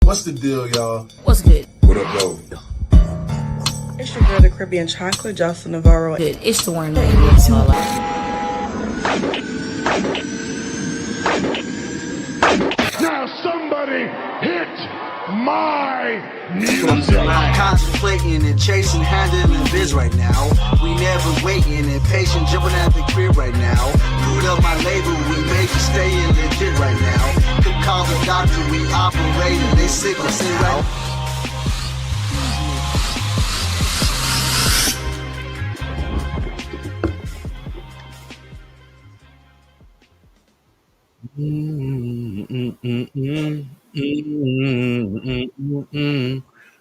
What's the deal, y'all? What's good? What up, though? It's your girl, the Caribbean Chocolate, Jocelyn Navarro. Good. It's the one that it's all like. Now somebody hit my music. I'm contemplating and chasing, handling biz right now. We never waiting and patient, jumping at the crib right now. Put up my label, we make it staying legit right now. Could call the doctor, we operating, they sick us in right now.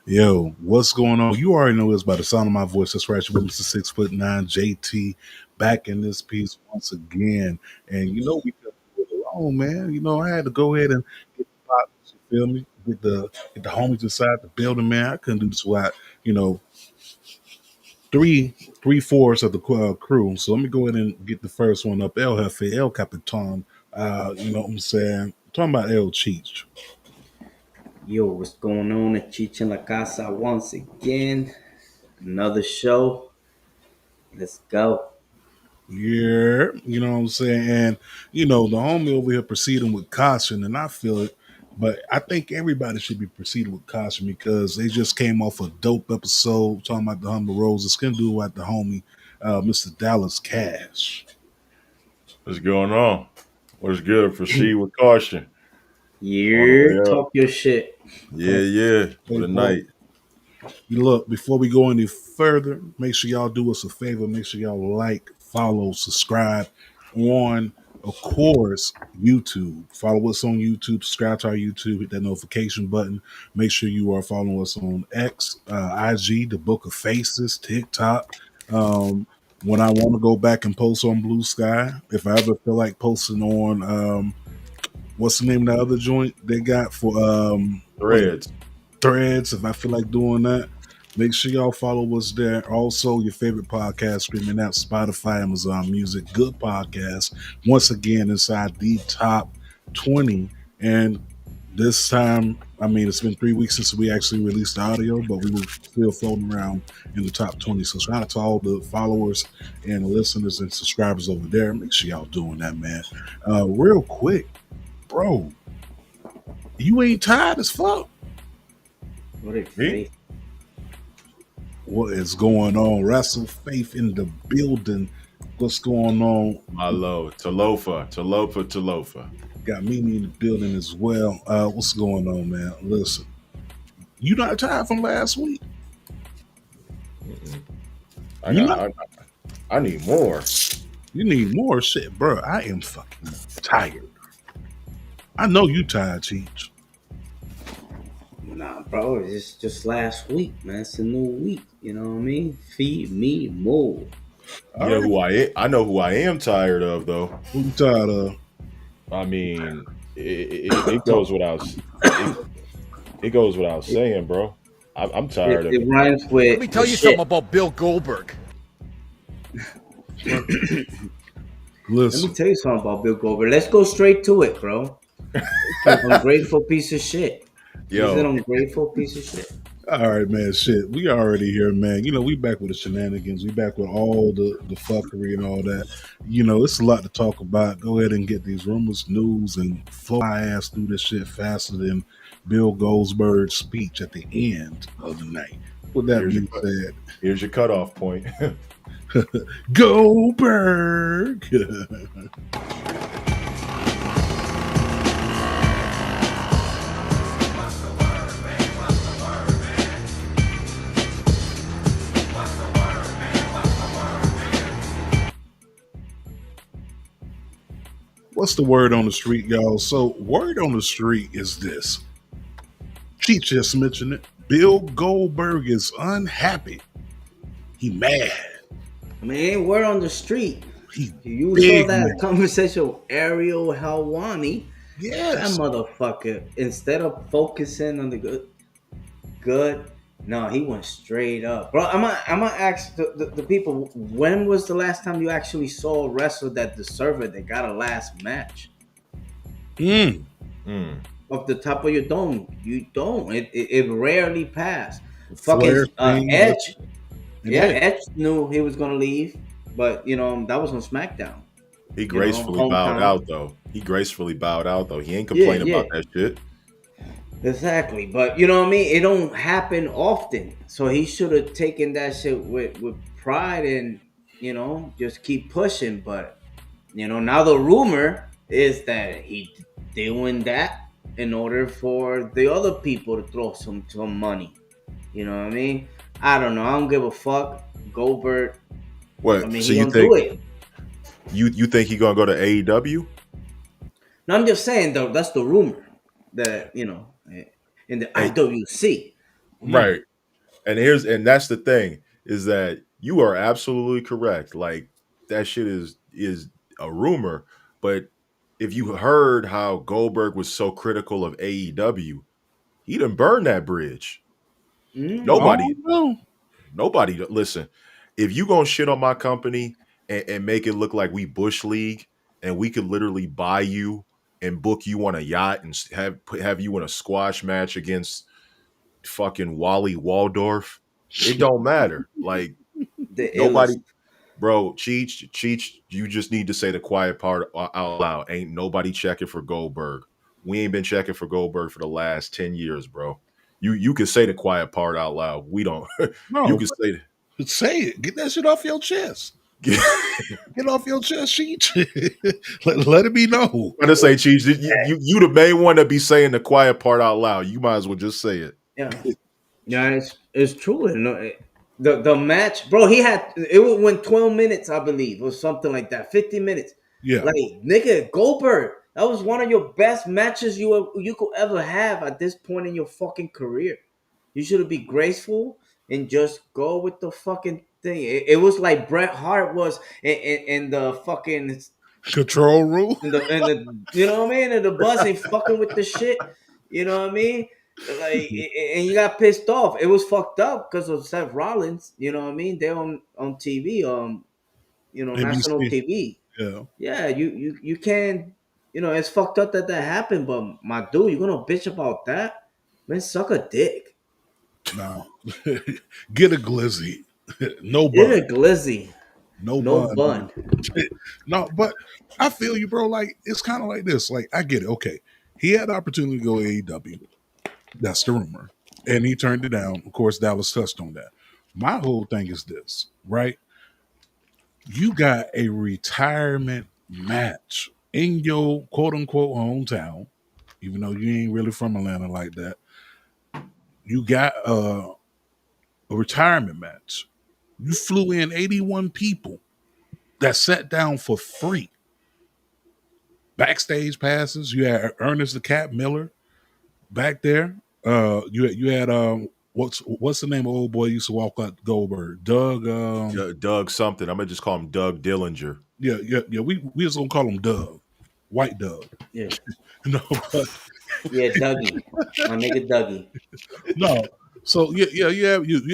Yo, what's going on? You already know this by the sound of my voice. That's right, you're with Mr. 6'9" JT back in this piece once again. And you know we couldn't do it alone, man. You know, I had to go ahead and get the partners, you feel me? Get the homies inside the building, man. I couldn't do this without, three-fourths of the crew. So let me go ahead and get the first one up. El Jefe, El Capitan. You know what I'm saying? I'm talking about El Cheech. Yo, what's going on at Cheech in La Casa once again? Another show. Let's go. Yeah, you know what I'm saying? And, the homie over here proceeding with caution, and I feel it, but I think everybody should be proceeding with caution because they just came off a dope episode talking about the Humble Roses. Can do what the homie, Mr. Dallas Cash. What's going on? What's good? Proceed with caution. Yeah, talk your shit. Yeah. For the night. Look, before we go any further, make sure y'all do us a favor. Make sure y'all like, follow, subscribe on, of course, YouTube. Follow us on YouTube. Subscribe to our YouTube. Hit that notification button. Make sure you are following us on X, IG, The Book of Faces, TikTok. When I want to go back and post on Blue Sky, if I ever feel like posting on, what's the name of the other joint they got for Threads, if I feel like doing that, make sure y'all follow us there. Also, your favorite podcast streaming app, Spotify, Amazon Music, good podcast. Once again, inside the top 20. And this time, it's been 3 weeks since we actually released the audio, but we were still floating around in the top 20. So shout out to all the followers and listeners and subscribers over there. Make sure y'all doing that, man. Real quick, bro, you ain't tired as fuck? What is going on? Wrestle Faith in the building. What's going on? My love. Talofa. Got Mimi in the building as well. What's going on, man? Listen, you not tired from last week? I need more. You need more shit, bro. I am fucking tired. I know you tired, Cheech. Nah, bro, it's just last week, man. It's a new week. You know what I mean? Feed me more. I know who I am tired of, though. Who you tired of? It goes without. It goes without saying, bro. I'm tired of it. It rhymes with. Let me tell you something about Bill Goldberg. Listen. Let me tell you something about Bill Goldberg. Let's go straight to it, bro. Ungrateful piece of shit. Yo. He's an ungrateful piece of shit. All right, man. Shit, we already here, man. We back with the shenanigans. We back with all the fuckery and all that. It's a lot to talk about. Go ahead and get these rumors, news, and flow my ass through this shit faster than Bill Goldberg's speech at the end of the night. With that being said, here's your cutoff point. Goldberg. What's the word on the street, y'all? So, word on the street is this. Cheech just mentioned it. Bill Goldberg is unhappy. He mad. Man, word on the streat. You saw that conversation with Ariel Helwani. Yes. That motherfucker, instead of focusing on the good, no, he went straight up. Bro, I'm gonna ask the people, when was the last time you actually saw a wrestler that deserved it, that got a last match? of the top of your dome. You don't. It rarely passed. Fucking Flair thing, Edge. and Yeah, that. Edge knew he was gonna leave, but that was on SmackDown. He gracefully bowed Hometown. out though. He gracefully bowed out though. He ain't Yeah, complaining yeah, about that shit. exactly. But you know what I mean. It don't happen often, so he should have taken that shit with pride and just keep pushing. But now the rumor is that he doing that in order for the other people to throw some money. You know what I mean? I don't know. I don't give a fuck. Goldberg. I What? mean, So he you gonna do think it. you think he gonna go to AEW? No, I'm just saying though. That's the rumor that in the Hey, IWC. right. And that's the thing is that you are absolutely correct. Like that shit is a rumor, but if you heard how Goldberg was so critical of AEW, he done burned that bridge. I Mm. Nobody, don't know. nobody. Listen, if you gonna shit on my company and make it look like we bush league and we could literally buy you and book you on a yacht and have you in a squash match against fucking Wally Waldorf, it don't matter. Like The nobody, illest. bro. Cheech. You just need to say the quiet part out loud. Ain't nobody checking for Goldberg. We ain't been checking for Goldberg for the last 10 years, bro. You can say the quiet part out loud. We don't. You No, can say say it. Get that shit off your chest. it. Get off your chest sheet. let it be known. I'm gonna say, Cheech. You the main one to be saying the quiet part out loud. You might as well just say it. Yeah, yeah, it's true. The match, bro. Went 12 minutes, I believe, or something like that. 50 minutes. Yeah. Like nigga, Goldberg. That was one of your best matches you could ever have at this point in your fucking career. You should be graceful and just go with the fucking thing. It was like Bret Hart was in the fucking Control rule. and the you know what I mean, and the bus ain't fucking with the shit. You know what I mean? Like, and you got pissed off. It was fucked up because of Seth Rollins. You know what I mean? They're on TV, national NBC. TV. Yeah. Yeah, you can't. It's fucked up that happened. But my dude, you're gonna bitch about that? Man, suck a dick. No. Get a glizzy. No Get bun. a glizzy, No no bun. bun. No, but I feel you, bro. Like it's kind of like this. Like I get it. Okay, he had the opportunity to go AEW. That's the rumor, and he turned it down. Of course, Dallas touched on that. My whole thing is this, right? You got a retirement match in your quote unquote hometown, even though you ain't really from Atlanta like that. You got a retirement match. You flew in 81 people that sat down for free. Backstage passes. You had Ernest the Cat Miller back there. You had what's the name of old boy who used to walk out Goldberg? Doug. Doug something. I'm gonna just call him Doug Dillinger. Yeah. We just gonna call him Doug, White Doug. Yeah, No, but yeah, Dougie, my nigga Dougie. no. So you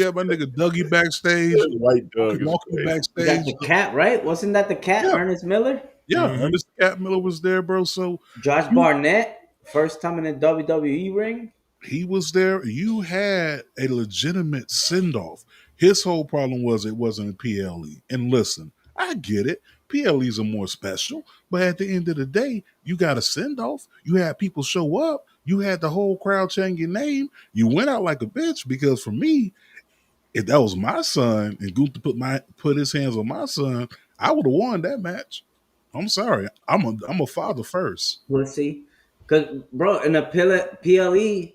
have my nigga Dougie backstage, White Doug is walking crazy. You got backstage. the cat, right? Wasn't that the cat, Yeah, Ernest Miller? yeah. Mhm. Ernest the Cat Miller was there, bro. So Josh you Barnett, first time in the WWE ring. he was there. You had a legitimate send off. His whole problem was it wasn't a PLE. And listen, I get it. PLEs are more special, but at the end of the day, you got a send off. You had people show up. You had the whole crowd chanting your name. You went out like a bitch because for me, if that was my son and Gunther put his hands on my son, I would have won that match. I'm sorry. I'm a father first. We'll see. Because, bro, in the PLE,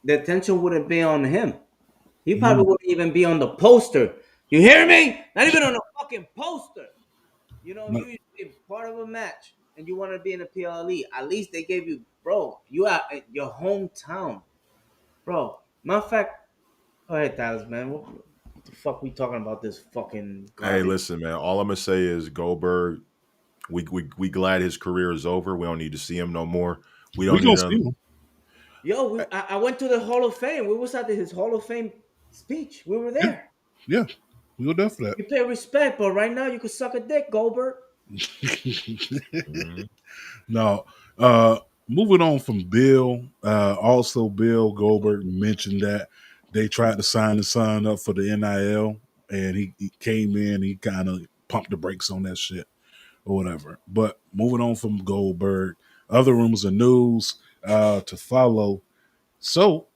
the attention wouldn't be on him. He probably Mm. wouldn't even be on the poster. You hear me? Not even on the fucking poster. No, You be part of a match and you want to be in the PLE. At least they gave you, bro, you are at your hometown. Bro, matter of fact, go ahead, Dallas, man. What the fuck we talking about this fucking Hey, garbage? listen, man. All I'm gonna say is Goldberg. We glad his career is over. We don't need to see him no more. We we don't gonna need see another. him. Yo, I went to the Hall of Fame. We was at his Hall of Fame speech. We were Yeah, there. yeah. We'll definitely You pay respect, but right now you could suck a dick, Goldberg. that. Mhm. No. moving on from Bill, also Bill Goldberg mentioned that they tried to sign his son up for the NIL, and he came in, he kind of pumped the brakes on that shit or whatever. But moving on from Goldberg, other rumors and news to follow. So,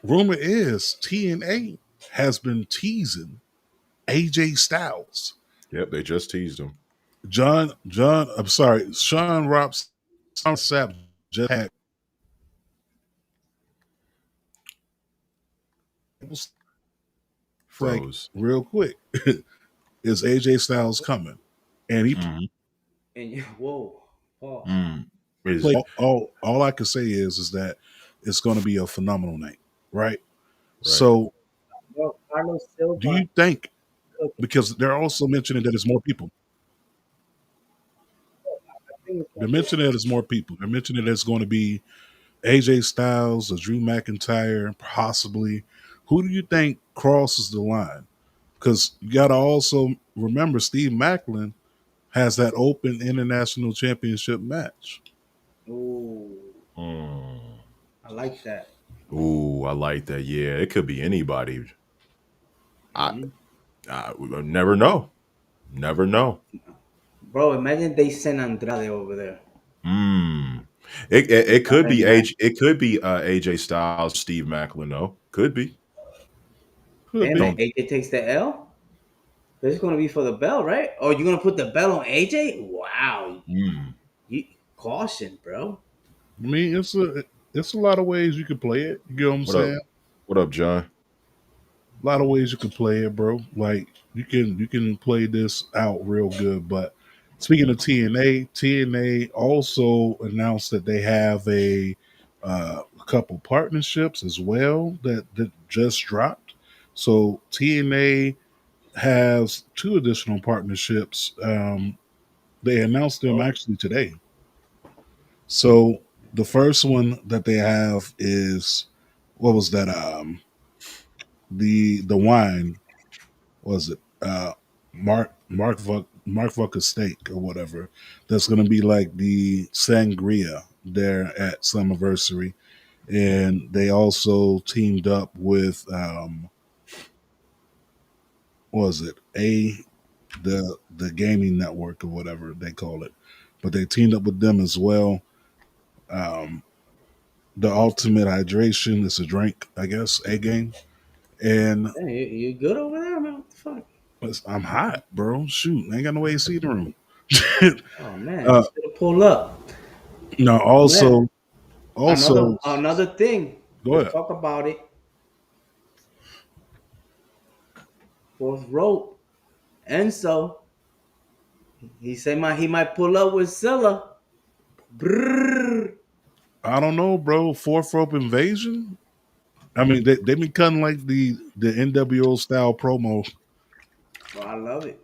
rumor is TNA has been teasing AJ Styles. Yep, they just teased him. I'm sorry, Sean Ross Sapp just had like Froze. real quick. Is AJ Styles coming? And he Mhm. And you, whoa, pause. Is played all I can say is that it's going to be a phenomenal night, right? right. So, Bro, Carlos do Silva. you think, because they're also mentioning that it's more people. I think it's They're gonna be mentioning that it's more people. They're mentioning that it's going to be AJ Styles, or Drew McIntyre, possibly. Who do you think crosses the line? Because you got to also remember Steve Macklin has that open international championship match. ooh, Mm. I like that. Ooh, I like that. Yeah, it could be anybody. I, Mhm. I never know. Never know. Bro, imagine they send Andrade over there. Mm. It could Andrade be Mac. AJ Styles, Steve Macklin. No, could be. Could Hey man, be. Don't. AJ takes the L. This is gonna be for the bell, right? Oh, you're gonna put the bell on AJ? Wow. Mm. You caution, bro. I mean, it's a lot of ways you could play it. You get what I'm What up? saying? What up, John? A lot of ways you could play it, bro. Like you can play this out real good. But speaking of TNA also announced that they have a couple partnerships as well that just dropped. So TNA has two additional partnerships. They announced them Oh, actually today. So the first one that they have is, what was that? The wine, was it Mark Vucka steak or whatever? That's going to be like the sangria there at Slammiversary, and they also teamed up with what was it the gaming network or whatever they call it, but they teamed up with them as well. Um, the ultimate hydration is a drink, I guess, a game, and hey, you good over there, man? What the fuck? I'm hot, bro. Shoot, I ain't got no AC in the room. Oh man, you uh, should have pulled up. no, Man, also, another thing. go Let's ahead. talk about it. Fourth rope. Enzo. He said he might pull up with Scylla. Brrr. I don't know, bro. Fourth rope invasion. I mean, they been cutting like the NWO style promo. Bro, I love it.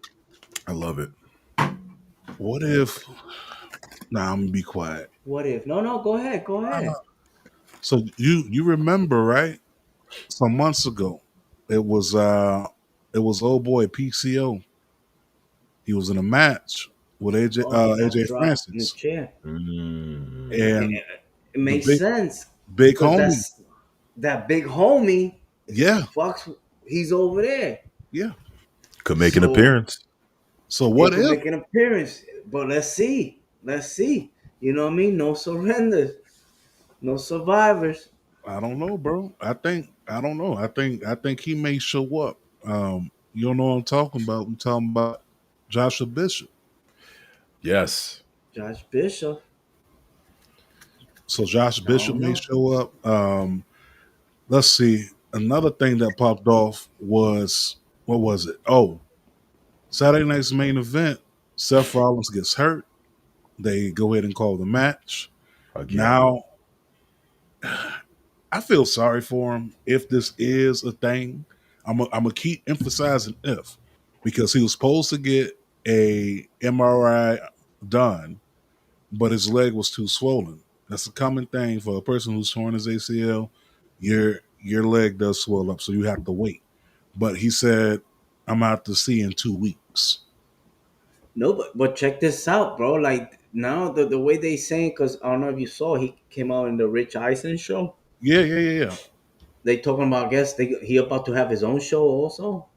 I love it. What if? Nah, I'm gonna be quiet. What if? No, no, go ahead. Go ahead. So you remember, right? Some months ago, it was it was old boy PCO. He was in a match with Oh, he got AJ dropped in the Francis chair. Mm. and It the makes sense big because homie. that's that big homie. Yeah, Fucks. He's over there, yeah. Could make an so appearance. So it what could if? make an appearance. But let's see. Let's see. You know what I mean? No surrenders. No survivors. I don't know, bro. I don't know. I think he may show up. You don't know what I'm talking about. I'm talking about Joshua Bishop. Yes. Josh Bishop. So Josh I Bishop don't may know. show up. Let's see. Another thing that popped off was, what was it? Oh, Saturday night's main event. Seth Rollins gets hurt. They go ahead and call the match. Again. Now I feel sorry for him if this is a thing. I'm gonna keep emphasizing if, because he was supposed to get a MRI done, but his leg was too swollen. That's a common thing for a person who's torn his ACL. Your leg does swell up, so you have to wait. But he said, "I'm out to see in 2 weeks." No, but check this out, bro. Like now the way they saying, because I don't know if you saw, he came out in the Rich Eisen show. Yeah. They talking about, I guess he about to have his own show also.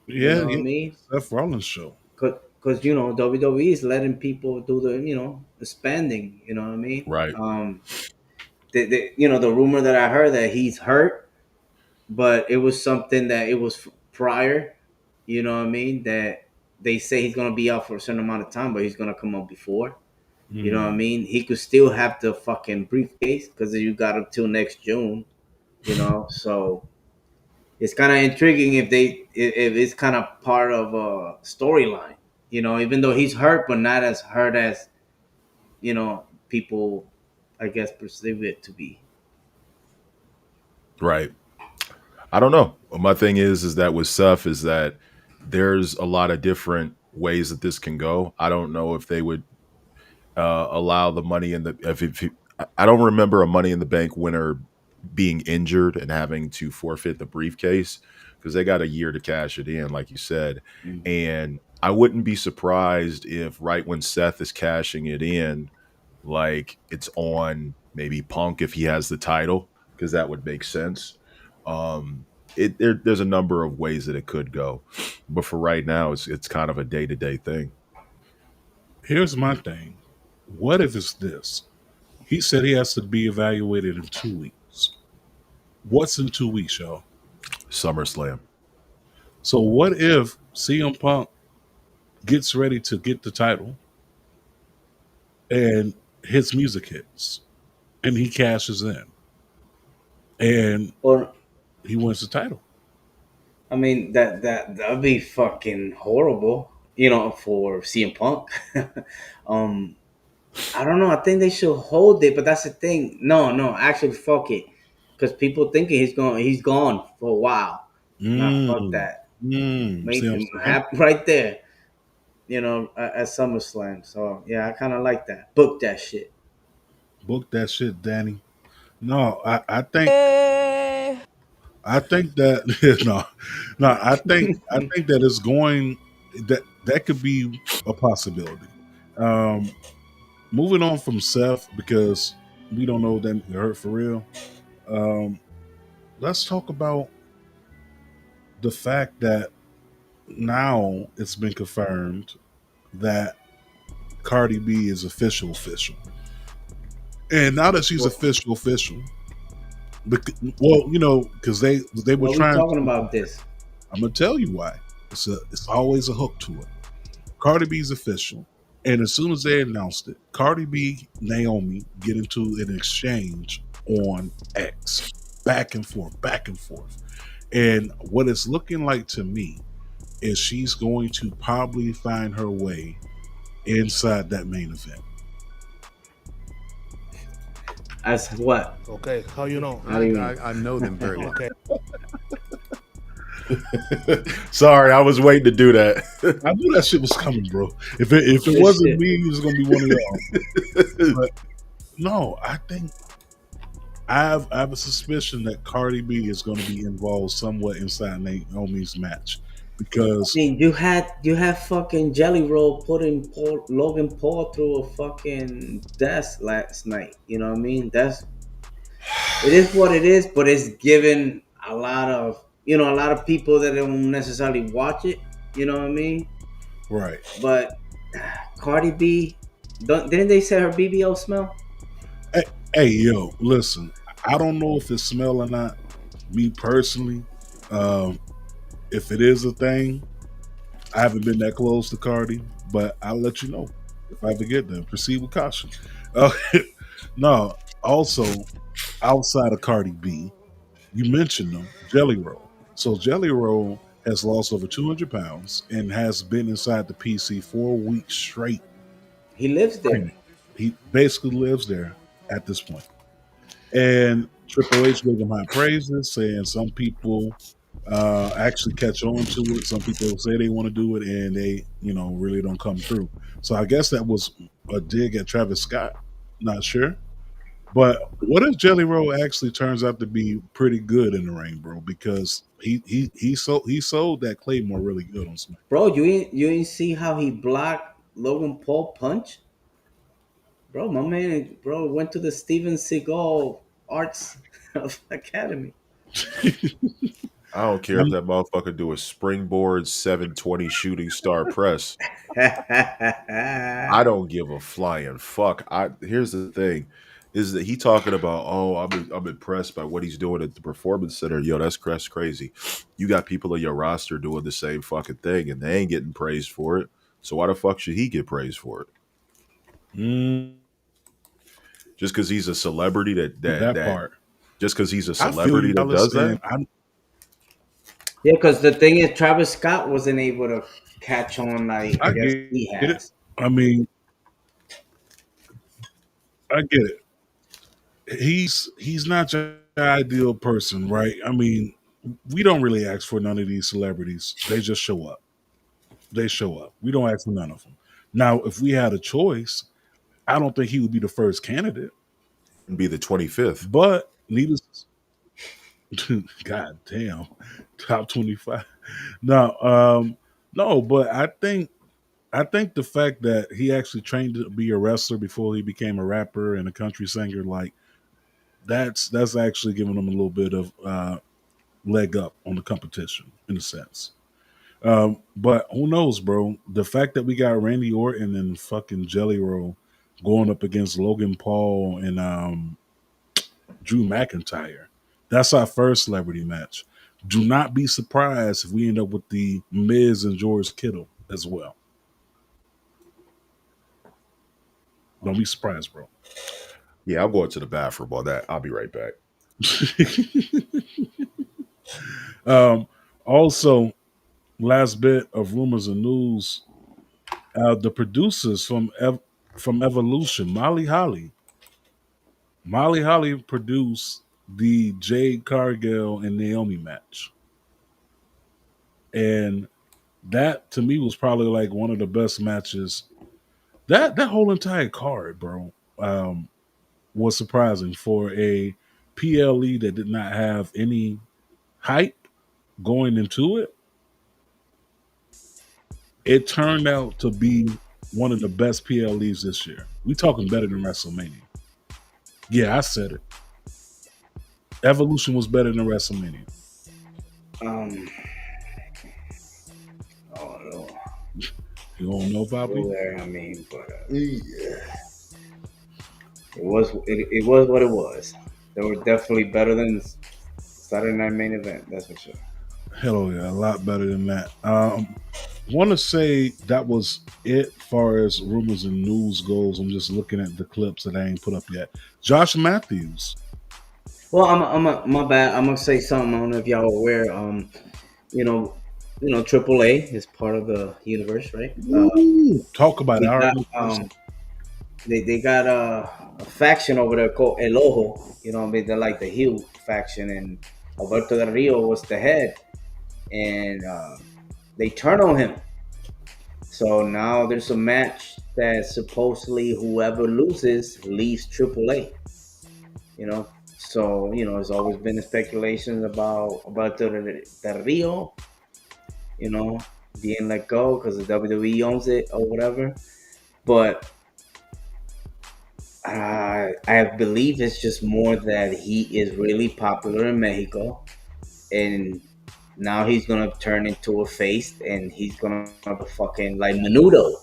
You Yeah, know what I yeah. mean? Seth Rollins show. Because WWE is letting people do the spending. You know what I mean? Right. The rumor that I heard that he's hurt, but it was something that it was prior. You know what I mean? That they say he's gonna be out for a certain amount of time, but he's gonna come out before. You know what I mean? He could still have the fucking briefcase because you got until next June. So it's kind of intriguing if it's kind of part of a storyline. Even though he's hurt, but not as hurt as people, I guess, perceive it to be. Right. I don't know. My thing is that with Seth is that there's a lot of different ways that this can go. I don't know if they would allow the money in the if I don't remember a Money in the Bank winner being injured and having to forfeit the briefcase because they got a year to cash it in, like you said. Mm. And I wouldn't be surprised if right when Seth is cashing it in, like it's on maybe Punk if he has the title, because that would make sense. There's a number of ways that it could go, but for right now, it's kind of a day-to-day thing. Here's my thing. What if it's this? He said he has to be evaluated in 2 weeks. What's in 2 weeks, y'all? SummerSlam. So what if CM Punk gets ready to get the title and his music hits and he cashes in and Or he wins the title? I mean that'd be fucking horrible, for CM Punk. um, I don't know. I think they should hold it, but that's the thing. No, actually, fuck it, because people thinking he's gone for a while. Nah, fuck that. See Make what I'm them saying? happen right there. At SummerSlam. So yeah, I kind of like that. Book that shit. Book that shit, Danny. No, I think that no, I think that it's going that could be a possibility. Um, moving on from Seth because we don't know that he hurt for real. Um, let's talk about the fact that now it's been confirmed that Cardi B is official, and now that she's What, official, because they were what we trying talking to. about this? I'm gonna tell you why. It's always a hook to it. Cardi B's official, and as soon as they announced it, Cardi B, Naomi get into an exchange on X, back and forth, and what it's looking like to me is she's going to probably find her way inside that main event. As what? Okay, how you know? How do you mean? I know them very well. Okay. Sorry, I was waiting to do that. I knew that shit was coming, bro. If it wasn't me, it was gonna be one of y'all. But no, I think I have a suspicion that Cardi B is going to be involved somewhat inside Naomi's match I because mean, you had fucking Jelly Roll putting Logan Paul through a fucking desk last night. You know what I mean? It is what it is, but it's given a lot of people that don't necessarily watch it. You know what I mean? right. But Cardi B, didn't they say her BBO smell? Hey, yo, listen. I don't know if it's smell or not. Me personally, um, if it is a thing, I haven't been that close to Cardi, but I'll let you know if I ever get there. Proceed with caution. Uh, no, also outside of Cardi B, you mentioned them, Jelly Roll. So Jelly Roll has lost over 200 pounds and has been inside the PC 4 weeks straight. He lives there. He basically lives there at this point. And Triple H gave him high praises, saying some people actually catch on to it. Some people say they want to do it, and they, really don't come through. So I guess that was a dig at Travis Scott. Not sure. But what if Jelly Roll actually turns out to be pretty good in the ring, bro? Because he sold that Claymore really good on SmackDown. Bro, you ain't see how he blocked Logan Paul punch? bro, my man, bro, went to the Steven Seagal Arts Academy. I don't care if that motherfucker do a springboard 720 shooting star press. I don't give a flying fuck. Here's the thing, is that he talking about, oh, I'm impressed by what he's doing at the performance center. Yo, that's crazy. You got people on your roster doing the same fucking thing and they ain't getting praised for it. So why the fuck should he get praised for it? Mm, Just because he's a celebrity that part. just because he's a I feel celebrity you, that Dallas, does that? and Yeah, because the thing is, Travis Scott wasn't able to catch on like I I guess get he it. has. I mean, I get it. He's not your ideal person, right? I mean, we don't really ask for none of these celebrities. They just show up. They show up. We don't ask for none of them. Now, if we had a choice, I don't think he would be the first candidate. And be the 25th. But needless, God damn, top 25. No, no, but I think the fact that he actually trained to be a wrestler before he became a rapper and a country singer, like that's actually giving him a little bit of leg up on the competition in a sense. But who knows, bro? The fact that we got Randy Orton and fucking Jelly Roll going up against Logan Paul and Drew McIntyre, that's our first celebrity match. Do not be surprised if we end up with the Miz and George Kittle as well. Don't be surprised, bro. Yeah, I'm going to the bathroom on that. I'll be right back. Also, last bit of rumors and news: the producers from Evolution, Molly Holly produced the Jade Cargill and Naomi match, and that to me was probably like one of the best matches. That whole entire card, bro, was surprising for a PLE that did not have any hype going into it. It turned out to be one of the best PLEs this year. We talking better than WrestleMania. Yeah, I said it. Evolution was better than WrestleMania. Um, oh no, You don't know, Bobby? there. I mean, but it was what it was. They were definitely better than Saturday Night Main Event. That's for sure. Hell yeah, a lot better than that. Want to say that was it far as rumors and news goes. I'm just looking at the clips that I ain't put up yet. Josh Matthews. Well, my bad. I'm gonna say something. I don't know if y'all are aware. You know, AAA is part of the universe, right? Ooh, talk about They it. All got, right. they got a faction over there called El Ojo. You know, what I mean, they're like the heel faction, and Alberto Del Rio was the head, and they turn on him. So now there's a match that supposedly whoever loses leaves AAA. You know, so there's always been speculations about Del Rio, being let go because the WWE owns it or whatever. But I believe it's just more that he is really popular in Mexico, and now he's gonna turn into a face, and he's gonna have a fucking like Menudo,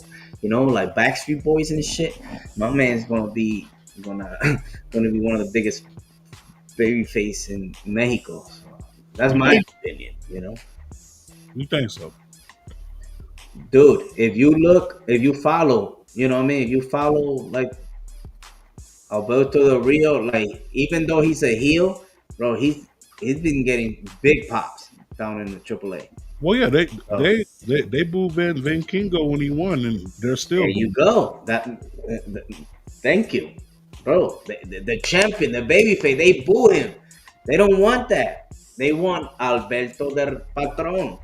like Backstreet Boys and shit. My man's gonna gonna be one of the biggest baby face in Mexico. So that's my opinion, You think so? dude. If you follow, if you follow like Alberto Del Rio, like even though he's a heel, bro, he's been getting big pops down in the AAA. Well, yeah, So they booed Van Kingo when he won, and they're still there you booed. go. Thank you, bro. The champion, the babyface, they boo him. They don't want that. They want Alberto del Patron.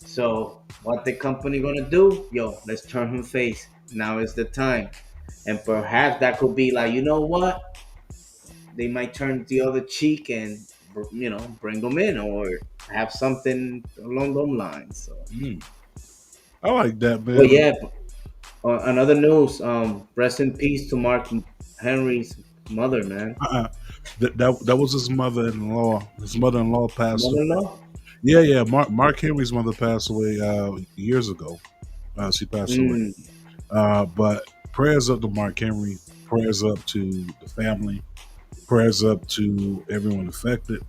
So what the company gonna do? Yo, let's turn him face. Now is the time. And perhaps that could be like, you know what? They might turn the other cheek and bring them in or have something along those lines. So, I like that, but man. yeah, another news. Rest in peace to Henry's mother, man. That was his mother-in-law. His mother-in-law passed away. Mother-in-law. Yeah. Mark Henry's mother passed away years ago. She passed away. But prayers up to Mark Henry. Prayers up to the family. Prayers up to everyone affected.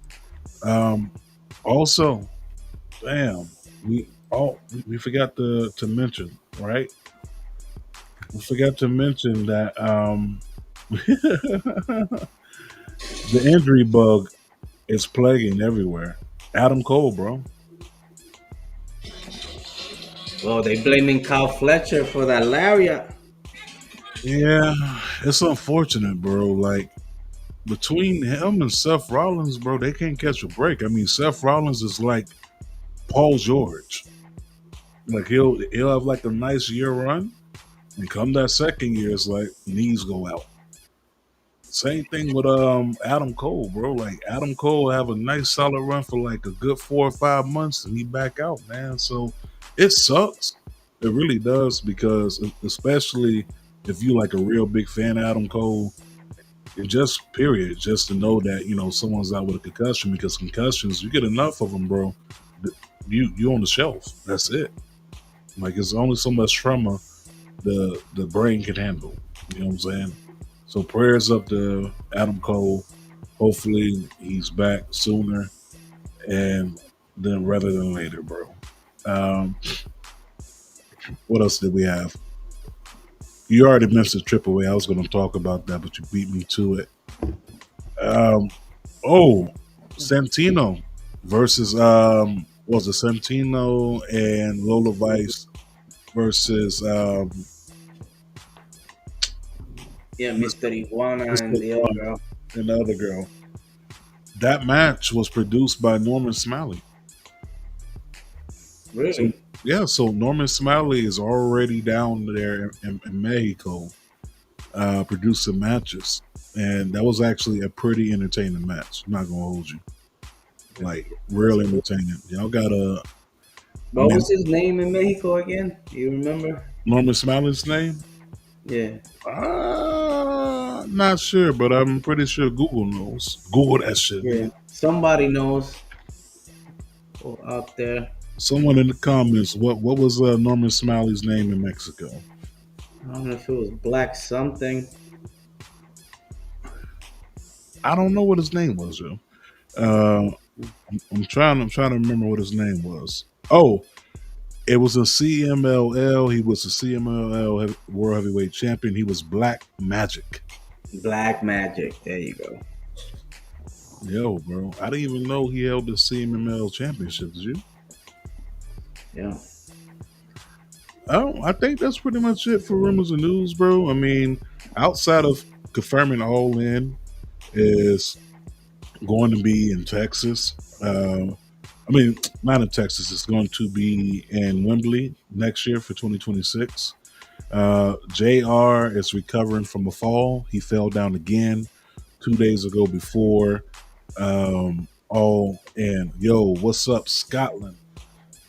Also, damn, we forgot to mention, right? We forgot to mention that the injury bug is plaguing everywhere. Adam Cole, bro. Well, they blaming Kyle Fletcher for that lariat. Yeah, it's unfortunate, bro. Like between him and Seth Rollins, bro, they can't catch a break. I mean, Seth Rollins is like Paul George. Like he'll have like a nice year run, and come that second year, it's like knees go out. Same thing with Adam Cole, bro. Like Adam Cole have a nice solid run for like a good 4 or 5 months, and he back out, man. So it sucks. It really does, because especially if you like a real big fan of Adam Cole, and just period, just to know that someone's out with a concussion, because concussions, you get enough of them, bro. You on the shelf. That's it. Like it's only so much trauma the brain can handle. You know what I'm saying? So prayers up to Adam Cole. Hopefully he's back sooner and then rather than later, bro. What else did we have? You already mentioned Triple A. I was going to talk about that, but you beat me to it. Santino versus was it Santino and Lola Vice versus Mr. Iguana and the other girl. And the other girl. That match was produced by Norman Smiley. Really? So Norman Smiley is already down there in Mexico producing matches. And that was actually a pretty entertaining match. I'm not going to hold you. Like, real entertaining. Y'all got a... What was his name in Mexico again? Do you remember? Norman Smiley's name? Yeah. Not sure, but I'm pretty sure Google knows. Google that shit. Yeah. Man. Somebody knows out there. Someone in the comments, what was Norman Smiley's name in Mexico? I don't know if it was Black something. I don't know what his name was, yo. I'm trying to remember what his name was. Oh, it was a CMLL. He was a CMLL World Heavyweight Champion. He was Black Magic. Black Magic. There you go. Yo, bro. I didn't even know he held the CMLL Championship. Did you? Yeah. I think that's pretty much it for rumors and news, bro. I mean, outside of confirming All In is going to be in Texas. I mean, not in Texas. It's going to be in Wembley next year for 2026. JR is recovering from a fall. He fell down again 2 days ago before All In. Yo, what's up, Scotland?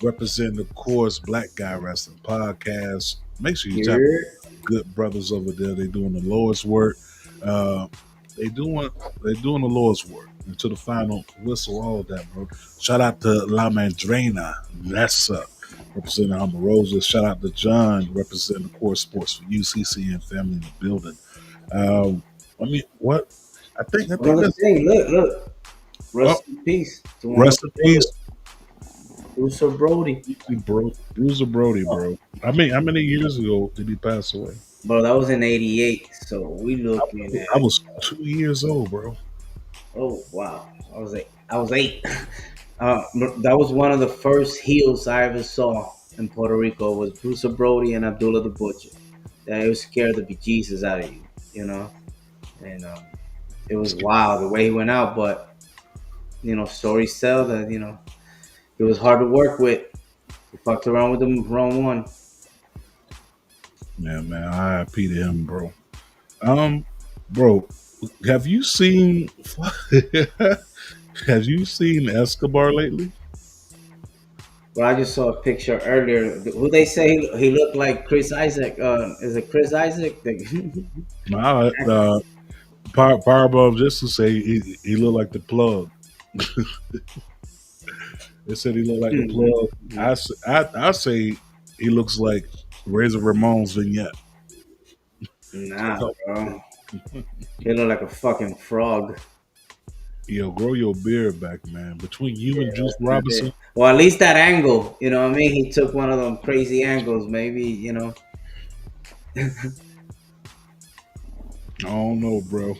Representing the Course Black Guy Wrestling Podcast. Make sure you tap good brothers over there. They're doing the Lord's work. They're doing the Lord's work. And to the final whistle, all of that, bro. Shout out to La Mandrena, Nessa, representing Omarosa. Shout out to John, representing the Core Sports for UCC and family in the building. I mean, what? I think that's Look. Rest in peace. Rest in peace. Bruiser Brody. Bruiser Brody, bro. I mean, how many years ago did he pass away? Bro, that was in '88. So we looking at. I was 2 years old, bro. Oh wow, I was 8. That was one of the first heels I ever saw in Puerto Rico. Was Bruiser Brody and Abdullah the Butcher. That was scared the bejesus out of you, you know. And it was wild the way he went out. But stories tell that it was hard to work with. He fucked around with the wrong one. Yeah, man, I RIP to him, bro. Bro, have you seen Escobar lately? Well, I just saw a picture earlier. Who they say he looked like Chris Isaac? Is it Chris Isaac? Powerbomb just to say he looked like the plug. They said he looked like the plug. I say he looks like Razor Ramon's vignette. Nah, bro. He look like a fucking frog. Yo, grow your beard back, man. Between you and Juice Robinson, Well, at least that angle, you know what I mean? He took one of them crazy angles, maybe, you know. I don't know, bro.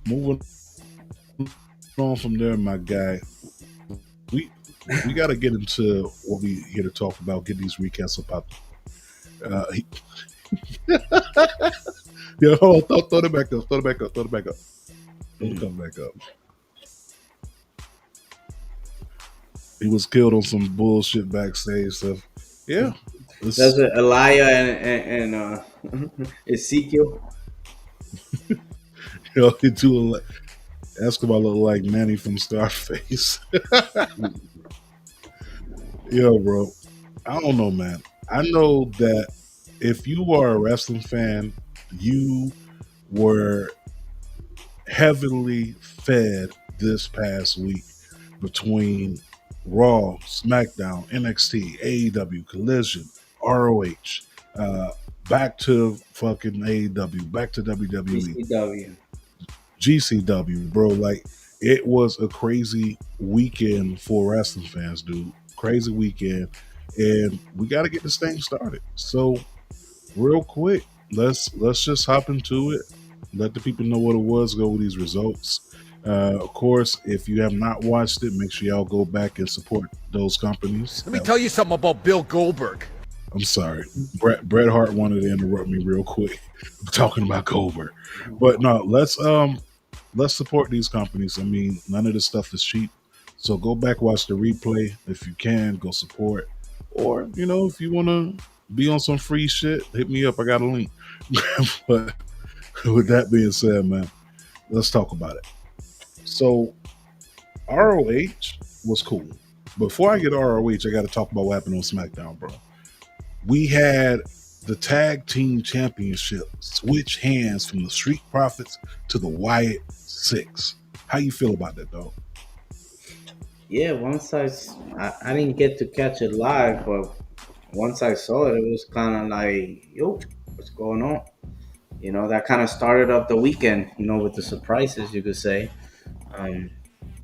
Moving on from there, my guy. We got to get into what we here to talk about. Get these recaps about. Yo, hold on, throw it back up. Throw it back up. Throw it back up. Don't come back up. He was killed on some bullshit backstage stuff. Yeah. That's Elijah and Ezekiel. Yo, he do Escobar look like Manny from Starface. Yo, bro. I don't know, man. I know that if you are a wrestling fan, you were heavily fed this past week between Raw, SmackDown, NXT, AEW, Collision, ROH, back to fucking AEW, back to WWE, GCW, bro. Like, it was a crazy weekend for wrestling fans, dude. Crazy weekend, and we got to get this thing started. So, real quick, let's just hop into it. Let the people know what it was. Go with these results. Of course, if you have not watched it, make sure y'all go back and support those companies. Let me tell you something about Bill Goldberg. I'm sorry, Bret Hart wanted to interrupt me real quick, talking about Goldberg. But no, let's support these companies. I mean, none of this stuff is cheap. So go back, watch the replay if you can. Go support, or if you want to be on some free shit, hit me up. I got a link. But with that being said, man, let's talk about it. So ROH was cool. Before I get to ROH, I got to talk about what happened on SmackDown, bro. We had the tag team championship switch hands from the Street Profits to the Wyatt Six. How you feel about that, dog? Yeah, once I didn't get to catch it live, but once I saw it, it was kind of like, yo, what's going on? That kind of started up the weekend, with the surprises, you could say.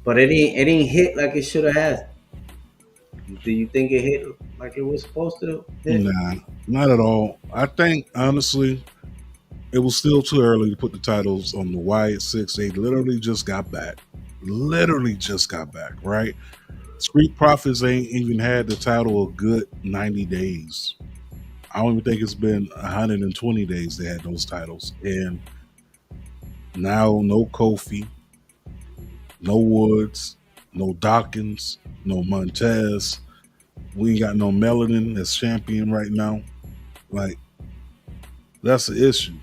But it didn't hit like it should have had. Do you think it hit like it was supposed to hit? Nah, not at all. I think, honestly, it was still too early to put the titles on the Wyatt Six. They literally just got back. Right? Street Profits ain't even had the title a good 90 days. I don't even think it's been 120 days they had those titles. And now no Kofi, no Woods, no Dawkins, no Montez. We ain't got no Melanin as champion right now. Like, that's the issue.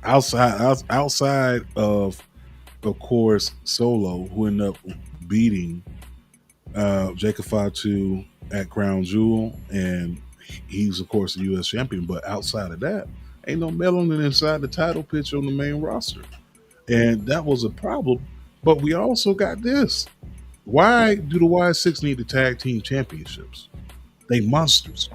Outside of course, Solo, who ended up beating Jacob Fatu at Crown Jewel, and he's of course the U.S. champion. But outside of that, ain't no Melanin inside the title picture on the main roster, and that was a problem. But we also got this. Why do the Wyatt Six need the tag team championships? They monsters.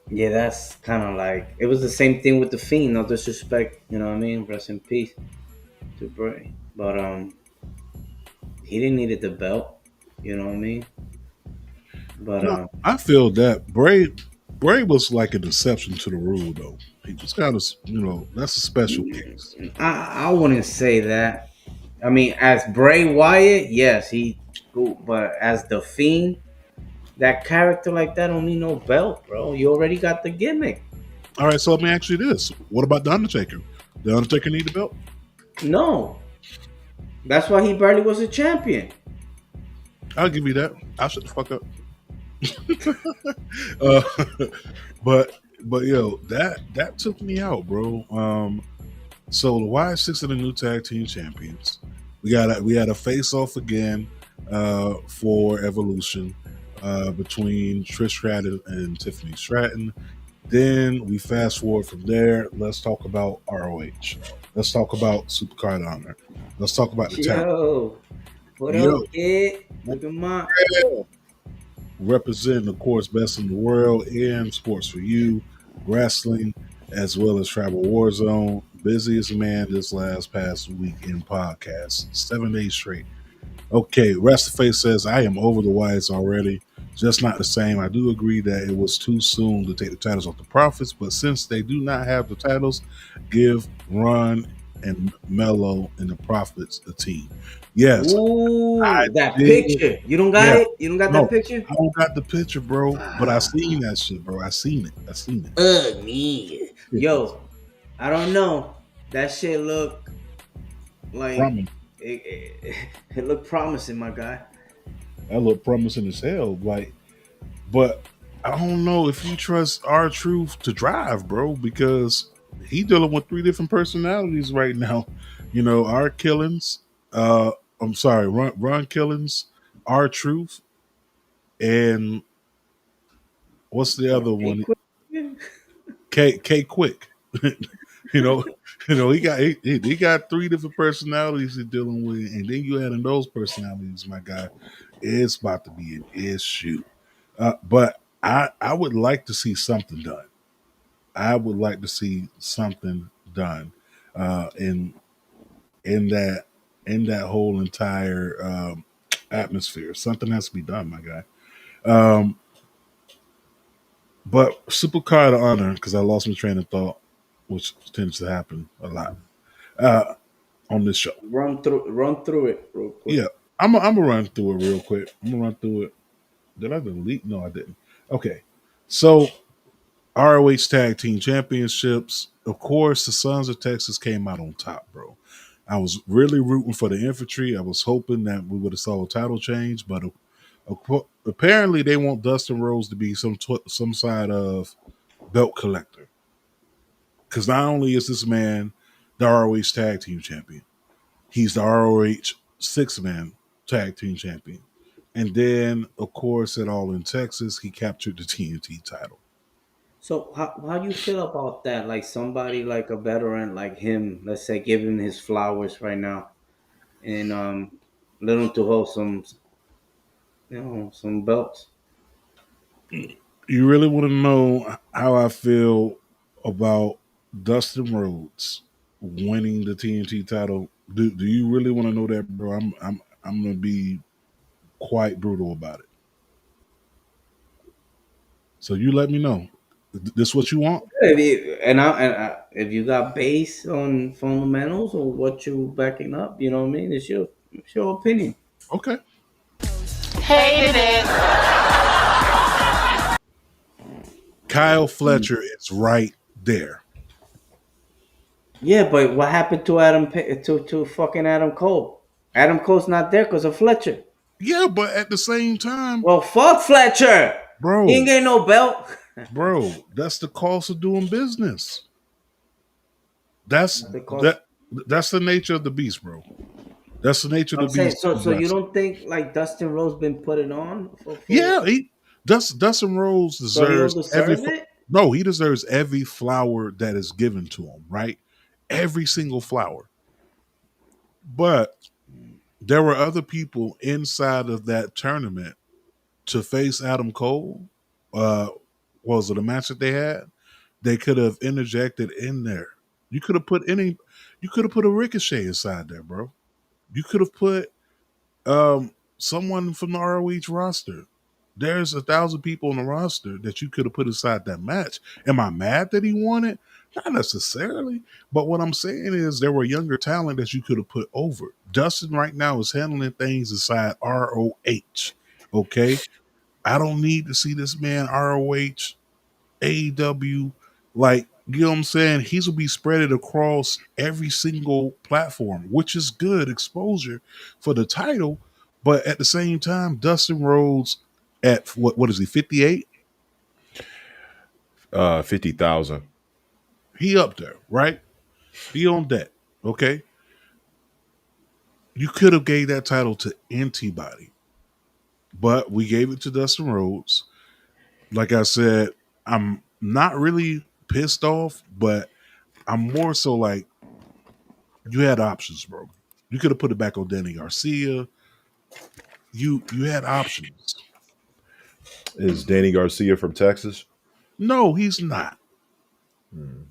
Yeah, that's kind of like, it was the same thing with the Fiend. No disrespect, you know what I mean? Rest in peace to Bray. But he didn't need the belt, you know what I mean? But no, I feel that Bray was like an exception to the rule, though. He was kind of, that's a special case. I wouldn't say that. I mean, as Bray Wyatt, yes, he cool. But as the Fiend, that character like that don't need no belt, bro. You already got the gimmick. All right, so let me ask you this. What about The Undertaker? The Undertaker need the belt? No. That's why he barely was a champion. I'll give you that. I shut the fuck up. But yo, that took me out, bro. So the Wyatt Six are the new tag team champions. We had a face off again for Evolution between Trish Stratus and Tiffany Stratton. Then we fast forward from there. Let's talk about ROH. Let's talk about Supercard of Honor. Let's talk about the talent. Yo, what Yo, up, kid? Look at my. representing, of course, best in the world in sports for you, wrestling, as well as Travel Warzone. Busiest man this past week in podcasts, 7 days straight. Okay, Restaface says, I am over the Wyatts already. Just not the same. I do agree that it was too soon to take the titles off the Profits, but since they do not have the titles, give Ron and Mello and the Profits a team. Yes. Ooh, I that did. picture. You don't got Yeah. it? You don't got No, that picture? I don't got the picture, bro, but I seen that shit, bro. I seen it. Me. Yo, I don't know. That shit look like Promise. it looked promising, my guy. That look promising as hell. Like, but I don't know if you trust R-Truth to drive, bro, because he dealing with 3 different personalities right now. You know, R Killings, I'm sorry, Ron Killings, R-Truth, and what's the other one? K Quick. you know, he got 3 different personalities he's dealing with, and then you add in those personalities, my guy, it's about to be an issue. But I would like to see something done. I would like to see something done in that whole entire atmosphere. Something has to be done, my guy. But Supercard of Honor, because I lost my train of thought, which tends to happen a lot on this show. Run through it real quick. Yeah, I'm gonna run through it real quick. I'm gonna run through it. Did I delete? No, I didn't. Okay, so ROH Tag Team Championships. Of course, the Sons of Texas came out on top, bro. I was really rooting for the infantry. I was hoping that we would have saw a title change, but apparently they want Dustin Rhodes to be some side of belt collector. Because not only is this man the ROH Tag Team Champion, he's the ROH 6-man Tag Team Champion. And then, of course, at All in Texas, he captured the TNT title. So how do you feel about that? Like somebody like a veteran like him, let's say, give him his flowers right now, and let him to hold some belts. You really want to know how I feel about Dustin Rhodes winning the TNT title? Do you really want to know that, bro? I'm gonna be quite brutal about it. So you let me know. This what you want? If you got base on fundamentals or what you backing up, you know what I mean. It's your opinion. Okay. Kyle Fletcher is right there. Yeah, but what happened to to fucking Adam Cole? Adam Cole's not there because of Fletcher. Yeah, but at the same time, Well, fuck Fletcher, bro, he ain't getting no belt. bro, that's the cost of doing business. That's the nature of the beast, bro. That's the nature of the beast. So you don't think like Dustin Rhodes been putting on? Yeah, Dustin Rhodes deserves it? No, he deserves every flower that is given to him, right? Every single flower. But there were other people inside of that tournament to face Adam Cole. Was it a match that they had? They could have interjected in there. You could have put a Ricochet inside there, bro. You could have put someone from the ROH roster. There's 1,000 people on the roster that you could have put inside that match. Am I mad that he won it? Not necessarily. But what I'm saying is there were younger talent that you could have put over. Dustin right now is handling things inside ROH. Okay? I don't need to see this man ROH, AEW, like, you know what I'm saying? He's will be spreaded across every single platform, which is good exposure for the title. But at the same time, Dustin Rhodes at what is he, 58? 50,000. He up there, right? He on deck. Okay. You could have gave that title to anybody, but we gave it to Dustin Rhodes. Like I said, I'm not really pissed off, but I'm more so like you had options, bro. You could have put it back on Danny Garcia. You had options. Is Danny Garcia from Texas? No, he's not.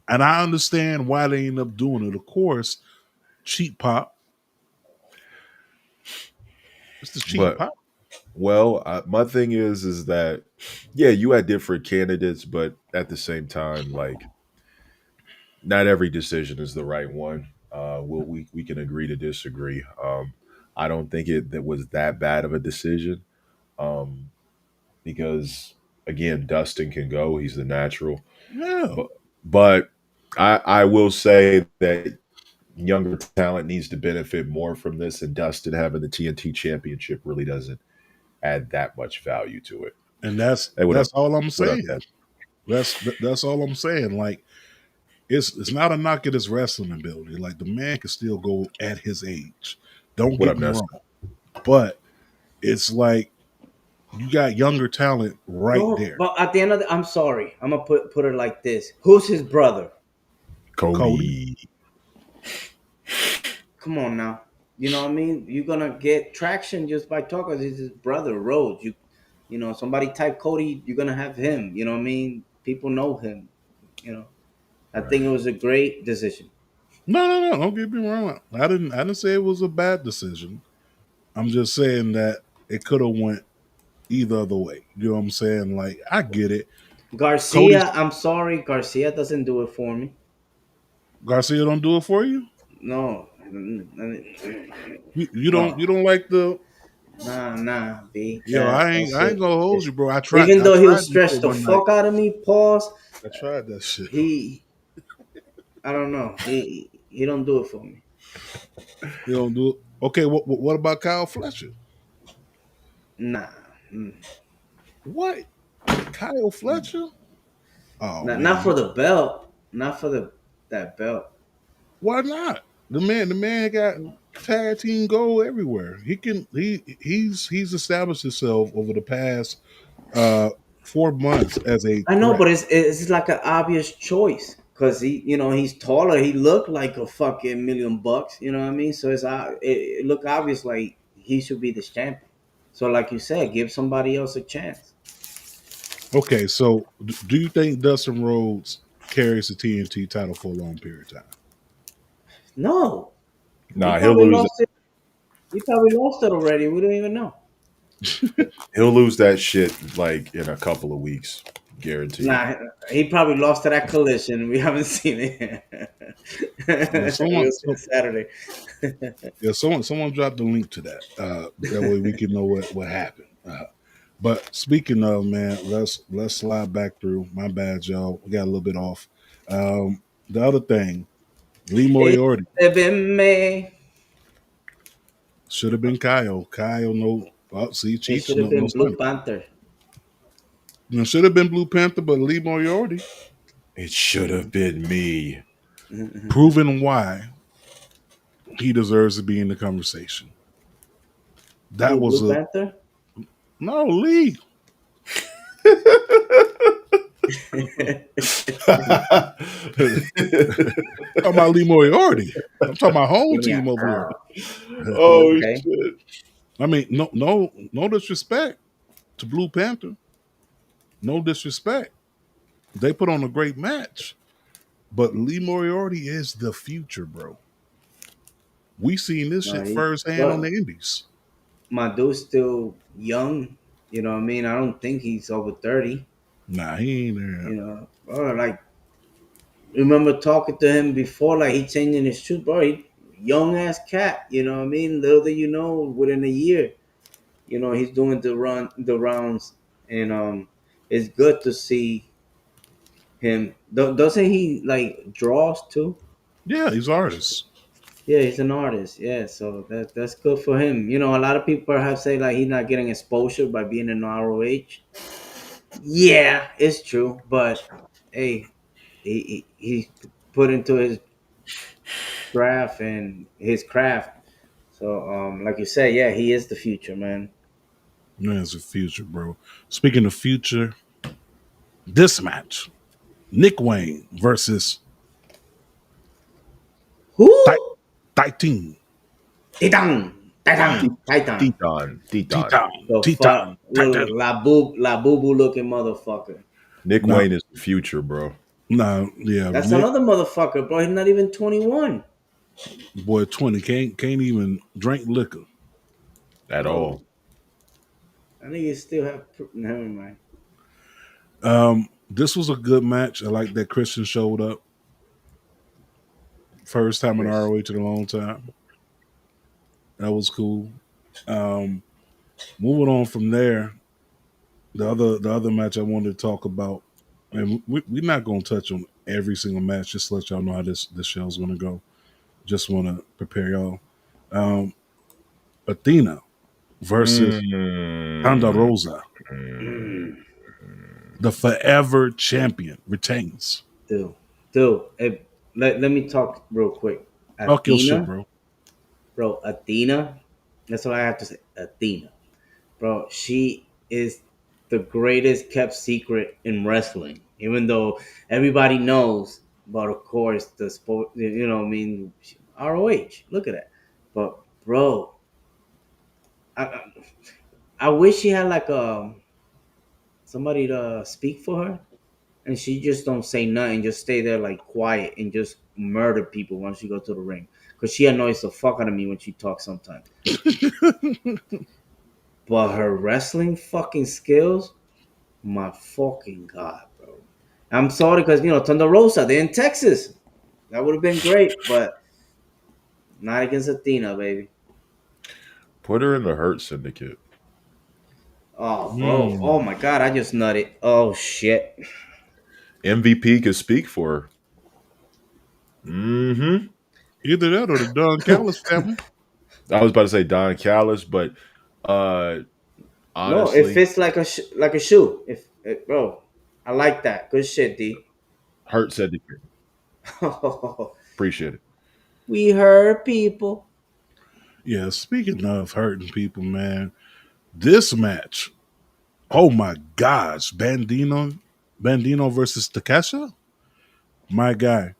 And I understand why they end up doing it. Of course, cheap pop. It's the cheap But pop. well, my thing is that yeah, you had different candidates, but at the same time, like not every decision is the right one. We can agree to disagree. I don't think that was that bad of a decision. Um, because again, Dustin can go; he's the natural. Yeah. But I will say that younger talent needs to benefit more from this, and Dustin having the TNT championship really doesn't add that much value to it. And that's Hey, what up? that's all I'm What up, saying. Dad? That's all I'm saying. Like it's not a knock at his wrestling ability. Like the man can still go at his age. Don't What get up, me Ness? wrong. But it's like you got younger talent right No, there. but at the end of I'm sorry. I'm gonna put it like this. Who's his brother? Cody. Cody. Come on now. You know what I mean? You're gonna get traction just by talking. He's his brother, Rhodes. You know, somebody type Cody, you're gonna have him. You know what I mean? People know him. You know, I think it was a great decision. No. Don't get me wrong. I didn't say it was a bad decision. I'm just saying that it could have went either other way. You know what I'm saying? Like I get it. Cody's Garcia, I'm sorry, Garcia doesn't do it for me. Garcia don't do it for you. No, You don't like the nah, B. yo. I That's ain't it. gonna hold you, bro. I tried. Even I though he'll tried that stretch shit the one night. fuck out of me, pause. I tried that shit. I don't know. He don't do it for me. You don't do it. Okay. What about Kyle Fletcher? Nah, mm. What? Kyle Fletcher? Oh Not man, for the belt. Not for that belt. why not? The man got tag team gold everywhere. He's established himself over the past 4 months as a I know, threat. but it's like an obvious choice because he's taller. He looked like a fucking $1,000,000. You know what I mean? So it looked obvious like he should be this champion. So like you said, give somebody else a chance. Okay, so do you think Dustin Rhodes carries the TNT title for a long period of time? No, he Nah, he'll probably lose. lost it. He probably lost it already. We don't even know. He'll lose that shit like in a couple of weeks, guaranteed. Nah, he probably lost to that collision. We haven't seen it. Yeah, We'll see it Saturday. someone dropped the link to that. That way we can know what happened. But speaking of, man, let's slide back through. My bad, y'all. We got a little bit off. The other thing, Lee It Moriarty have been me. should have been Kyle. Kyle, no, see It Cheech, should have no been Blue son. Panther. It should have been Blue Panther, but Lee Moriarty, It should have been me. proving why he deserves to be in the conversation. That Who, was Blue a Panther? no Lee. I'm talking about Lee Moriarty. I'm talking about home Yeah. team over here. Oh Okay. shit! I mean, no disrespect to Blue Panther. No disrespect. They put on a great match. But Lee Moriarty is the future, bro. We seen this No, shit firsthand on the indies. my dude's still young. You know what I mean? I don't think he's over 30. Nah, he ain't there. You know, or like remember talking to him before, like he changing his shoes, bro. He, young ass cat. You know what I mean? Little do you know, within a year, he's doing the rounds, and it's good to see him. Doesn't he like draws too? Yeah, he's artists. Yeah, he's an artist. Yeah, so that's good for him. A lot of people have said like he's not getting exposure by being in ROH. Yeah, it's true, but hey, he's put into his draft and his craft. So, like you said, yeah, he is the future, man. Man, it's the future, bro. Speaking of future, this match. Nick Wayne versus Who? Titan. Titan. T- Titan. Titan. Titan. Titan. The fuck? Titan. Look, Titan. la boo boo looking motherfucker. Nick Nah, Wayne is the future, bro. nah, yeah. That's Nick, another motherfucker, bro. He's not even 21. boy, 20 can't even drink liquor. At all. Bro, I think he still have. Never mind. This was a good match. I like that Christian showed up. First time in Chris. ROH in a long time. That was cool. Moving on from there, the other match I wanted to talk about, and we're not going to touch on every single match. Just to let y'all know how this show's going to go. Just want to prepare y'all. Athena versus Thunder Rosa, the forever champion, retains. Dude, let me talk real quick. Fuck your shit, Athena, bro. Athena. That's what I have to say. Athena, bro. She is the greatest kept secret in wrestling. Even though everybody knows, but of course the sport. You know, what I mean, ROH. Look at that. But bro, I, I wish she had like somebody to speak for her, and she just don't say nothing, just stay there like quiet and just murder people once she go to the ring. Cause she annoys the fuck out of me when she talks sometimes. But her wrestling fucking skills, my fucking god, bro. I'm sorry, cause Thunder Rosa, they're in Texas. That would have been great, but not against Athena, baby. Put her in the Hurt Syndicate. Oh, bro. Oh my god, I just nutted. Oh shit. MVP could speak for her. Mm-hmm. Either that or the Don Callis family. I was about to say Don Callis, but No, it honestly, fits like a shoe. Bro, I like that. Good shit, D. Hurt Syndicate. Appreciate it. We hurt people. Yeah, speaking of hurting people, man, this match, oh my gosh, Bandino versus Takesha, my guy.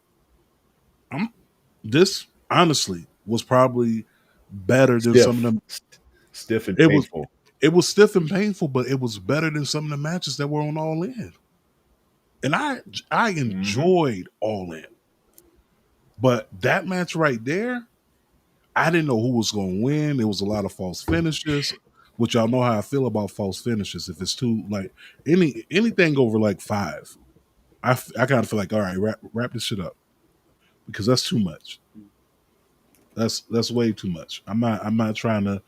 This honestly was probably better than some of Stiff. them. Stiff and It was painful. it was stiff and painful, but it was better than some of the matches that were on All In. And I enjoyed All In, but that match right there, I didn't know who was going to win. There was a lot of false finishes, which y'all know how I feel about false finishes. If it's too like anything over like 5, I kind of feel like, all right, wrap this shit up, because that's too much. That's way too much. I'm not trying to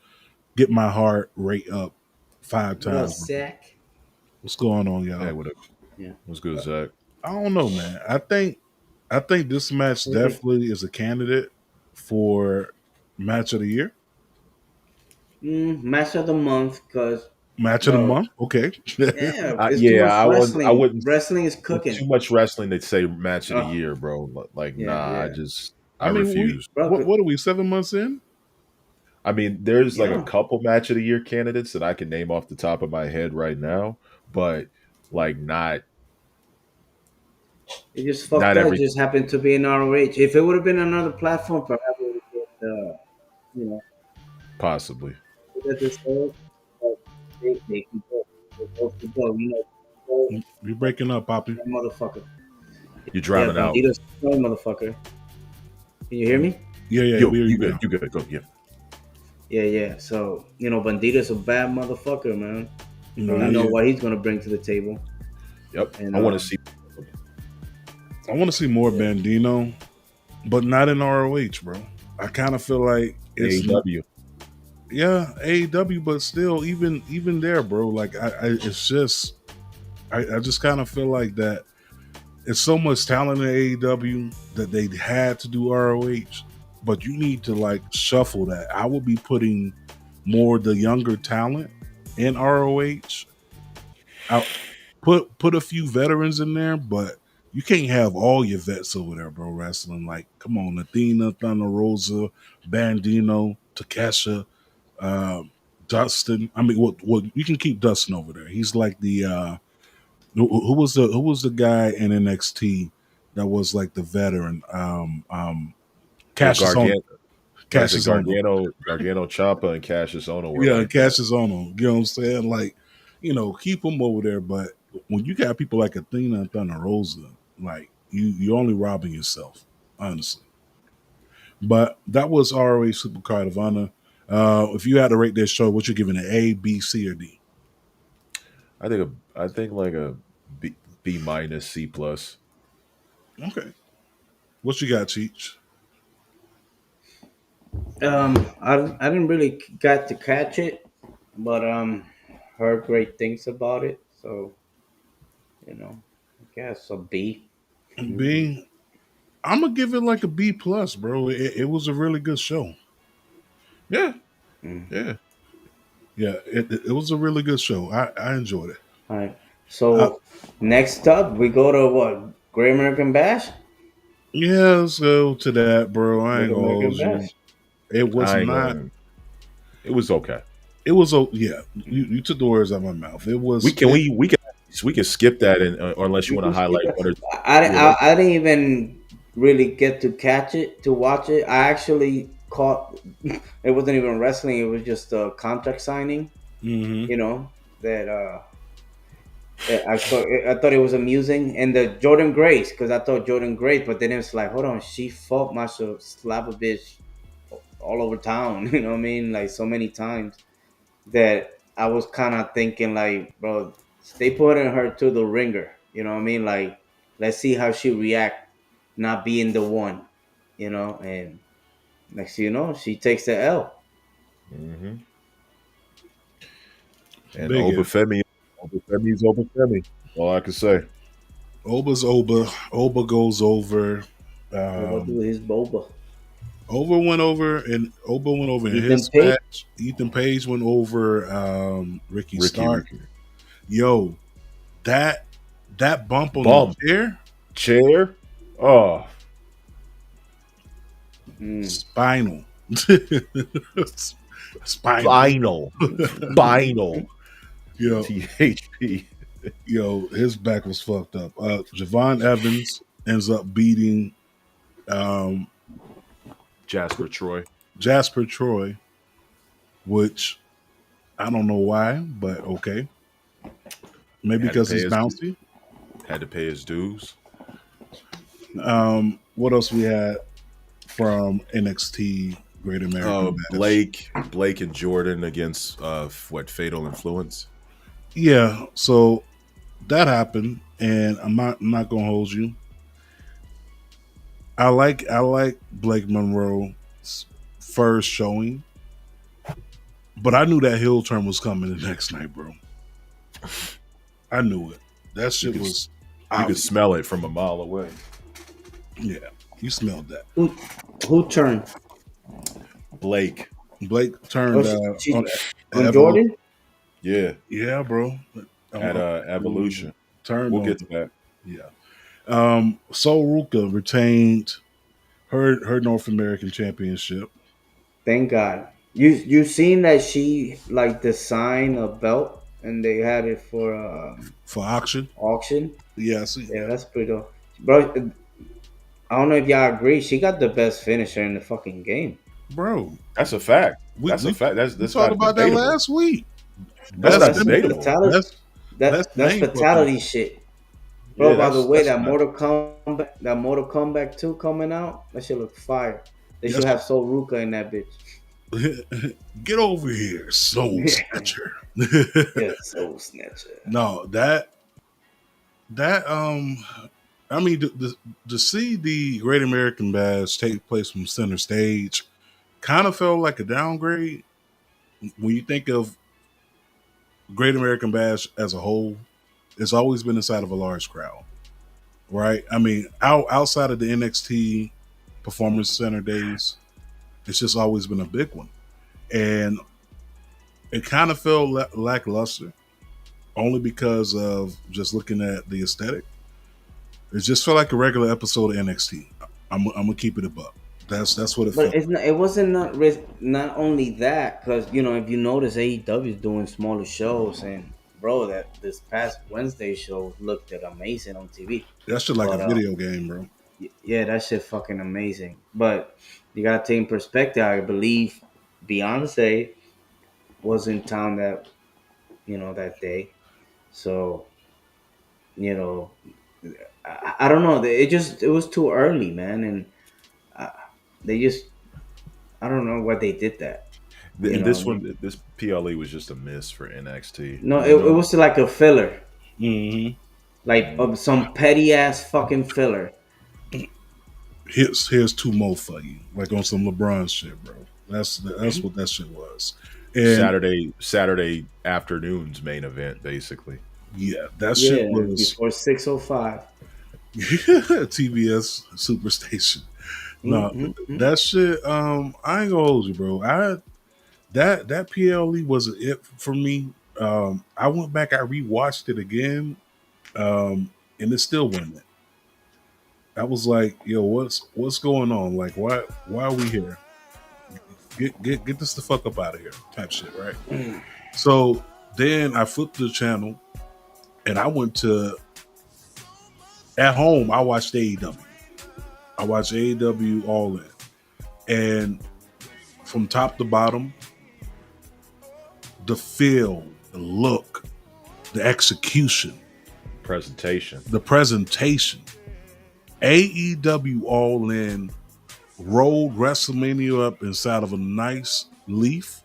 get my heart rate up 5 What up, times. Zach? What's going on, y'all? Hey, what up? Yeah. What's good, Zach? I don't know, man. I think this match definitely is a candidate for match of the year. Match of the month, because Match of the month. Okay. yeah, it's too much wrestling. I wouldn't. Wrestling is cooking. Too much wrestling. They'd say match of the year, bro. Like, Yeah, nah. yeah. I mean, refuse. what are we, 7 months in? I mean, there's like a Yeah. couple match of the year candidates that I can name off the top of my head right now, but like not It just fucked up. every It just happened to be in ROH. If it would have been another platform, perhaps it would get, possibly. at this stage, but they can go. They both can go. You're breaking up, Poppy. That motherfucker. You're driving out. Bandito's a motherfucker. Can you hear me? Yeah, You you good? You good? Go. Yeah. Yeah. So Bandito's a bad motherfucker, man. No, I know what he's gonna bring to the table. Yep. And, I want to see. I want to see more Bandino, but not in ROH, bro. I kind of feel like it's AEW. Yeah, AEW, but still, even there, bro. Like it's just, I just kind of feel like that. It's so much talent in AEW that they had to do ROH, but you need to like shuffle that. I would be putting more the younger talent in ROH. I'll put a few veterans in there, but you can't have all your vets over there, bro. Wrestling, like, come on, Athena, Thunder Rosa, Bandino, Takesha, Dustin. I mean, well, you can keep Dustin over there. He's like the Who was the guy in NXT that was like the veteran? Well, Cassius Ono. Gargano, like I said, Cassius Ono. Gargano, Ciampa, and Cassius Ono were Yeah, like that. Cassius Ono. You know what I'm saying? Like, keep them over there. But when you got people like Athena and Thunder Rosa, like you're only robbing yourself, honestly. But that was ROH Supercard of Honor. If you had to rate this show, what you giving it? A, B, C, or D? I think like a B minus C plus. Okay. What you got, Cheech? I didn't really got to catch it, but heard great things about it. So I guess a B. B. I'm gonna give it like a B plus, bro. It was a really good show. Yeah, Mm. yeah. Yeah, it was a really good show. I enjoyed it. All right. So next up, we go to what? Great American Bash. Yeah, let's go to that, bro. I Great ain't gonna American hold you. Bash. It was I ain't not. going. It was okay. It was yeah. You took the words out of my mouth. It was. We can skip that, and or unless you We want to can skip highlight it. one or I, yeah. I I didn't even really get to catch it to watch it. I actually caught. It wasn't even wrestling. It was just a contract signing. Mm-hmm. That I thought it was amusing, and the Jordan Grace, because I thought Jordan Grace, but then it's like, hold on, she fought Masha Slavovich all over town. You know what I mean? Like so many times that I was kind of thinking, like, bro, they putting her to the ringer. You know what I mean? Like, let's see how she react, not being the one. And next thing you know, she takes the L. Mm-hmm. And Big F. Obafemi's Obafemi. All I can say. Oba's Oba. Oba goes over. What do his boba? Oba went over, and Oba went over in Ethan his Page. match. Ethan Page went over Ricky Stark. Ricky. Yo, that bump on Bump. the Chair. Oh, chair, spinal. spinal. Spinal. Yo, THP. yo, his back was fucked up. Javon Evans ends up beating Jasper Troy. Which I don't know why, but okay. Maybe Had to because pay he's his- bouncy. Had to pay his dues. What else we had from NXT Great American Bash? Blake and Jordan against Fatal Influence. Yeah, so that happened, and I'm not gonna hold you. I like Blake Monroe's first showing, but I knew that heel turn was coming the next night, bro. I knew it. That shit was. You could smell it from a mile away. Yeah, you smelled that. Who turned? Blake. Blake turned on Jordan. Yeah. Yeah, bro. At Evolution. Turned. We'll get to that. Yeah. Sol Ruka retained her North American Championship. Thank God. You seen that she like designed a belt and they had it for auction. Auction. Yeah, I see. Yeah, that's pretty dope, bro. I don't know if y'all agree. She got the best finisher in the fucking game, bro. That's a fact. We fact. That's we talked about debatable. that last week. That's not debatable. That's fatality shit, bro. By the way, that Mortal Kombat 2 coming out, that shit look fire. They should have Sol Ruka in that bitch. Get over here, Soul Snatcher. Yeah, Soul Snatcher. No, that I mean, to see the Great American Bash take place from center stage kind of felt like a downgrade. When you think of Great American Bash as a whole, it's always been inside of a large crowd, right? I mean, outside of the NXT Performance Center days, it's just always been a big one. And it kind of felt lackluster, only because of just looking at the aesthetic. It just felt like a regular episode of NXT. I'm gonna keep it above. That's what it felt. But it wasn't not only that, because if you notice, AEW is doing smaller shows, and bro, that this past Wednesday show looked amazing on TV. That shit like a But video game, bro. yeah, that shit fucking amazing. But you gotta take in perspective. I believe Beyonce was in town that day. So you know, I don't know. It was too early, man, and uh, they just I don't know why they did that. You And know what this I mean? one, this PLE was just a miss for NXT. No, You it know, was like a filler, Mm-hmm. like some petty ass fucking filler. Here's two more for you, like on some LeBron shit, bro. That's what that shit was. And Saturday afternoon's main event, basically. yeah, that shit Yeah, was before 6:05. TBS Superstation. No, that shit. I ain't gonna hold you, bro. That PLE wasn't it for me. I went back, I rewatched it again, and it still wasn't it. I was like, yo, what's going on? Like, why are we here? Get this the fuck up out of here, type shit, right? So then I flipped the channel, and I went to at home. I watched AEW. I watched AEW All In, and from top to bottom, the feel, the look, the execution, Presentation. the presentation. AEW All In rolled WrestleMania up inside of a nice leaf,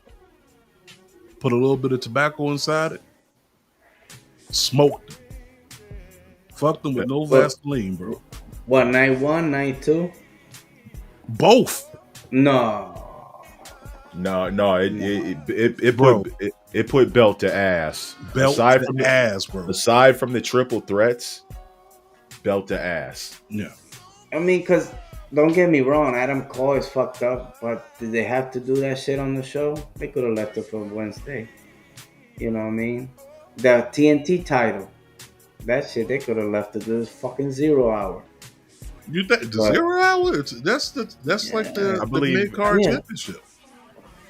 put a little bit of tobacco inside it, smoked them. Fucked them with no Vaseline, bro. What, night 1, night 2? Both. No. It put belt to ass. Belt to ass, bro. Aside from the triple threats, belt to ass. Yeah. I mean, because don't get me wrong, Adam Cole is fucked up, but did they have to do that shit on the show? They could have left it for Wednesday. You know what I mean? The TNT title, that shit, they could have left it to this fucking 0 hour. You think the 0 hour? That's like the mid card championship.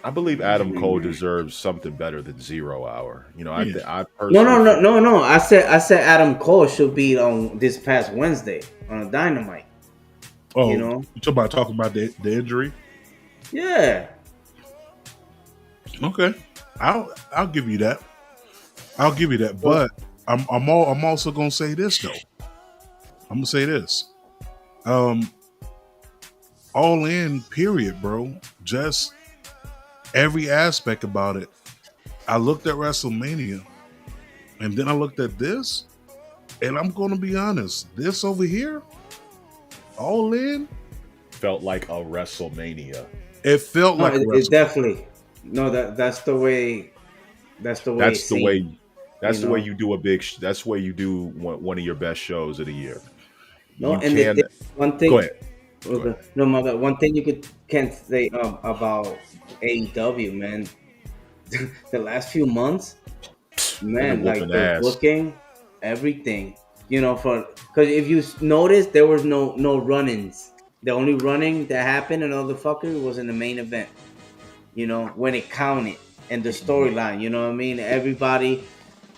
I believe Adam Cole deserves something better than 0 hour. You know, I personally No. I said Adam Cole should be on this past Wednesday on a Dynamite. Oh, you know, you talking about the injury? Yeah. Okay, I'll give you that. I'll give you that. But I'm also gonna say this though. I'm gonna say this. All In, period, bro. Just every aspect about it. I looked at WrestleMania, and then I looked at this, and I'm gonna be honest. This over here, All In, felt like a WrestleMania. It felt like it definitely. No, that's the way. That's the way. That's the way you do a big. That's the way you do one of your best shows of the year. No, and one thing. Go ahead. Okay. No, my bad. One thing you can't say about AEW, man. The last few months, man, like the booking, everything. You know, because if you notice, there was no run-ins. The only running that happened in all the fuckery was in the main event. You know, when it counted and the storyline. You know what I mean? Everybody.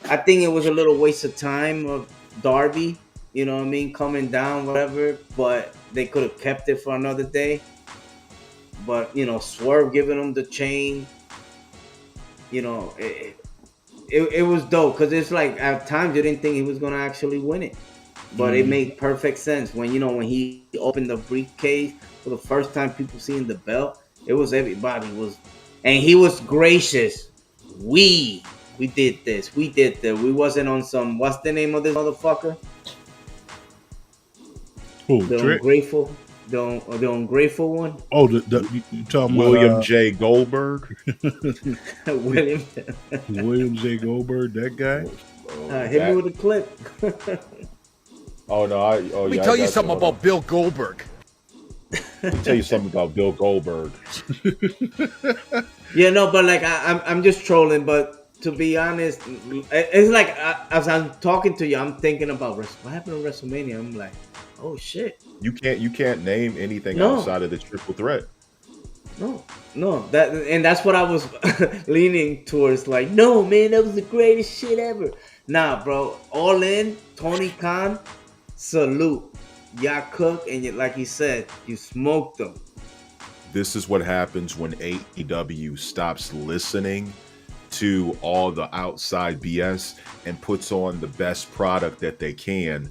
I think it was a little waste of time of Darby. You know what I mean? Coming down, whatever. But they could have kept it for another day. But, you know, Swerve giving him the chain. You know, it was dope. Because it's like, at times, you didn't think he was going to actually win it. But it made perfect sense. When he opened the briefcase for the first time, people seeing the belt. It was everybody was. And he was gracious. We did this. We did that. We wasn't on some, what's the name of this motherfucker? Who? The ungrateful. The ungrateful one. Oh, you talking William J. Goldberg? William J. Goldberg, that guy. Hit me with a clip. Oh no! Let me tell you something about Bill Goldberg. Let me tell you something about Bill Goldberg. Yeah, no, but like I'm just trolling. But to be honest, it's like as I'm talking to you, I'm thinking about what happened to WrestleMania. I'm like, oh shit. You can't name anything outside of the triple threat. No, that's what I was leaning towards. Like, no, man, that was the greatest shit ever. Nah, bro, All In, Tony Khan, salute. Y'all cook, and like you said, you smoked them. This is what happens when AEW stops listening to all the outside BS and puts on the best product that they can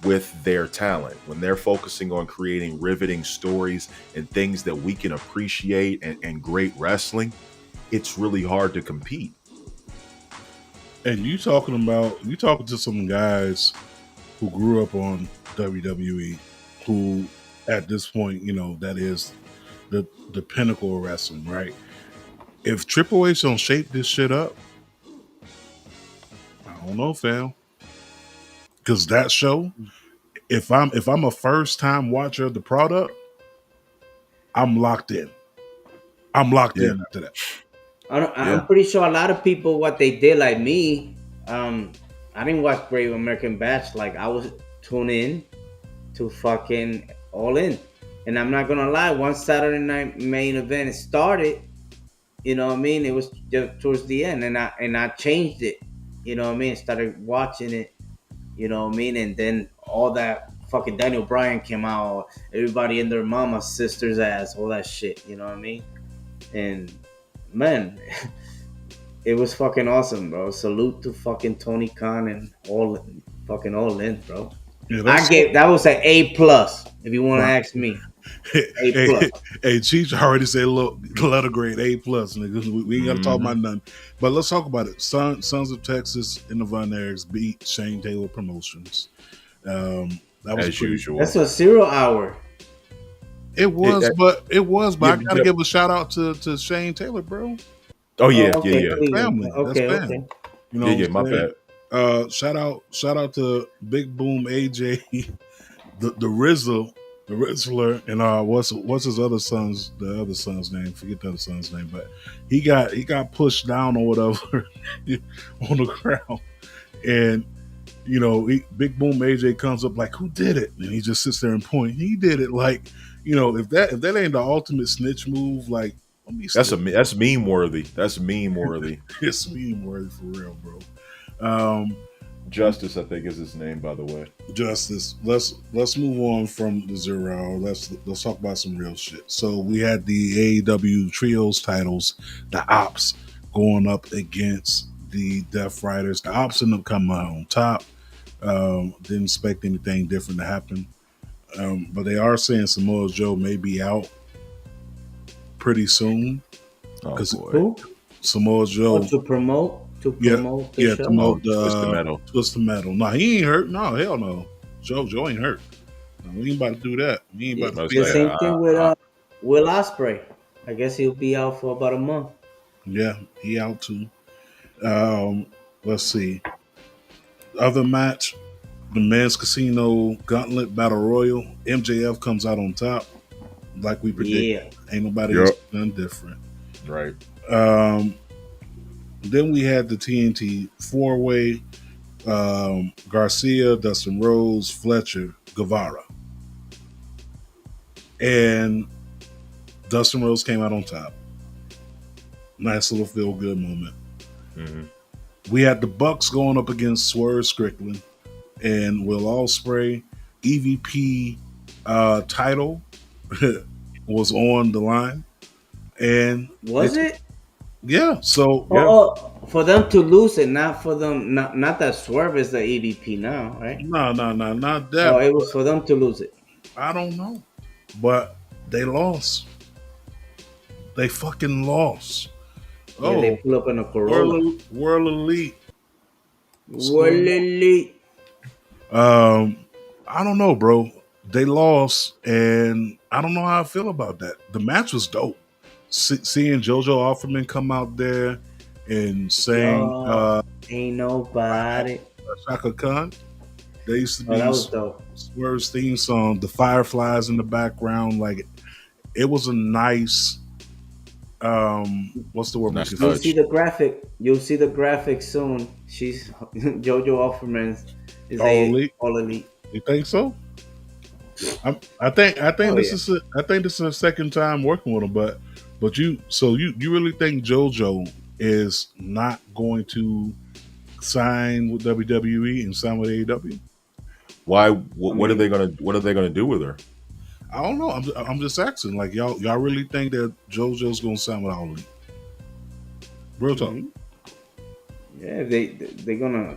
with their talent. When they're focusing on creating riveting stories and things that we can appreciate and great wrestling, it's really hard to compete. And you talking to some guys who grew up on WWE, who at this point, that is the pinnacle of wrestling, right? If Triple H don't shape this shit up, I don't know, fam. Because that show, if I'm a first time watcher of the product, I'm locked in. I'm locked in after that. I'm pretty sure a lot of people, what they did, like me, I didn't watch Brave American Batch. Like, I was tuned in to fucking All In. And I'm not gonna lie, once Saturday Night Main Event started, you know what I mean, it was just towards the end, and I changed it, you know what I mean, started watching it, you know what I mean, and then all that fucking Daniel Bryan came out, everybody in their mama's sister's ass, all that shit, you know what I mean, and man, it was fucking awesome, bro. Salute to fucking Tony Khan and all in, bro. Yeah, that was an A+, if you want to ask me. A+. Hey, Cheech already said, look, letter grade A+, niggas. We ain't got to talk about nothing. But let's talk about it. Sons of Texas and the Von Erichs beat Shane Taylor Promotions. That was as usual. That's a 0 hour. It was, but I gotta give a shout out to Shane Taylor, bro. Oh yeah, okay, yeah. Family. Okay, that's family. okay. Yeah, my bad. Shout out to Big Boom AJ, the Rizzler, and what's his other son's name? Forget the other son's name, but he got pushed down or whatever on the ground, and Big Boom AJ comes up like, who did it? And he just sits there and point. He did it. Like, if that ain't the ultimate snitch move, like, let me. That's meme worthy. That's meme worthy. It's meme worthy for real, bro. Justice, I think, is his name, by the way. Justice. Let's move on from the 0 hour. Let's talk about some real shit. So we had the AEW Trios titles, the Ops going up against the Death Riders. The Ops ended up coming out on top. Didn't expect anything different to happen. But they are saying Samoa Joe may be out pretty soon. Oh, boy. Samoa Joe. To promote the show? To promote Twist the Metal. No, he ain't hurt. No, hell no. Joe ain't hurt. No, we ain't about to do that. We ain't about to do that. Same thing with Will Ospreay. I guess he'll be out for about a month. Yeah, he out too. Let's see. Other match, the Men's Casino Gauntlet Battle Royal. MJF comes out on top, like we predicted. Yeah. Ain't nobody else done different. Right. Then we had the TNT 4-way, Garcia, Dustin Rhodes, Fletcher, Guevara. And Dustin Rhodes came out on top. Nice little feel-good moment. Mm-hmm. We had the Bucks going up against Swerve Strickland and Will Ospreay. EVP title was on the line. And was it? Yeah. So for them to lose it, not for them, not that Swerve is the EVP now, right? No, not that. Oh, it was for them to lose it. I don't know, but they lost. They fucking lost. Yeah, they pull up in a Corolla. World Elite. World Elite. I don't know, bro. They lost, and I don't know how I feel about that. The match was dope. Seeing JoJo Offerman come out there and saying, "Ain't nobody." Shaka Khan. They used to be that was dope. Swerve's theme song. The fireflies in the background, like it was a nice. What's the word? Nice You'll see the graphic. You'll see the graphic soon. She's JoJo Offerman is all elite. You think so? I think this is the second time working with him, but But you really think JoJo is not going to sign with WWE and sign with AEW? Why? What are they gonna do with her? I don't know. I'm just asking. Like y'all really think that JoJo's gonna sign with All Elite? Real talk. Yeah, they're gonna,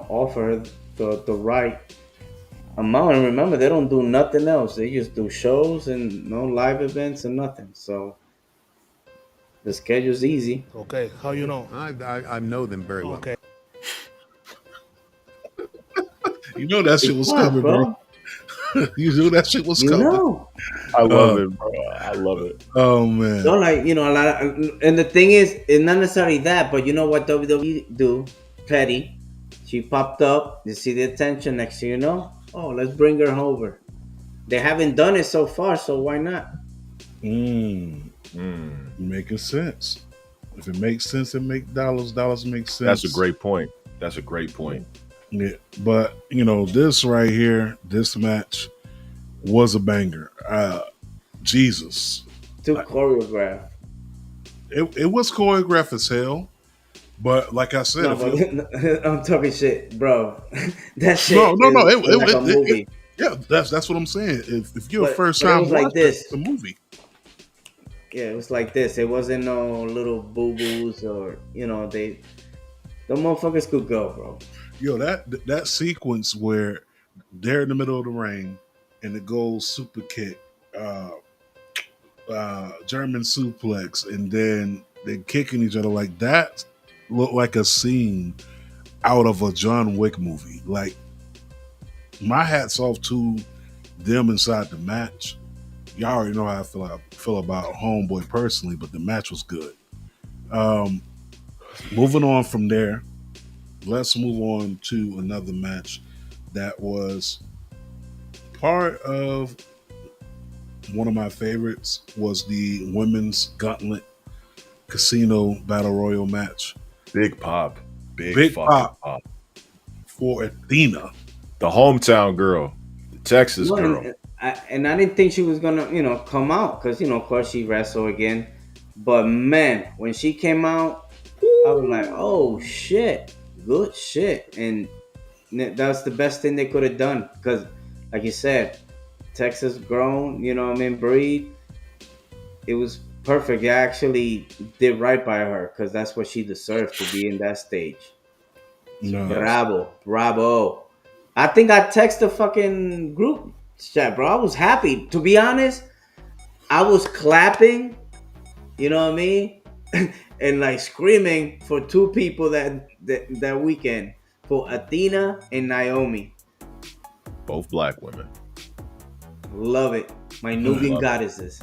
offer the right amount. And remember, they don't do nothing else. They just do shows and no live events and nothing. So the schedule's easy. Okay, how you know? I know them very well. Okay. You know that shit was What, coming, bro. You knew that shit was coming. I love it, bro. I love it. Oh man. So like, a lot of, and the thing is, it's not necessarily that, but you know what WWE do? Petty. She popped up. You see the attention. Next thing you know, oh, let's bring her over. They haven't done it so far, so why not? Making sense. If it makes sense, it makes dollars. Dollars make sense. That's a great point. Yeah, but this right here, this match was a banger. Jesus, Too choreographed. It was choreographed as hell, but like I said, I'm talking shit, bro. That shit. No. Is like a movie. Yeah, that's what I'm saying. If you're a first it time was like watcher, this. it's a movie. Yeah, it was like this. It wasn't no little boo boos or the motherfuckers could go, bro. Yo, that sequence where they're in the middle of the ring and it goes super kick, German suplex, and then they're kicking each other like that looked like a scene out of a John Wick movie. Like, my hat's off to them inside the match. Y'all already know how I feel about Homeboy personally, but the match was good. Moving on from there, let's move on to another match that was part of one of my favorites. Was the women's gauntlet casino battle royal match. Big pop for Athena, the hometown girl, the Texas girl. And I didn't think she was gonna come out because of course she wrestled again, but man, when she came out, I was like, oh shit, good shit. And that's the best thing they could have done because, like you said, Texas grown, breed. It was perfect. They actually did right by her because that's what she deserved to be in that stage. No. Bravo. I think I texted the fucking group chat, bro. I was happy. To be honest, I was clapping, you know what I mean? And like screaming for two people that weekend, for Athena and Naomi. Both black women. Love it. My Nubian goddesses.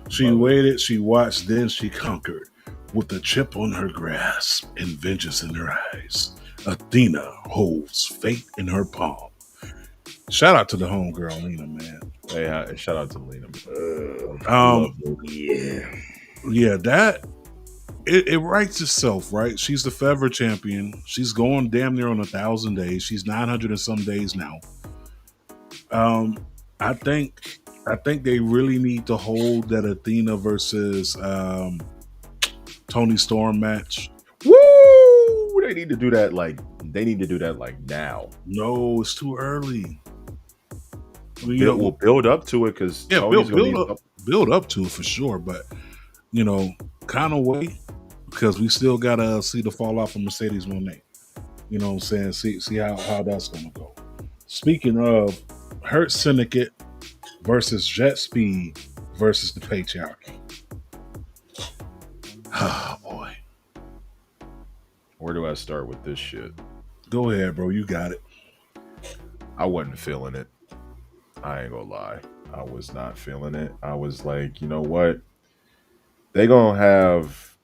She waited, she watched, then she conquered. With a chip on her grasp and vengeance in her eyes, Athena holds fate in her palm. Shout out to the homegirl, Lena, man. Hey, shout out to Lena. Yeah, that it writes itself, right? She's the forever champion. She's going damn near on 1,000 days. She's 900 and some days now. I think they really need to hold that Athena versus Toni Storm match. Woo! They need to do that like now. No, it's too early. We'll build up to it because build up to it for sure, but kind of wait because we still gotta see the fallout from Mercedes Moné. You know what I'm saying? See how that's gonna go. Speaking of Hurt Syndicate versus Jet Speed versus the Patriarchy. Oh boy. Where do I start with this shit? Go ahead, bro. You got it. I wasn't feeling it. I ain't gonna lie. I was not feeling it. I was like, you know what? They gonna have,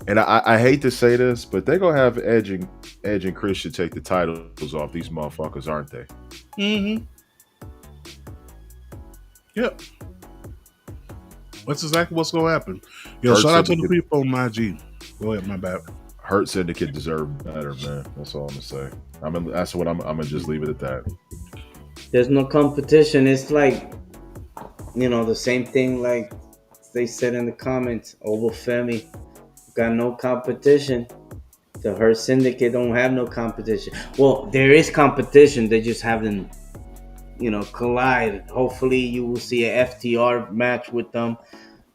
and I hate to say this, but they gonna have Edge and Christian take the titles off these motherfuckers, aren't they? Mm-hmm. Yep. That's exactly what's gonna happen. Yo, shout out to the people on my G. Go ahead, my bad. Hurt Syndicate deserve better, man. That's all I'm gonna say. That's what I'm gonna just leave it at that. There's no competition. It's like, the same thing like they said in the comments, Obafemi got no competition. The Hurt Syndicate don't have no competition. Well, there is competition. They just haven't, collide. Hopefully, you will see a FTR match with them.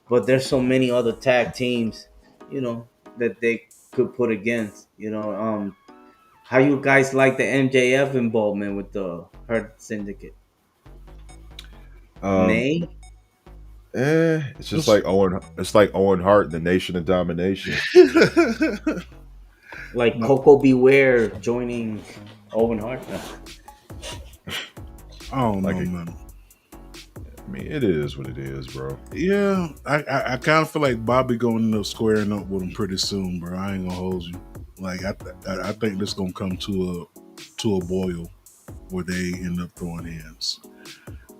But there's so many other tag teams, that they could put against. How you guys like the MJF involvement with the Hurt Syndicate? Nay? It's just like Owen. It's like Owen Hart, the Nation of Domination. Like Coco Beware joining Owen Hart? I don't know, man. I mean, it is what it is, bro. Yeah, I kind of feel like Bobby going to end up squaring up with him pretty soon, bro. I ain't gonna hold you. Like I think this gonna come to a boil where they end up throwing hands.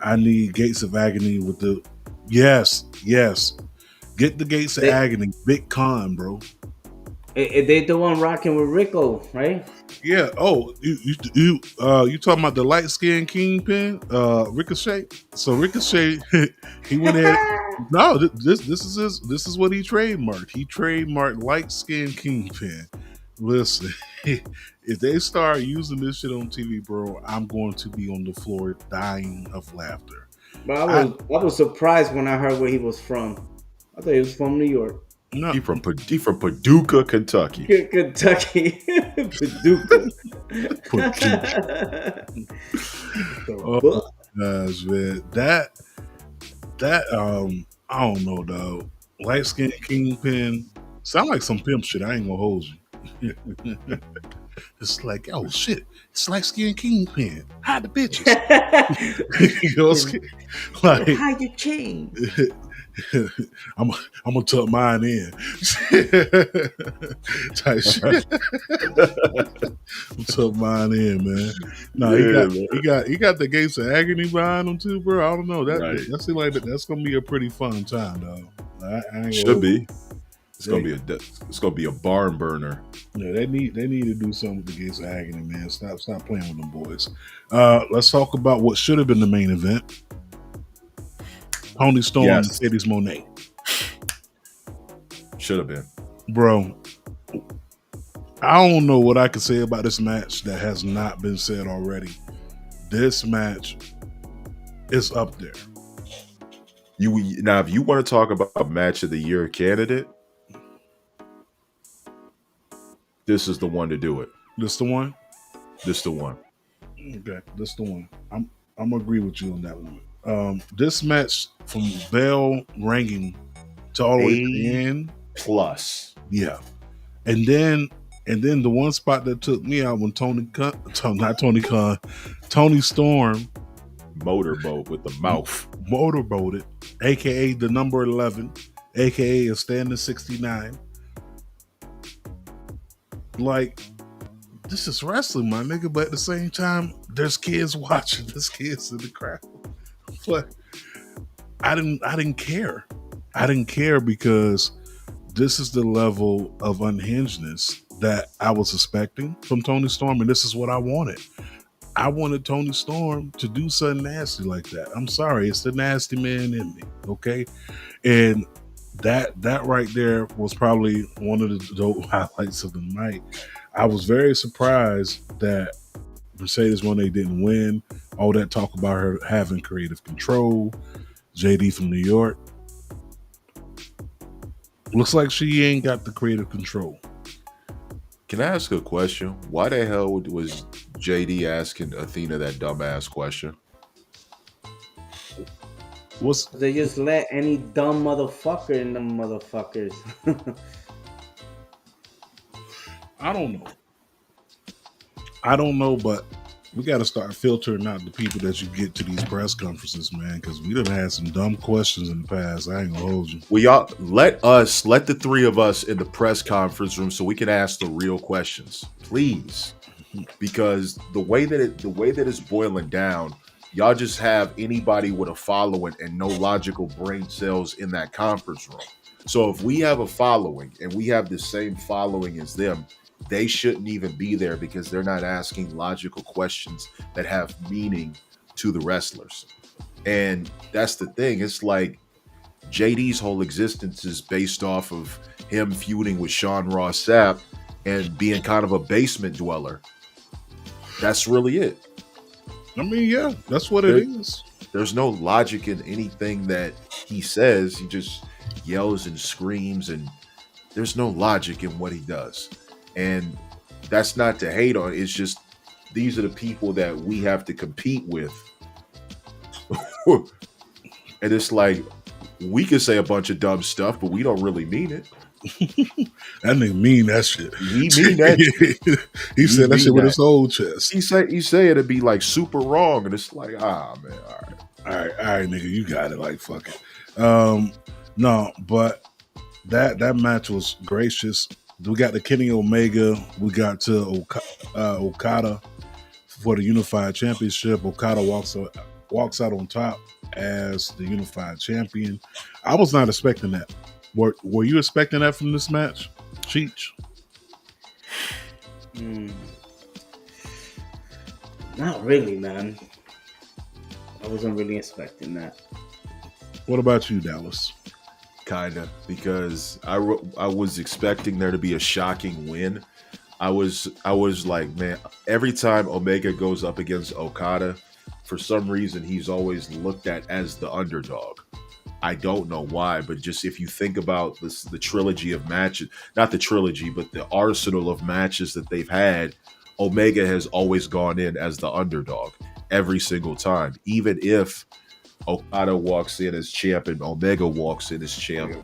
I need Gates of Agony with the yes. Get the Gates of Agony, Big Con, bro. They the one rocking with Rico, right? Yeah. Oh, you talking about the light skinned Kingpin, Ricochet? So Ricochet, he went ahead. No, this is what he trademarked. He trademarked light skinned Kingpin. Listen, if they start using this shit on TV, bro, I'm going to be on the floor dying of laughter. But I was surprised when I heard where he was from. I thought he was from New York. No. He from Paducah, Kentucky. Kentucky, Paducah. Oh gosh, man, that I don't know, dog. Light skinned Kingpin sound like some pimp shit. I ain't gonna hold you. It's like, oh shit, it's light skinned Kingpin. Hide the bitches. You know, like, hide your chain. I'm gonna tuck mine in. Type shit. I'm tuck mine in, man. No, he got the Gates of Agony behind him too, bro. I don't know. That seems like that's gonna be a pretty fun time, though. I Should be. It's gonna be a barn burner. Yeah, they need to do something with the Gates of Agony, man. Stop playing with them boys. Let's talk about what should have been the main event. Tony Storm and Mercedes Moné. Should have been. Bro, I don't know what I can say about this match that has not been said already. This match is up there. Now, if you want to talk about a match of the year candidate, this is the one to do it. This the one? This the one. Okay, this the one. I'm gonna agree with you on that one. This match from bell ringing to all the way to the end. Plus. Yeah. And then the one spot that took me out when Tony Storm motorboat with the mouth. Motorboated, aka the number 11, aka a standing 69. Like, this is wrestling, my nigga, but at the same time, there's kids watching, there's kids in the crowd. But I didn't care. I didn't care because this is the level of unhingedness that I was expecting from Tony Storm, and this is what I wanted. I wanted Tony Storm to do something nasty like that. I'm sorry, it's the nasty man in me, okay? And that right there was probably one of the dope highlights of the night. I was very surprised that Mercedes Moné didn't win. All that talk about her having creative control. JD from New York. Looks like she ain't got the creative control. Can I ask a question? Why the hell was JD asking Athena that dumbass question? They just let any dumb motherfucker in them motherfuckers. I don't know, but we got to start filtering out the people that you get to these press conferences, man, because we done had some dumb questions in the past. I ain't gonna hold you. Well, y'all let the three of us in the press conference room so we can ask the real questions, please. Because the way that it's boiling down, y'all just have anybody with a following and no logical brain cells in that conference room. So if we have a following and we have the same following as them, they shouldn't even be there because they're not asking logical questions that have meaning to the wrestlers. And that's the thing. It's like JD's whole existence is based off of him feuding with Sean Ross Sapp and being kind of a basement dweller. That's really it. I mean, yeah, that's what it is. There's no logic in anything that he says. He just yells and screams, and there's no logic in what he does. And that's not to hate on. It's just these are the people that we have to compete with. And it's like, we could say a bunch of dumb stuff, but we don't really mean it. That nigga mean that shit. He mean that shit. He said that shit with his whole chest. He say it'd be like super wrong, and it's like, man, all right, nigga, you got it. Like, fuck it. No, but that match was gracious. We got the Kenny Omega. We got to Okada for the Unified Championship. Okada walks out on top as the Unified Champion. I was not expecting that. Were you expecting that from this match, Cheech? Not really, man. I wasn't really expecting that. What about you, Dallas? Kinda, because I was expecting there to be a shocking win. I was like, man, every time Omega goes up against Okada, for some reason he's always looked at as the underdog. I don't know why, but just if you think about the trilogy of matches, not the trilogy, but the arsenal of matches that they've had, Omega has always gone in as the underdog every single time. Even if Okada walks in as champ and Omega walks in as champ,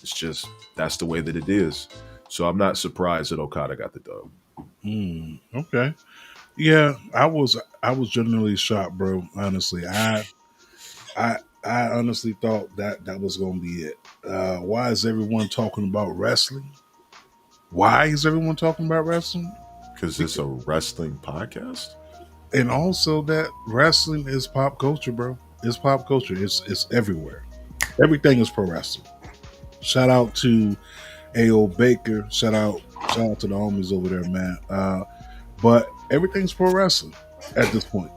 it's just, that's the way that it is. So I'm not surprised that Okada got the dub. Okay. Yeah, I was genuinely shocked, bro. Honestly, I honestly thought that was going to be it. Why is everyone talking about wrestling? Why is everyone talking about wrestling? Because it's a wrestling podcast. And also that wrestling is pop culture, bro. It's pop culture. It's everywhere. Everything is pro wrestling. Shout out to A.O. Baker. Shout out to the homies over there, man. But everything's pro wrestling at this point.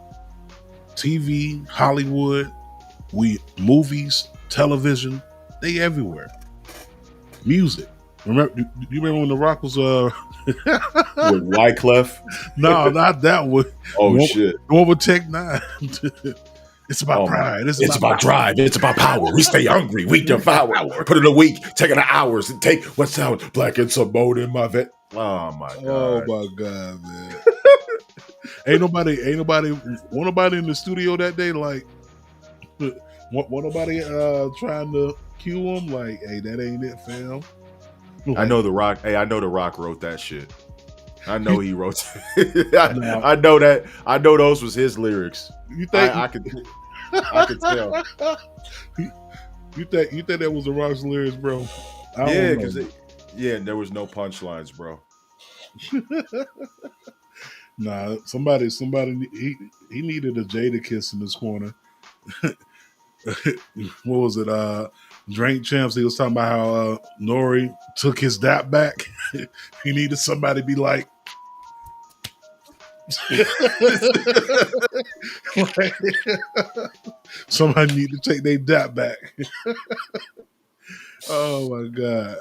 TV, Hollywood, movies, television, they everywhere. Music. You remember when The Rock was with Wyclef? No, not that one. Oh, shit. The one with Tech Nine. It's about pride. It's about drive. It's about power. We stay hungry. We devour. Put in a week, taking the hours, and take what sound black and some mode in my vet. Oh my god. Oh my god, man. ain't nobody in the studio that day like want nobody trying to cue him like, hey, that ain't it, fam. Like, I know The Rock. Hey, I know The Rock wrote that shit. I know he wrote. I know that. I know those was his lyrics. You think I could tell. You think that was The Rock's lyrics, bro? Yeah, because there was no punchlines, bro. Nah, somebody, he needed a Jada kiss in this corner. What was it? Drink Champs. He was talking about how Nori took his dap back. He needed somebody to be like, somebody need to take their dap back. Oh my god.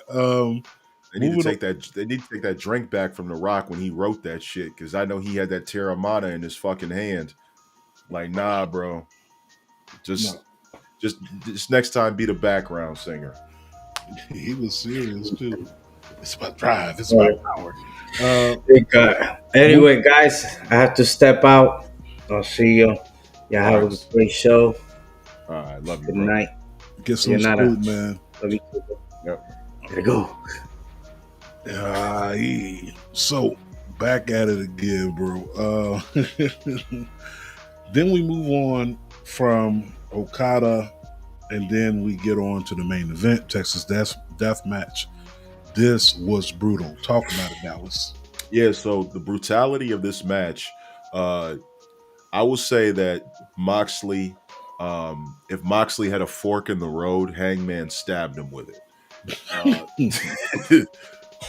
They need to take that drink back from The Rock when he wrote that shit, because I know he had that Terramana in his fucking hand. Like, nah, bro. Just next time be the background singer. He was serious too. It's about drive. It's about power. Anyway, guys, I have to step out. I'll see you. Y'all have a great show. All right, love you. Good bro. night. Get some food, man. Love you. Yep. Gotta go. So back at it again, bro. Then we move on from Okada, and then we get on to the main event, Texas Death Match. This was brutal. Talk about it, Dallas. Yeah, so the brutality of this match, I will say that Moxley, if Moxley had a fork in the road, Hangman stabbed him with it.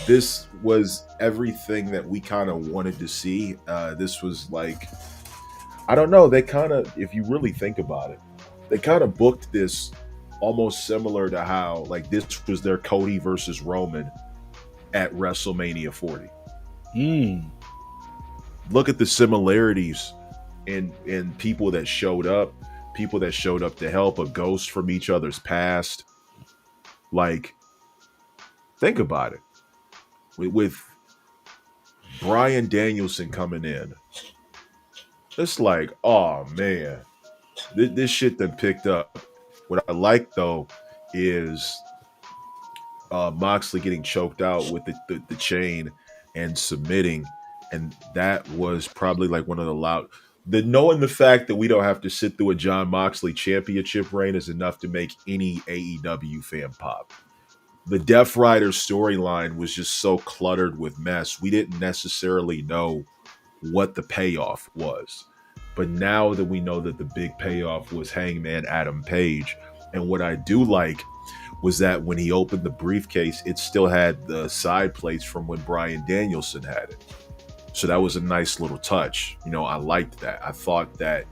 This was everything that we kind of wanted to see. This was like, I don't know, they kind of, if you really think about it, they kind of booked this almost similar to how like this was their Cody versus Roman at WrestleMania 40. Look at the similarities in people that showed up to help, a ghost from each other's past. Like, think about it. With Bryan Danielson coming in, it's like, oh man, this shit done picked up. What I like though is Moxley getting choked out with the chain and submitting, and that was probably like one of knowing the fact that we don't have to sit through a John Moxley championship reign is enough to make any AEW fan pop. The Death Rider storyline was just so cluttered with mess. We didn't necessarily know what the payoff was. But now that we know that the big payoff was Hangman Adam Page, and what I do like was that when he opened the briefcase, it still had the side plates from when Bryan Danielson had it. So that was a nice little touch. You know, I liked that. I thought that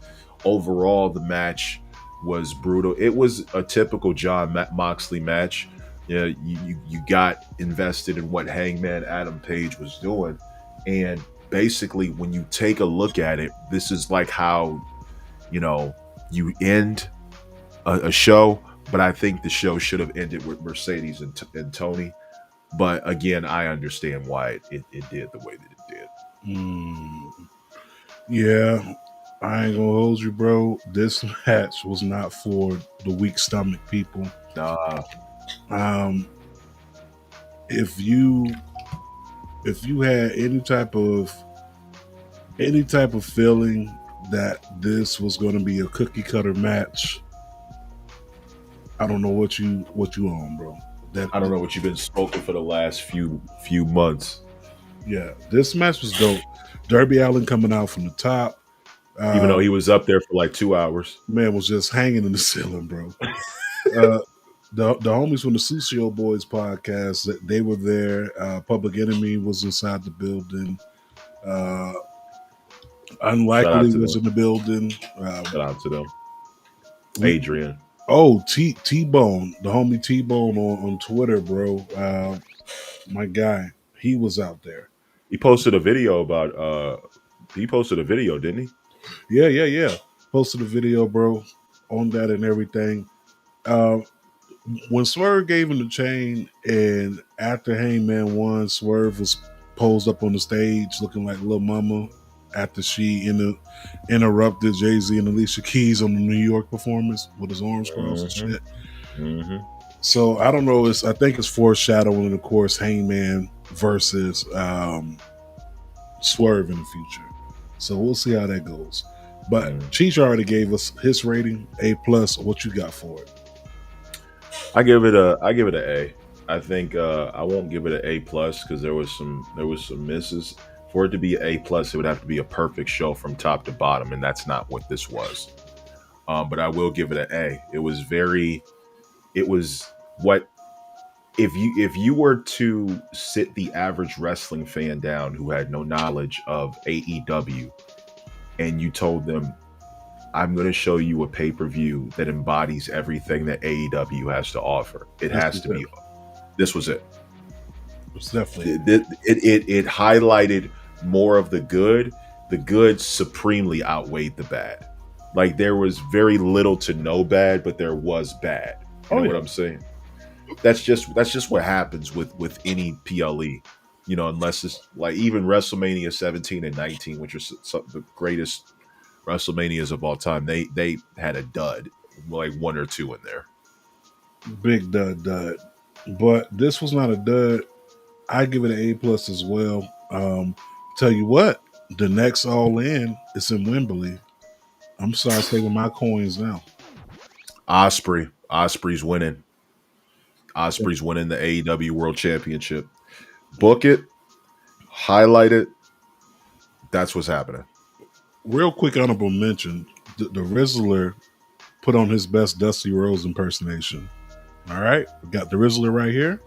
overall the match was brutal. It was a typical John Moxley match. Yeah, you got invested in what Hangman Adam Page was doing, and basically when you take a look at it, this is like how, you know, you end a show. But I think the show should have ended with Mercedes and Tony. But again, I understand why it did the way that it did. Yeah, I ain't gonna hold you, bro. This match was not for the weak stomach people. Nah. If you had any type of feeling that this was going to be a cookie cutter match, I don't know what you on, bro. I don't know what you've been smoking for the last few months. Yeah, this match was dope. Darby Allin coming out from the top, even though he was up there for like 2 hours. Man was just hanging in the ceiling, bro. The homies from the Sucio Boys podcast, they were there. Public Enemy was inside the building. Unlikely was in the building. Shout out to them. Adrian. Oh, T-Bone, the homie T-Bone on Twitter, bro. My guy, he was out there. He posted a video about. He posted a video, didn't he? Yeah. Posted a video, bro, on that and everything. When Swerve gave him the chain, and after Hangman won, Swerve was posed up on the stage looking like Lil Mama after she interrupted Jay-Z and Alicia Keys on the New York performance with his arms crossed and shit. So I don't know. I think it's foreshadowing, of course, Hangman versus Swerve in the future. So we'll see how that goes. But Cheech already gave us his rating, A+. What you got for it? I give it an A. I think I won't give it an A+ because there was some misses. For it to be an A+, it would have to be a perfect show from top to bottom, and that's not what this was. But I will give it an A. If you were to sit the average wrestling fan down who had no knowledge of AEW, and you told them, I'm going to show you a pay-per-view that embodies everything that AEW has to offer. This was it. It's definitely it highlighted more of the good. The good supremely outweighed the bad. Like there was very little to no bad, but there was bad. You know what I'm saying? That's just what happens with any PLE. You know, unless it's like even WrestleMania 17 and 19, which are some of the greatest WrestleManias of all time, they had a dud, like one or two in there. Big dud. But this was not a dud. I give it an A+ as well. Tell you what, the next All In is in Wembley. I'm sorry, taking my coins now. Osprey's winning. Osprey's winning the AEW World Championship. Book it, highlight it. That's what's happening. Real quick honorable mention: the Rizzler put on his best Dusty Rhodes impersonation. All right, we got the Rizzler right here,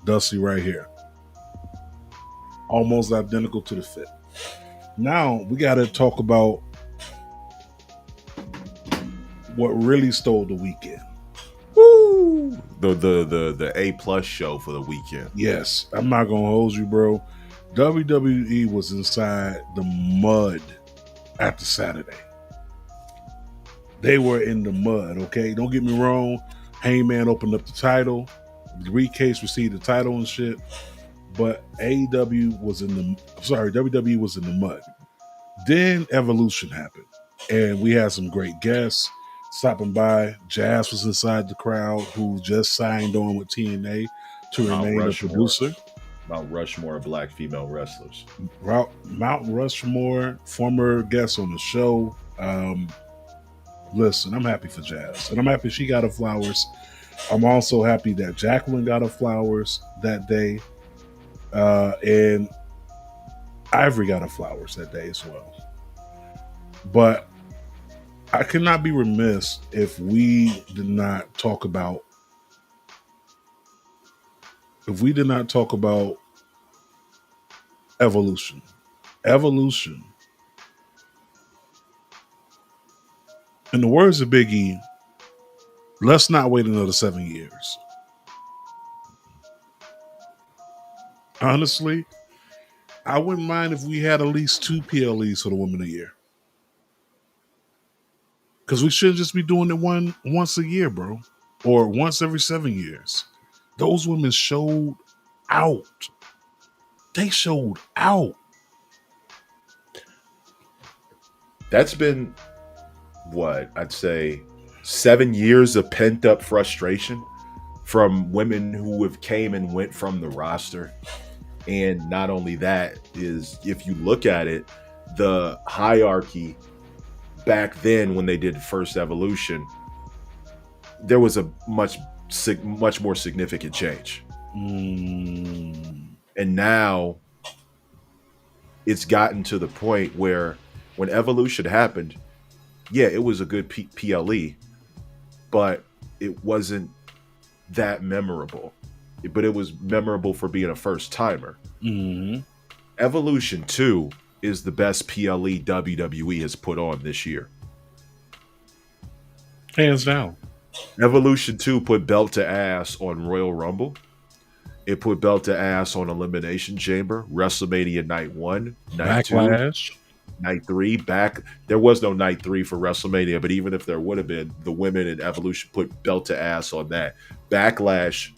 Dusty right here, almost identical to the fit. Now we got to talk about what really stole the weekend. Woo! the A+ show for the weekend. Yes, I'm not gonna hold you, bro. WWE was inside the mud after Saturday. They were in the mud, okay? Don't get me wrong. Hangman opened up the title. Case received the title and shit. But WWE was in the mud. Then Evolution happened. And we had some great guests stopping by. Jazz was inside the crowd, who just signed on with TNA to remain a producer. Mount Rushmore of black female wrestlers. Mount Rushmore, former guest on the show. Listen, I'm happy for Jazz. And I'm happy she got her flowers. I'm also happy that Jacqueline got her flowers that day. And Ivory got her flowers that day as well. But I cannot be remiss if we did not talk about Evolution. Evolution. In the words of Big E, let's not wait another 7 years. Honestly, I wouldn't mind if we had at least 2 PLEs for the Women of the Year. Because we shouldn't just be doing it once a year, bro. Or once every 7 years. Those women showed out. They showed out. That's been, what, I'd say 7 years of pent-up frustration from women who have came and went from the roster. And not only that, is if you look at it, the hierarchy back then when they did the first Evolution, there was a much more significant change. And now it's gotten to the point where when Evolution happened, yeah, it was a good PLE, but it wasn't that memorable. But it was memorable for being a first timer. Evolution 2 is the best PLE WWE has put on this year. Hands down. Evolution 2 put belt to ass on Royal Rumble. It put belt to ass on Elimination Chamber, WrestleMania Night 1, Night Backlash. 2, Night 3. There was no Night 3 for WrestleMania, but even if there would have been, the women in Evolution put belt to ass on that. Backlash,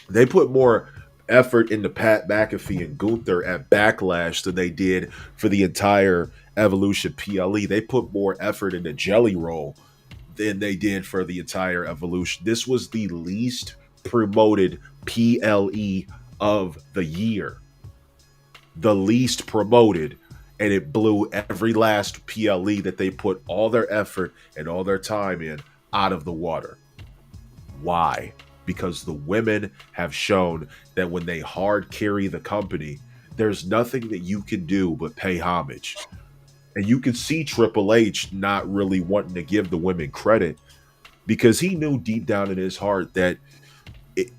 they put more effort into Pat McAfee and Gunther at Backlash than they did for the entire Evolution PLE. They put more effort into Jelly Roll than they did for the entire Evolution. This was the least promoted PLE of the year. The least promoted, and it blew every last PLE that they put all their effort and all their time in out of the water. Why? Because the women have shown that when they hard carry the company, there's nothing that you can do but pay homage. And you can see Triple H not really wanting to give the women credit because he knew deep down in his heart that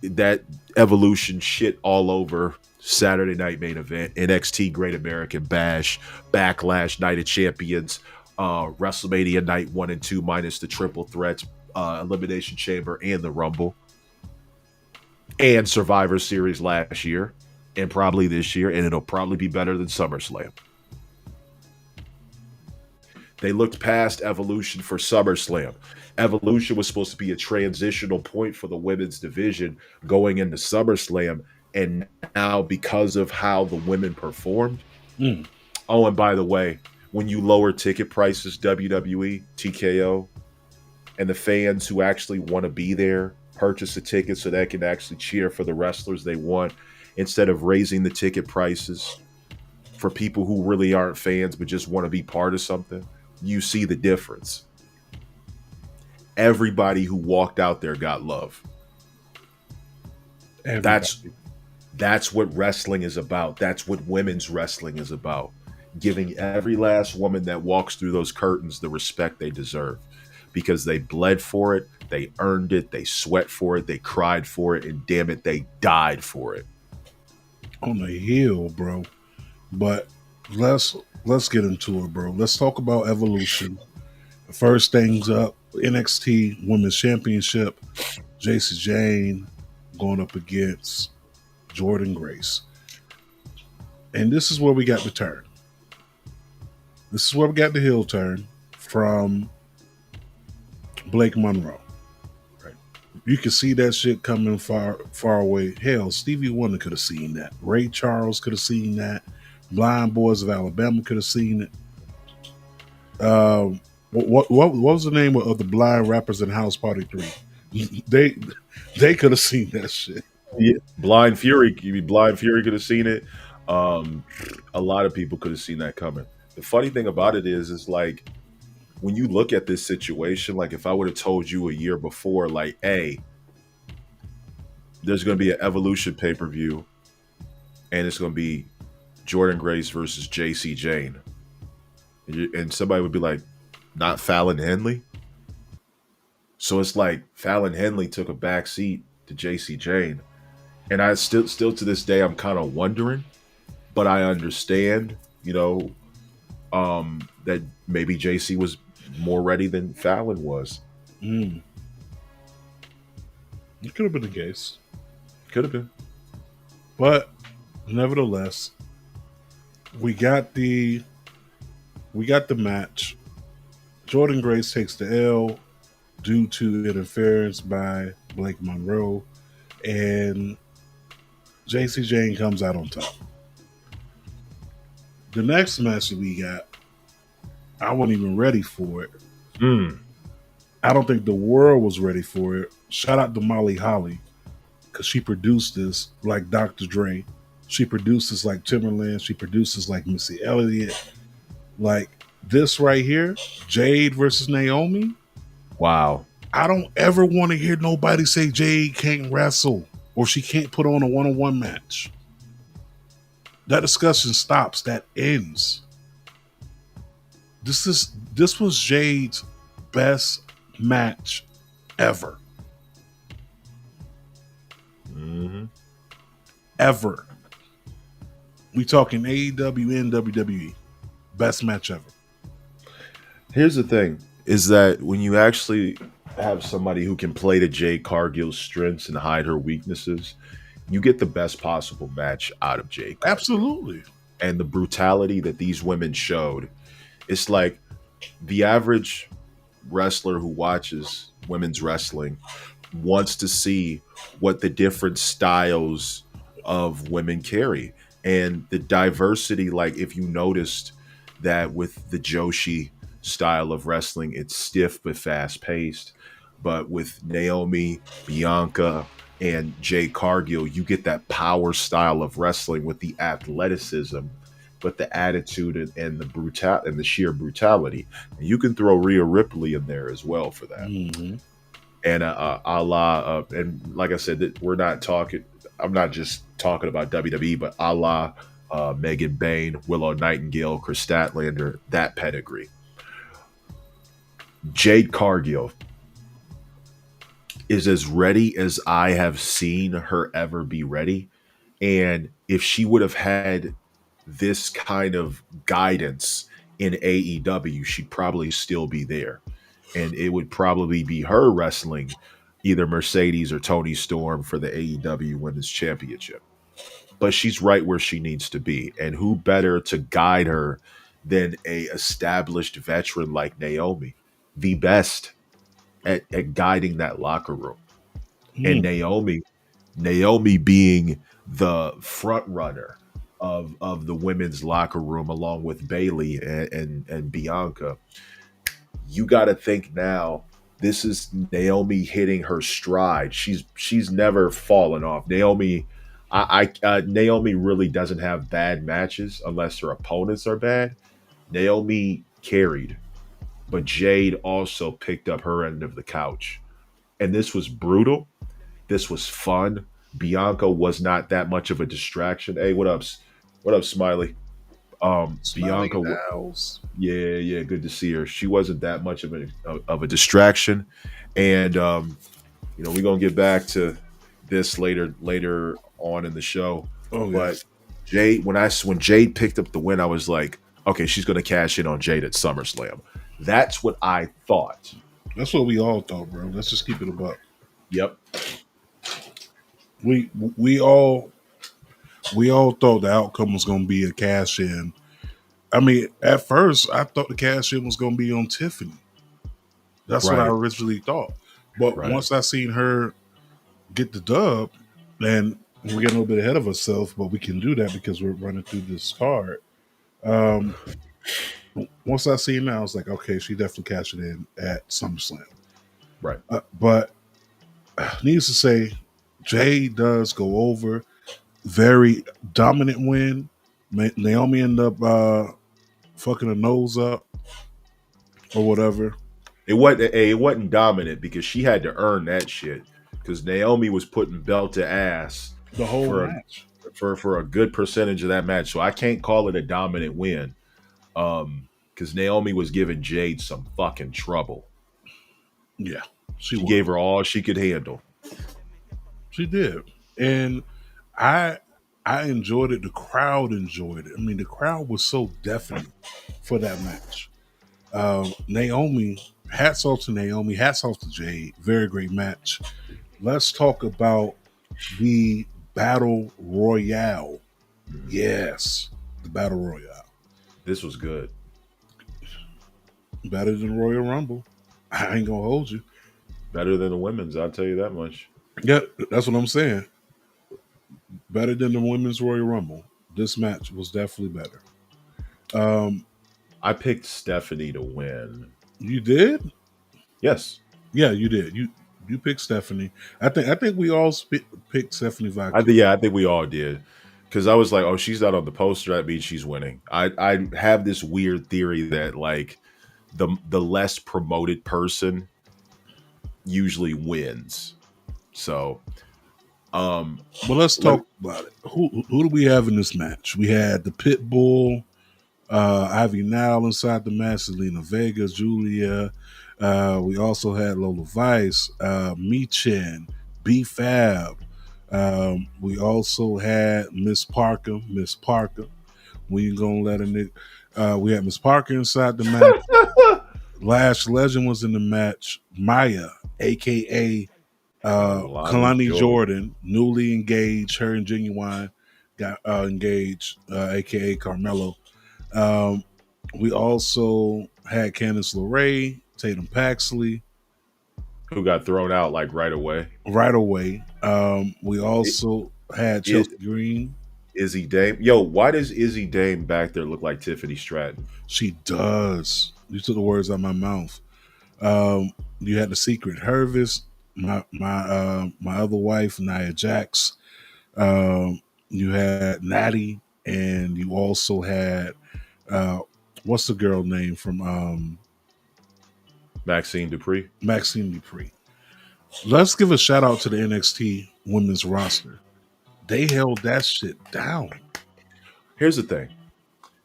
that Evolution shit all over Saturday Night Main Event, NXT Great American Bash, Backlash, Night of Champions, WrestleMania Night 1 and 2 minus the triple threats, Elimination Chamber, and the Rumble, and Survivor Series last year, and probably this year, and it'll probably be better than SummerSlam. They looked past Evolution for SummerSlam. Evolution was supposed to be a transitional point for the women's division going into SummerSlam, and now because of how the women performed. Oh, and by the way, when you lower ticket prices, WWE, TKO, and the fans who actually want to be there purchase a ticket so they can actually cheer for the wrestlers they want, instead of raising the ticket prices for people who really aren't fans but just want to be part of something, you see the difference. Everybody who walked out there got love. That's what wrestling is about. That's what women's wrestling is about. Giving every last woman that walks through those curtains the respect they deserve. Because they bled for it, they earned it, they sweat for it, they cried for it, and damn it, they died for it. On the hill, bro. But let's get into it, bro. Let's talk about Evolution. First things up, NXT Women's Championship. JC Jane going up against Jordan Grace. And this is where we got the turn. This is where we got the heel turn from Blake Monroe. Right. You can see that shit coming far away. Hell, Stevie Wonder could have seen that. Ray Charles could have seen that. Blind Boys of Alabama could have seen it. What was the name of the blind rappers in House Party 3? They could have seen that shit. Yeah. Blind Fury could have seen it. A lot of people could have seen that coming. The funny thing about it is like when you look at this situation, like if I would have told you a year before, like, hey, there's going to be an Evolution pay-per-view and it's going to be Jordan Grace versus JC Jane. And somebody would be like, not Fallon Henley? So it's like Fallon Henley took a back seat to JC Jane. And I still to this day, I'm kind of wondering, but I understand, that maybe JC was more ready than Fallon was. It could have been the case. Could have been. But nevertheless, we got the match. Jordan Grace takes the L due to interference by Blake Monroe, and JC Jane comes out on top. The next match that we got, I wasn't even ready for it. I don't think the world was ready for it. Shout out to Molly Holly, because she produced this like Dr. Dre. She produces like Timberland. She produces like Missy Elliott. Like this right here, Jade versus Naomi. Wow. I don't ever want to hear nobody say Jade can't wrestle or she can't put on a one-on-one match. That discussion stops. That ends. This was Jade's best match ever. Ever. We talking AEW and WWE. Best match ever. Here's the thing, is that when you actually have somebody who can play to Jade Cargill's strengths and hide her weaknesses, you get the best possible match out of Jade Cargill. Absolutely. And the brutality that these women showed, it's like the average wrestler who watches women's wrestling wants to see what the different styles of women carry. And the diversity, like if you noticed that with the Joshi style of wrestling, it's stiff but fast paced. But with Naomi, Bianca, and Jade Cargill, you get that power style of wrestling with the athleticism, but the attitude and the sheer brutality. And you can throw Rhea Ripley in there as well for that. And and like I said, I'm not just talking about WWE, but a la Megan Bain, Willow Nightingale, Chris Statlander, that pedigree. Jade Cargill is as ready as I have seen her ever be ready. And if she would have had this kind of guidance in AEW, she'd probably still be there. And it would probably be her wrestling either Mercedes or Toni Storm for the AEW Women's Championship. But she's right where she needs to be. And who better to guide her than a established veteran like Naomi, the best at guiding that locker room. And Naomi being the front runner of the women's locker room, along with Bayley and Bianca. You got to think now, this is Naomi hitting her stride. She's never fallen off. Naomi really doesn't have bad matches unless her opponents are bad. Naomi carried, but Jade also picked up her end of the couch. And this was brutal. This was fun. Bianca was not that much of a distraction. Hey, what up? What up, Smiley? Bianca, yeah, good to see her. She wasn't that much of a distraction, and we're gonna get back to this later on in the show. But Jade, when Jade picked up the win, I was like, okay, she's gonna cash in on Jade at SummerSlam. That's what I thought. That's what we all thought, bro. Let's just keep it a buck. Yep. We all thought the outcome was going to be a cash in. I mean, at first, I thought the cash in was going to be on Tiffany. That's what I Right. originally thought. But Right. once I seen her get the dub, and we're getting a little bit ahead of ourselves, but we can do that because we're running through this card. Once I seen that, I was like, okay, she definitely cashed it in at SummerSlam. Right. But needless to say, Jay does go over. Very dominant win. Naomi ended up fucking her nose up or whatever. It wasn't dominant because she had to earn that shit. Because Naomi was putting belt to ass The whole for match. for a good percentage of that match. So I can't call it a dominant win. Because Naomi was giving Jade some fucking trouble. Yeah. She gave her all she could handle. She did. And I enjoyed it. The crowd enjoyed it. I mean, the crowd was so deafening for that match. Naomi, hats off to Naomi, hats off to Jade. Very great match. Let's talk about the Battle Royale. Yes, the Battle Royale. This was good. Better than Royal Rumble. I ain't gonna hold you. Better than the women's, I'll tell you that much. Yeah, that's what I'm saying. Better than the Women's Royal Rumble. This match was definitely better. I picked Stephanie to win. You did? Yes. Yeah, you did. You picked Stephanie. I think we all picked Stephanie Vacquez. I think we all did. Because I was like, oh, she's not on the poster. That means she's winning. I have this weird theory that like the less promoted person usually wins. So, well, let's talk about it. Who do we have in this match? We had the Pitbull, Ivy Nile inside the match, Selena Vega, Julia. We also had Lola Vice, Michin, B-Fab. We also had Miss Parker. We ain't gonna let a nigga. We had Miss Parker inside the match. Lash Legend was in the match. Maya, aka Kalani Jordan, newly engaged. Her and Genuine got engaged, aka Carmelo. We also had Candice LeRae, Tatum Paxley, who got thrown out like right away. We also had Chelsea Green. Izzy Dame. Yo, why does Izzy Dame back there look like Tiffany Stratton? She does. You took the words out of my mouth. You had the Secret Hervis, my other wife, Nia Jax. You had Natty, and you also had what's the girl name from Maxine Dupree? Maxine Dupree. Let's give a shout out to the NXT women's roster. They held that shit down. Here's the thing.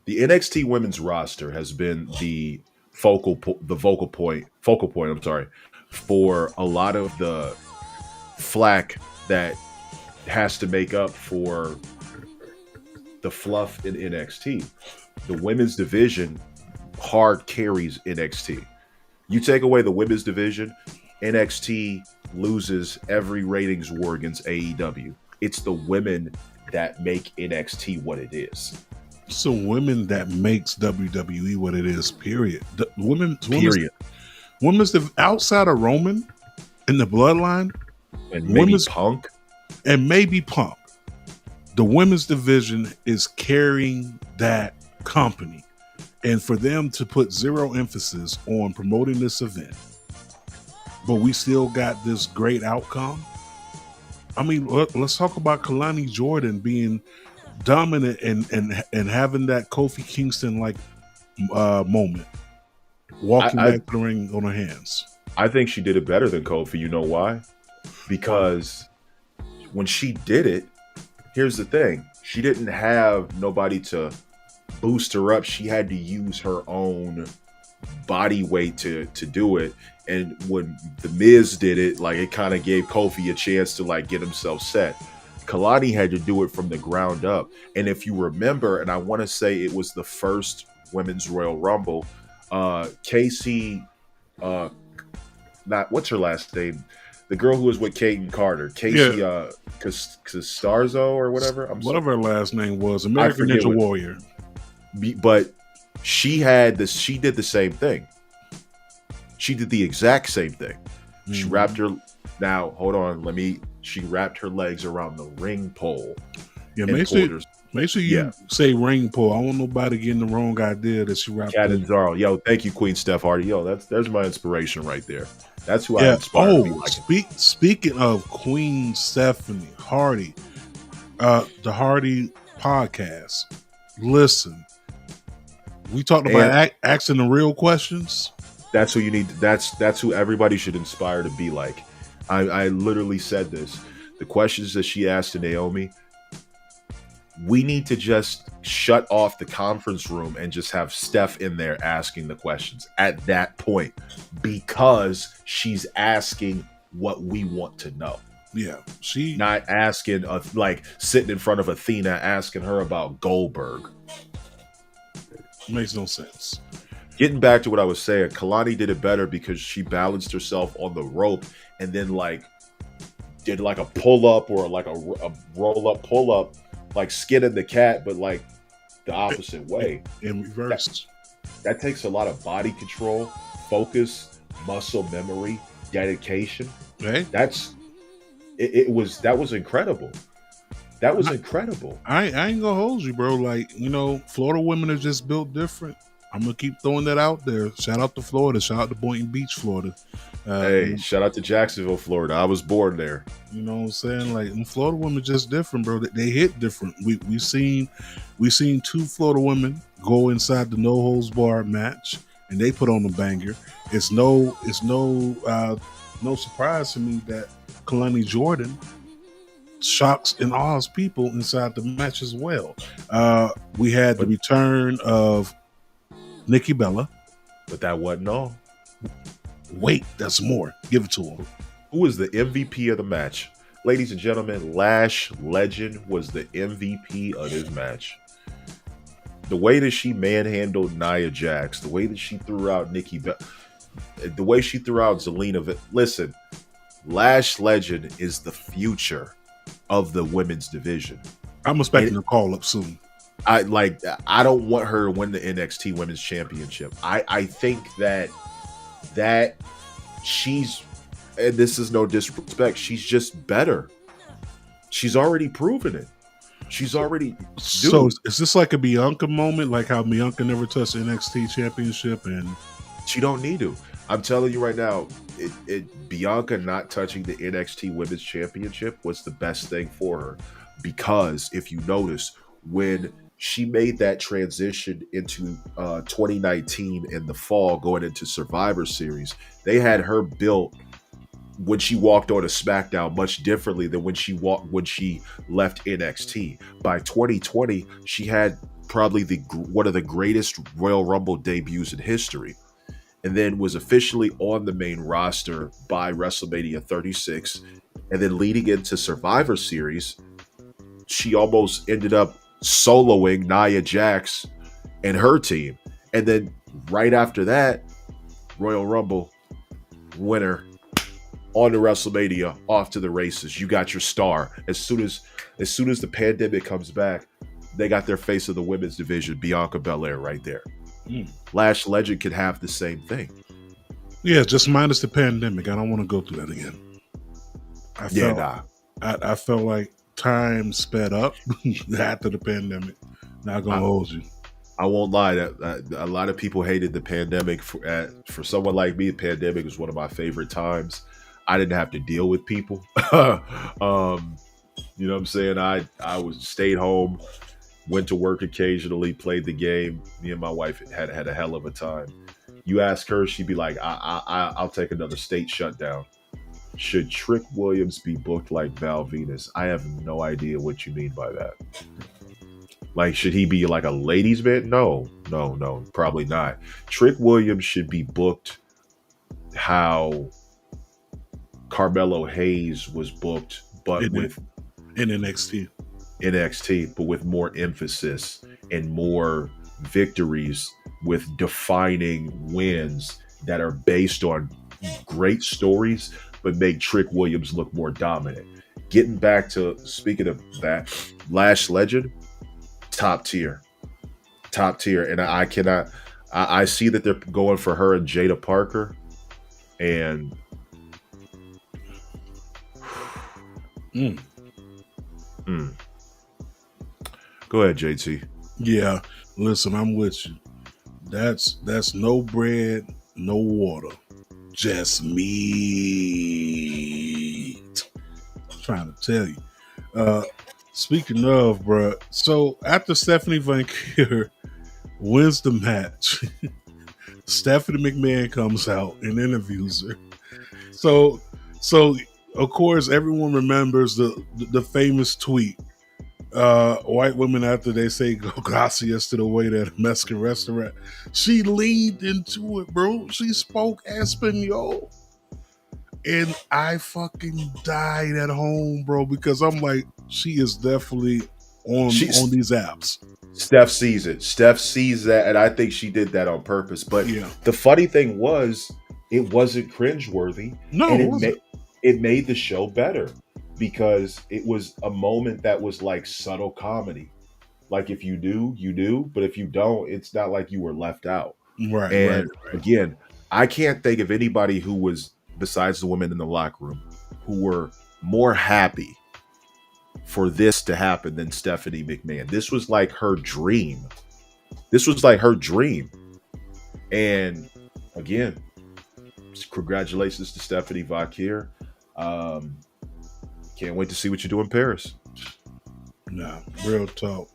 The NXT women's roster has been the focal point, for a lot of the flack that has to make up for the fluff in NXT. The women's division hard carries NXT. You take away the women's division, NXT loses every ratings war against AEW. It's the women that make NXT what it is. It's the women that makes WWE what it is, period. The women's outside of Roman in the bloodline, and maybe Punk. And maybe Punk. The women's division is carrying that company. And for them to put zero emphasis on promoting this event, but we still got this great outcome. I mean, let's talk about Kalani Jordan being dominant and having that Kofi Kingston like moment, walking back the ring on her hands. I think she did it better than Kofi. You know why? Because when she did it, here's the thing: she didn't have nobody to boost her up. She had to use her own body weight to do it. And when the Miz did it, like, it kind of gave Kofi a chance to like get himself set. Kalani had to do it from the ground up. And if you remember, and I want to say it was the first Women's Royal Rumble, Casey, what's her last name? The girl who was with Kaden Carter, Casey Castarzo or whatever. Whatever her last name was, American Ninja Warrior. But she had this. She did the same thing. She did the exact same thing. She wrapped her. Now hold on. She wrapped her legs around the ring pole. Yeah, make sure you say ring pole. I don't want nobody getting the wrong idea that she wrapped. Catanzaro. Yo, thank you, Queen Steph Hardy. Yo, there's my inspiration right there. That's who I inspire. Oh, speaking of Queen Stephanie Hardy, the Hardy podcast. Listen, we talked about asking the real questions. That's who you need. That's who everybody should inspire to be like. I literally said this. The questions that she asked to Naomi, we need to just shut off the conference room and just have Steph in there asking the questions at that point, because she's asking what we want to know. Yeah, she not asking like sitting in front of Athena asking her about Goldberg. Makes no sense. Getting back to what I was saying, Kalani did it better because she balanced herself on the rope and then like did like a pull up or like a roll up pull up, like skinning the cat, but like the opposite way in reverse. That takes a lot of body control, focus, muscle memory, dedication. Hey, that was incredible. That was incredible. I ain't gonna hold you, bro. Like, you know, Florida women are just built different. I'm gonna keep throwing that out there. Shout out to Florida. Shout out to Boynton Beach, Florida. Hey, shout out to Jacksonville, Florida. I was born there. You know what I'm saying? Like, Florida women just different, bro. They hit different. We've seen two Florida women go inside the no holds barred match, and they put on a banger. It's no surprise to me that Kalani Jordan shocks and awes people inside the match as well. We had the return of Nikki Bella, but that wasn't all. Wait, that's more. Give it to him. Who was the MVP of the match? Ladies and gentlemen, Lash Legend was the MVP of this match. The way that she manhandled Nia Jax, the way that she threw out Nikki Bella, the way she threw out Zelina. Listen, Lash Legend is the future of the women's division. I'm expecting a call up soon. I don't want her to win the NXT Women's Championship. I think that she's, and this is no disrespect, she's just better. She's already proven it. She's already. So is this like a Bianca moment, like how Bianca never touched the NXT Championship and she don't need to? I'm telling you right now, Bianca not touching the NXT Women's Championship was the best thing for her, because if you notice, when she made that transition into 2019 in the fall, going into Survivor Series, they had her built when she walked on a SmackDown much differently than when she left NXT. By 2020, she had probably one of the greatest Royal Rumble debuts in history, and then was officially on the main roster by WrestleMania 36. And then leading into Survivor Series, she almost ended up soloing Nia Jax and her team. And then right after that, Royal Rumble winner, on to WrestleMania, off to the races. You got your star. As soon as the pandemic comes back, they got their face of the women's division, Bianca Belair, right there. Lash Legend could have the same thing. Yeah, just minus the pandemic. I don't want to go through that again. I felt like time sped up after the pandemic. Not gonna hold you. I won't lie. That a lot of people hated the pandemic. For someone like me, the pandemic was one of my favorite times. I didn't have to deal with people. You know what I'm saying? I stayed home, went to work occasionally, played the game. Me and my wife had a hell of a time. You ask her, she'd be like, I'll take another state shutdown. Should Trick Williams be booked like Val Venus? I have no idea what you mean by that. Like, should he be like a ladies' man? No, probably not. Trick Williams should be booked how Carmelo Hayes was booked, but in NXT, but with more emphasis and more victories, with defining wins that are based on great stories, but make Trick Williams look more dominant. Getting back to speaking of that, Lash Legend, top tier, and I cannot. I see that they're going for her and Jada Parker, and Go ahead, JT. Yeah, listen, I'm with you. That's no bread, no water, just meat. I'm trying to tell you. Speaking of, bruh, so after Stephanie Van Kier wins the match, Stephanie McMahon comes out and interviews her. So of course everyone remembers the famous tweet. White women, after they say gracias to the waiter at a Mexican restaurant, she leaned into it, bro. She spoke Espanol. And I fucking died at home, bro, because I'm like, she is definitely on these apps. Steph sees it. Steph sees that, and I think she did that on purpose. But the funny thing was, it wasn't cringeworthy. No, and it made the show better because it was a moment that was like subtle comedy. Like if you do, you do. But if you don't, it's not like you were left out. Right. And again, I can't think of anybody who was, besides the women in the locker room, who were more happy for this to happen than Stephanie McMahon. This was like her dream. And again, congratulations to Stephanie Vakir. Can't wait to see what you do in Paris. Nah, real talk.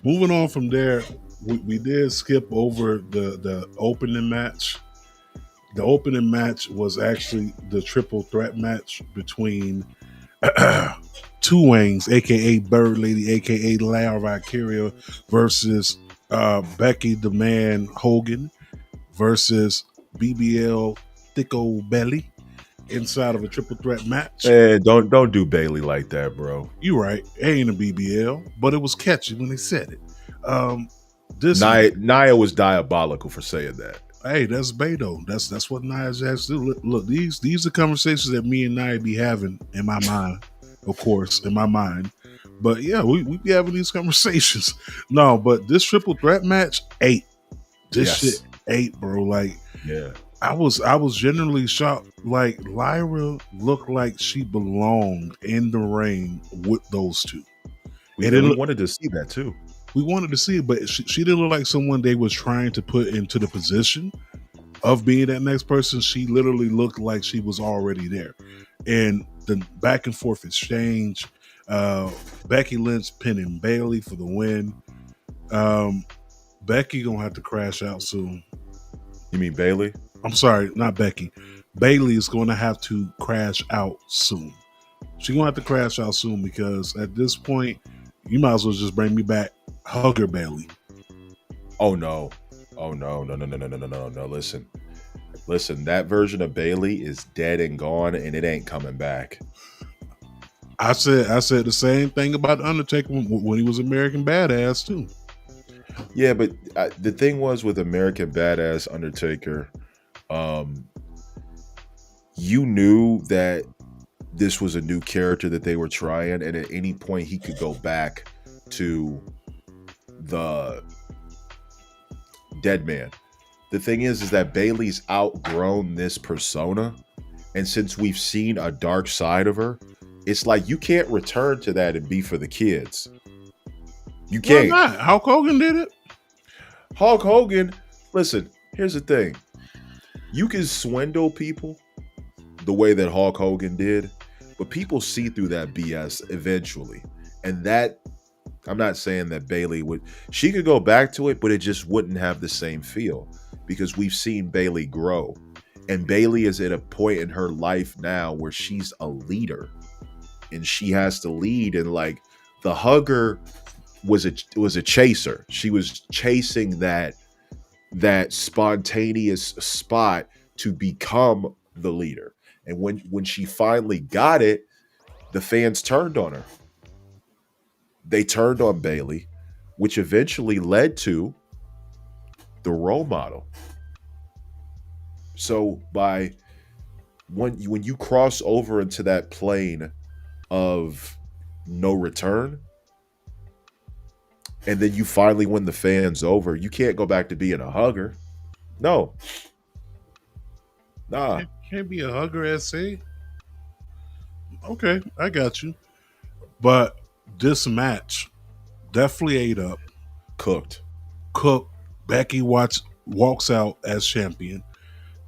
Moving on from there, we did skip over the opening match. The opening match was actually the triple threat match between Two Wangs, aka Bird Lady, aka Lara Valkyria, versus Becky the Man Hogan versus BBL Thicko Belly inside of a triple threat match. Hey, don't do Bailey like that, bro. You right. It ain't a BBL, but it was catchy when they said it. Nia was diabolical for saying that. Hey, that's Beto. That's what Nia's has to do. Look, these are conversations that me and Nia be having in my mind, of course, in my mind. But yeah, we be having these conversations. No, but this triple threat match, 8. This shit 8, bro. Like, yeah. I was genuinely shocked. Like, Lyra looked like she belonged in the ring with those two. We wanted to see that too. We wanted to see it, but she didn't look like someone they was trying to put into the position of being that next person. She literally looked like she was already there. And the back and forth exchange, Becky Lynch pinning Bailey for the win. Becky gonna have to crash out soon. You mean Bailey? I'm sorry, not Becky. Bailey is gonna have to crash out soon. She's gonna have to crash out soon because at this point, you might as well just bring me back Hugger Bailey. Oh no. Listen, that version of Bailey is dead and gone and it ain't coming back. I said the same thing about the Undertaker when he was American Badass too. Yeah, but the thing was with American Badass Undertaker, you knew that this was a new character that they were trying, and at any point he could go back to the dead man. The thing is that Bailey's outgrown this persona, and since we've seen a dark side of her, it's like you can't return to that and be for the kids. You can't. Why not? Hulk Hogan did it. Hulk Hogan, listen, here's the thing. You can swindle people the way that Hulk Hogan did, but people see through that BS eventually. And that, I'm not saying that Bailey she could go back to it, but it just wouldn't have the same feel because we've seen Bailey grow. And Bailey is at a point in her life now where she's a leader and she has to lead. And like the Hugger was a chaser. She was chasing that spontaneous spot to become the leader. And when she finally got it, the fans turned on her. They turned on Bailey, which eventually led to the role model. So by when you cross over into that plane of no return, and then you finally win the fans over, you can't go back to being a hugger. No, nah, Can't be a hugger, SA. Okay, I got you. But this match definitely ate up. cooked. Cook, Becky walks out as champion.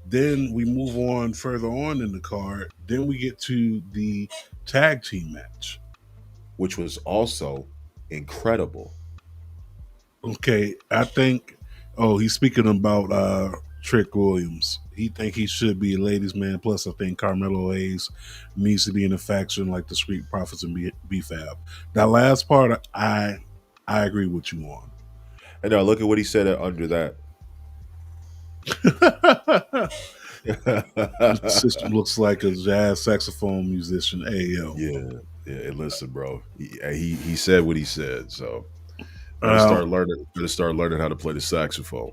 Then we move on further on in the card. Then we get to the tag team match. Which was also incredible. Okay, I think. Oh, he's speaking about Trick Williams. He think he should be a ladies' man. Plus, I think Carmelo Hayes needs to be in a faction like the Street Profits and B-Fab. That last part, I agree with you on. And now look at what he said under that. The system looks like a jazz saxophone musician. Hey, yo. Yeah. And listen, bro. He said what he said. So better start learning how to play the saxophone.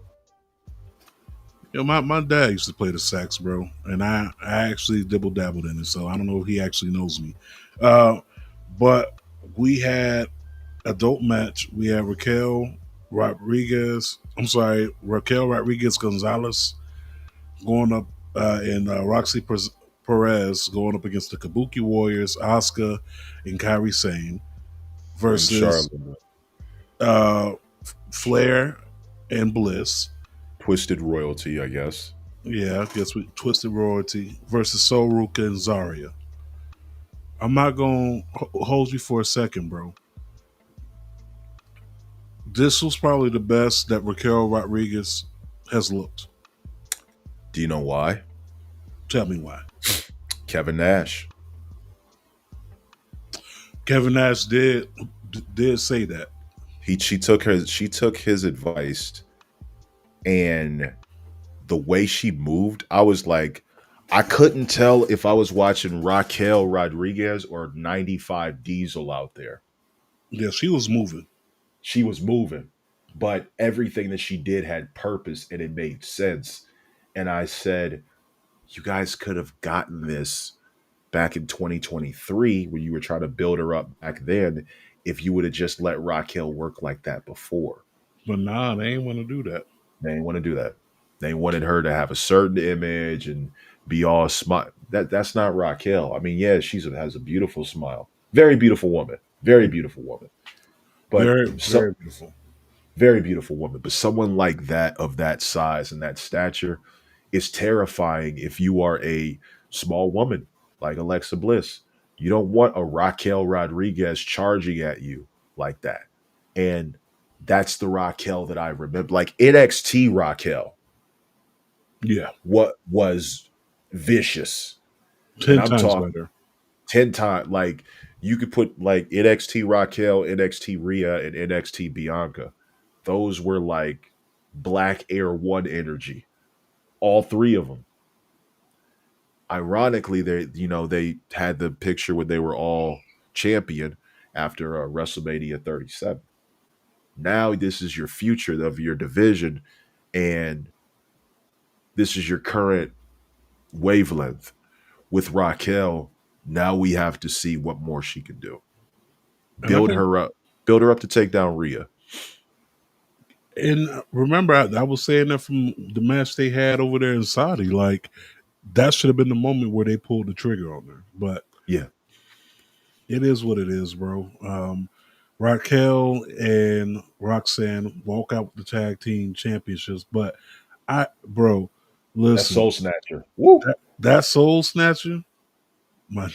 You know, my dad used to play the sax, bro, and I actually dibble dabbled in it, so I don't know if he actually knows me. But we had a dope match. We had Raquel Rodriguez Gonzalez going up and Roxy Perez going up against the Kabuki Warriors, Asuka and Kairi Sane versus Flair and Bliss. Twisted Royalty, I guess. Yeah, I guess we Twisted Royalty versus Soul Ruka and Zarya. I'm not going to hold you for a second, bro. This was probably the best that Raquel Rodriguez has looked. Do you know why? Tell me why. Kevin Nash. Kevin Nash did say that. She took his advice, and the way she moved, I was like, I couldn't tell if I was watching Raquel Rodriguez or 95 Diesel out there. Yeah, she was moving. She was moving, but everything that she did had purpose and it made sense. And I said, you guys could have gotten this back in 2023 when you were trying to build her up back then if you would have just let Raquel work like that before. But nah, they ain't want to do that. They ain't want to do that. They wanted her to have a certain image and be all smart. That's not Raquel. I mean, yeah, she has a beautiful smile. Very beautiful woman. Very beautiful woman. But very beautiful. Very beautiful woman. But someone like that, of that size and that stature, is terrifying if you are a small woman like Alexa Bliss. You don't want a Raquel Rodriguez charging at you like that. And that's the Raquel that I remember. Like NXT Raquel. Yeah. What was vicious. 10 times better. 10 times. Like you could put like NXT Raquel, NXT Rhea, and NXT Bianca. Those were like Black Air 1 energy. All three of them. Ironically, they had the picture where they were all champion after WrestleMania 37. Now this is your future of your division, and this is your current wavelength. With Raquel, now we have to see what more she can do. Build her up to take down Rhea. And remember, I was saying that from the match they had over there in Saudi, like that should have been the moment where they pulled the trigger on her. But yeah, it is what it is, bro. Raquel and Roxanne walk out with the tag team championships. But listen, that Soul Snatcher, woo, that Soul Snatcher, the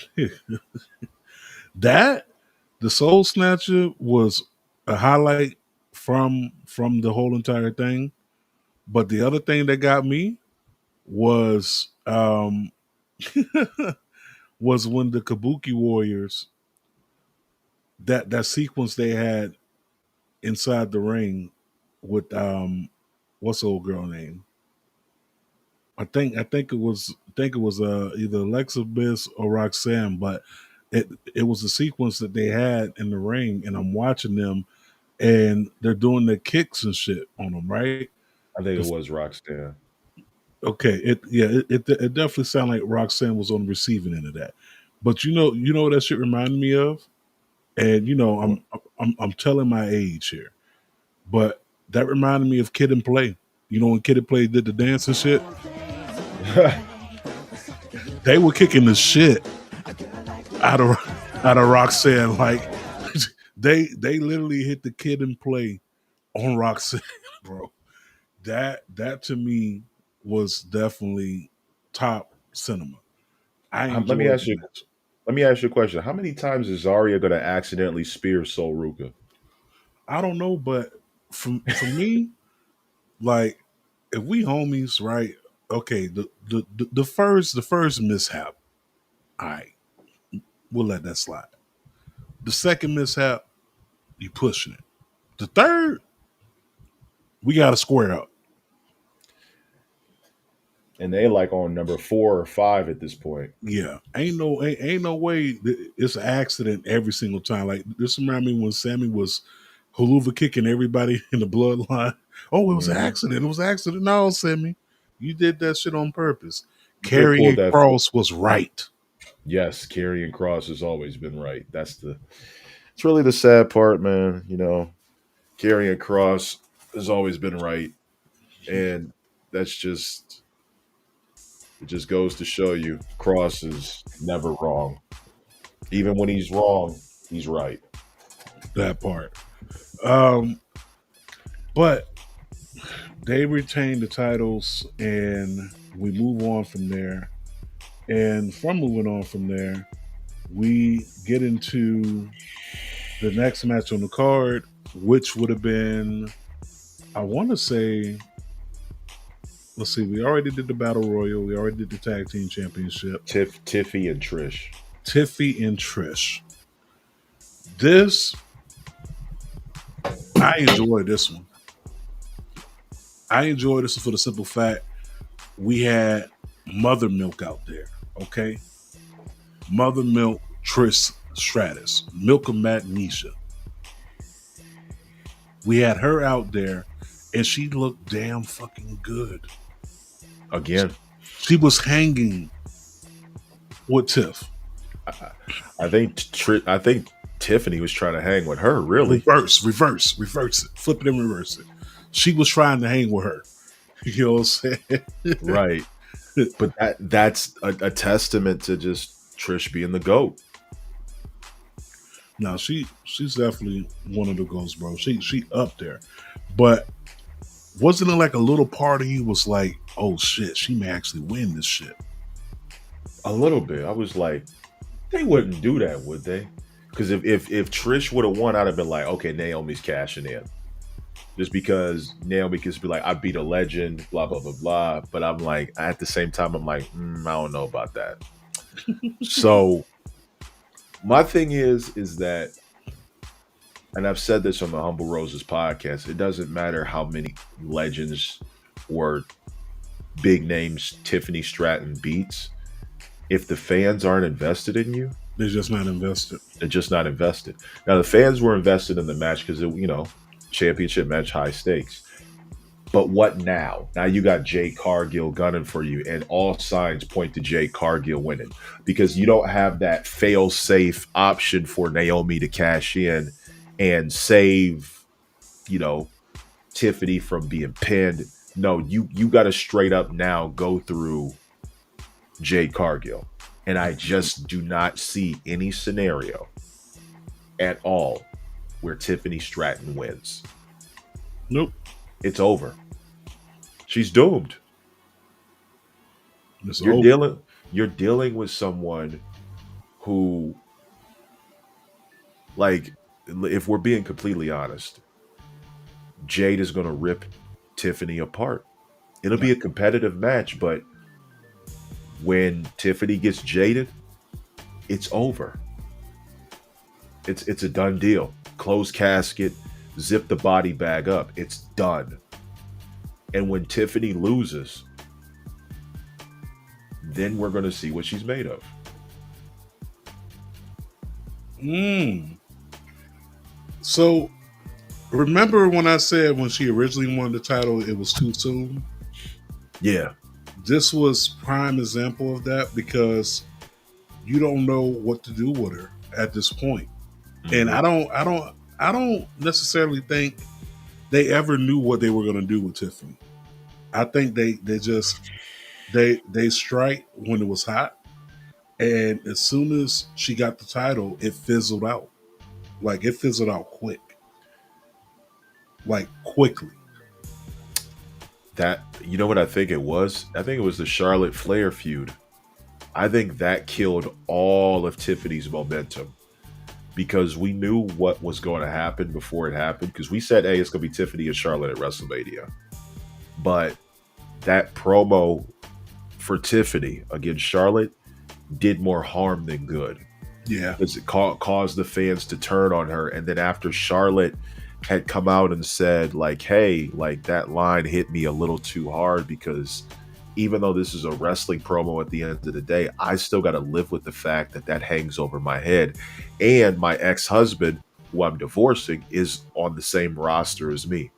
Soul Snatcher was a highlight from the whole entire thing. But the other thing that got me was was when the Kabuki Warriors, that sequence they had inside the ring with what's the old girl name? I think it was either Alexa Bliss or Roxanne, but it was a sequence that they had in the ring, and I'm watching them, and they're doing the kicks and shit on them, right? I think it was Roxanne. Okay, it definitely sounded like Roxanne was on the receiving end of that. But you know what that shit reminded me of, and I'm telling my age here, but that reminded me of Kid and Play. You know when Kid and Play did the dance and shit, they were kicking the shit out of Roxanne. Like they literally hit the Kid and Play on Roxanne, bro. That to me was definitely top cinema. I Let me enjoyed ask the you. match. Let me ask you a question. How many times is Zarya going to accidentally spear Sol Ruka? I don't know, but for me, like if we homies, right? Okay, the first mishap, all right, we'll let that slide. The second mishap, you pushing it. The third, we got to square up. And they like on number 4 or 5 at this point. Yeah, ain't no way it's an accident every single time. Like this reminded me when Sammy was haluva kicking everybody in the bloodline. Oh, it was an Mhm. accident. It was an accident. No, Sammy, you did that shit on purpose. You could have pulled Karrion that. Cross was right. Yes, Karrion Cross has always been right. It's really the sad part, man. Karrion Cross has always been right. And that's just, it just goes to show you Cross is never wrong. Even when he's wrong, he's right. That part. Um, but they retain the titles, and we move on from there. And from moving on from there, we get into the next match on the card, which would have been, I want to say, let's see, we already did the Battle Royal, we already did the Tag Team Championship. Tiffy and Trish. Tiffy and Trish. This, I enjoy this one. I enjoy this for the simple fact we had Mother Milk out there, okay? Mother Milk, Trish Stratus, Milk of Magnesia. We had her out there, and she looked damn fucking good. Again, She was hanging with Tiff. I think Tiffany was trying to hang with her, really. Reverse it. Flip it and reverse it. She was trying to hang with her. You know what I'm saying? Right. But that's a testament to just Trish being the GOAT. No, she's definitely one of the goals, bro. She up there. But wasn't it like a little part of you was like, oh shit, she may actually win this shit? A little bit. I was like, they wouldn't do that, would they? Because if Trish would have won, I'd have been like, okay, Naomi's cashing in. Just because Naomi could be like, I beat a legend, blah, blah, blah, blah. But I'm like, at the same time, I'm like, I don't know about that. So my thing is that, and I've said this on the Humble Roses podcast, it doesn't matter how many legends or big names Tiffany Stratton beats. If the fans aren't invested in you, They're just not invested. they're just not invested. Now, the fans were invested in the match because, championship match, high stakes. But what now? Now you got Jade Cargill gunning for you, and all signs point to Jade Cargill winning because you don't have that fail-safe option for Naomi to cash in and save, Tiffany from being pinned. No, you got to straight up now go through Jade Cargill. And I just do not see any scenario at all where Tiffany Stratton wins. Nope. It's over. She's doomed. It's You're over. dealing with someone who, like, if we're being completely honest, Jade is going to rip Tiffany apart. It'll be a competitive match, but when Tiffany gets jaded, it's over. It's a done deal. Close casket, zip the body bag up. It's done. And when Tiffany loses, then we're going to see what she's made of. So, remember when I said when she originally won the title, it was too soon? Yeah. this was prime example of that because you don't know what to do with her at this point. And I don't necessarily think they ever knew what they were going to do with Tiffany. I think they strike when it was hot, and as soon as she got the title, it fizzled out. Like it fizzled out quickly. That, you know what I think it was? I think it was the Charlotte Flair feud. I think that killed all of Tiffany's momentum because we knew what was going to happen before it happened. Because we said, hey, it's going to be Tiffany and Charlotte at WrestleMania. But that promo for Tiffany against Charlotte did more harm than good. Yeah. Because it caused the fans to turn on her. And then after Charlotte had come out and said, like, hey, like that line hit me a little too hard because even though this is a wrestling promo at the end of the day, I still got to live with the fact that that hangs over my head. And my ex-husband, who I'm divorcing, is on the same roster as me.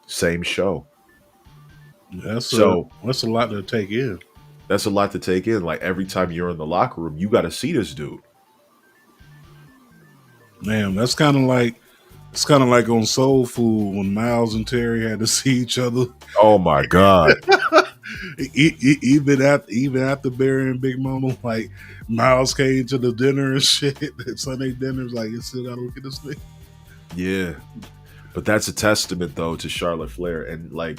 Same show. That's a lot to take in. That's a lot to take in. Like every time you're in the locker room, you got to see this dude. Man, that's kind of like on Soul Food when Miles and Terry had to see each other. Oh my God. even after burying Big Mama, like Miles came to the dinner and shit. Sunday dinners, like you still gotta look at this thing. Yeah. But that's a testament though to Charlotte Flair. And like,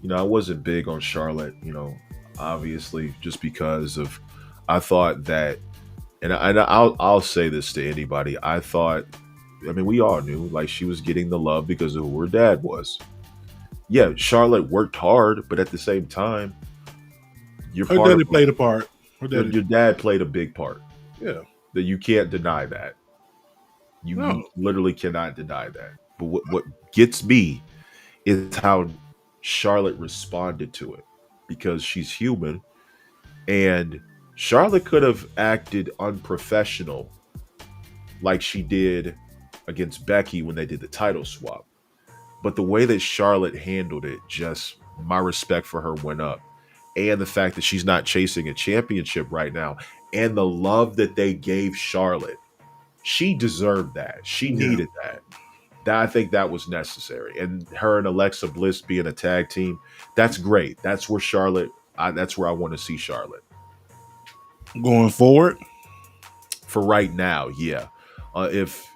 you know, I wasn't big on Charlotte, you know, obviously just because of, I thought that, and I'll say this to anybody. I thought, I mean, we all knew like she was getting the love because of who her dad was. Yeah, Charlotte worked hard, but at the same time, her daddy played a part. Your dad played a big part. Yeah, that you can't deny that. You literally cannot deny that. But what gets me is how Charlotte responded to it, because she's human, and Charlotte could have acted unprofessional like she did against Becky when they did the title swap. But the way that Charlotte handled it, just my respect for her went up. And the fact that she's not chasing a championship right now, and the love that they gave Charlotte, she deserved that. She needed that. I think that was necessary. And her and Alexa Bliss being a tag team, that's great. That's where that's where I want to see Charlotte. Going forward? For right now, yeah. If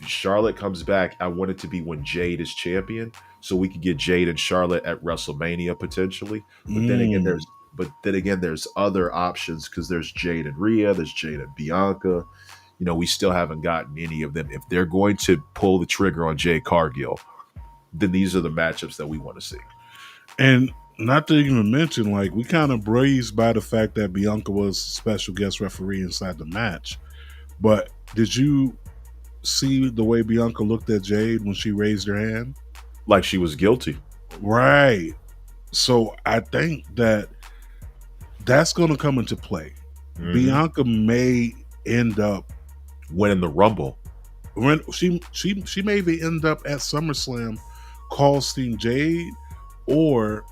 Charlotte comes back, I want it to be when Jade is champion, so we could get Jade and Charlotte at WrestleMania potentially. But then again, there's other options because there's Jade and Rhea, there's Jade and Bianca. You know, we still haven't gotten any of them. If they're going to pull the trigger on Jade Cargill, then these are the matchups that we want to see. And not to even mention, like, we kind of breezed by the fact that Bianca was special guest referee inside the match. But did you see the way Bianca looked at Jade when she raised her hand? Like she was guilty. Right. So I think that's going to come into play. Mm-hmm. Bianca may end up winning the Rumble. When she may end up at SummerSlam costing Jade or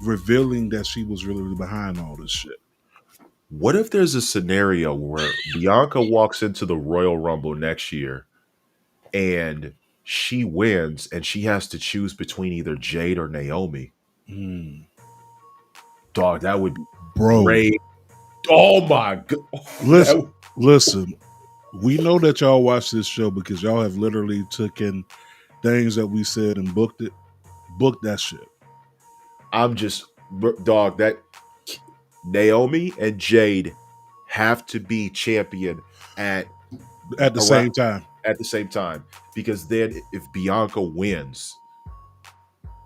revealing that she was really behind all this shit. What if there's a scenario where Bianca walks into the Royal Rumble next year and she wins and she has to choose between either Jade or Naomi? Dog, that would be great. Oh my God. Listen, we know that y'all watch this show because y'all have literally taken things that we said and booked that shit. I'm just, dog, that Naomi and Jade have to be champion at the same time. At the same time. Because then if Bianca wins,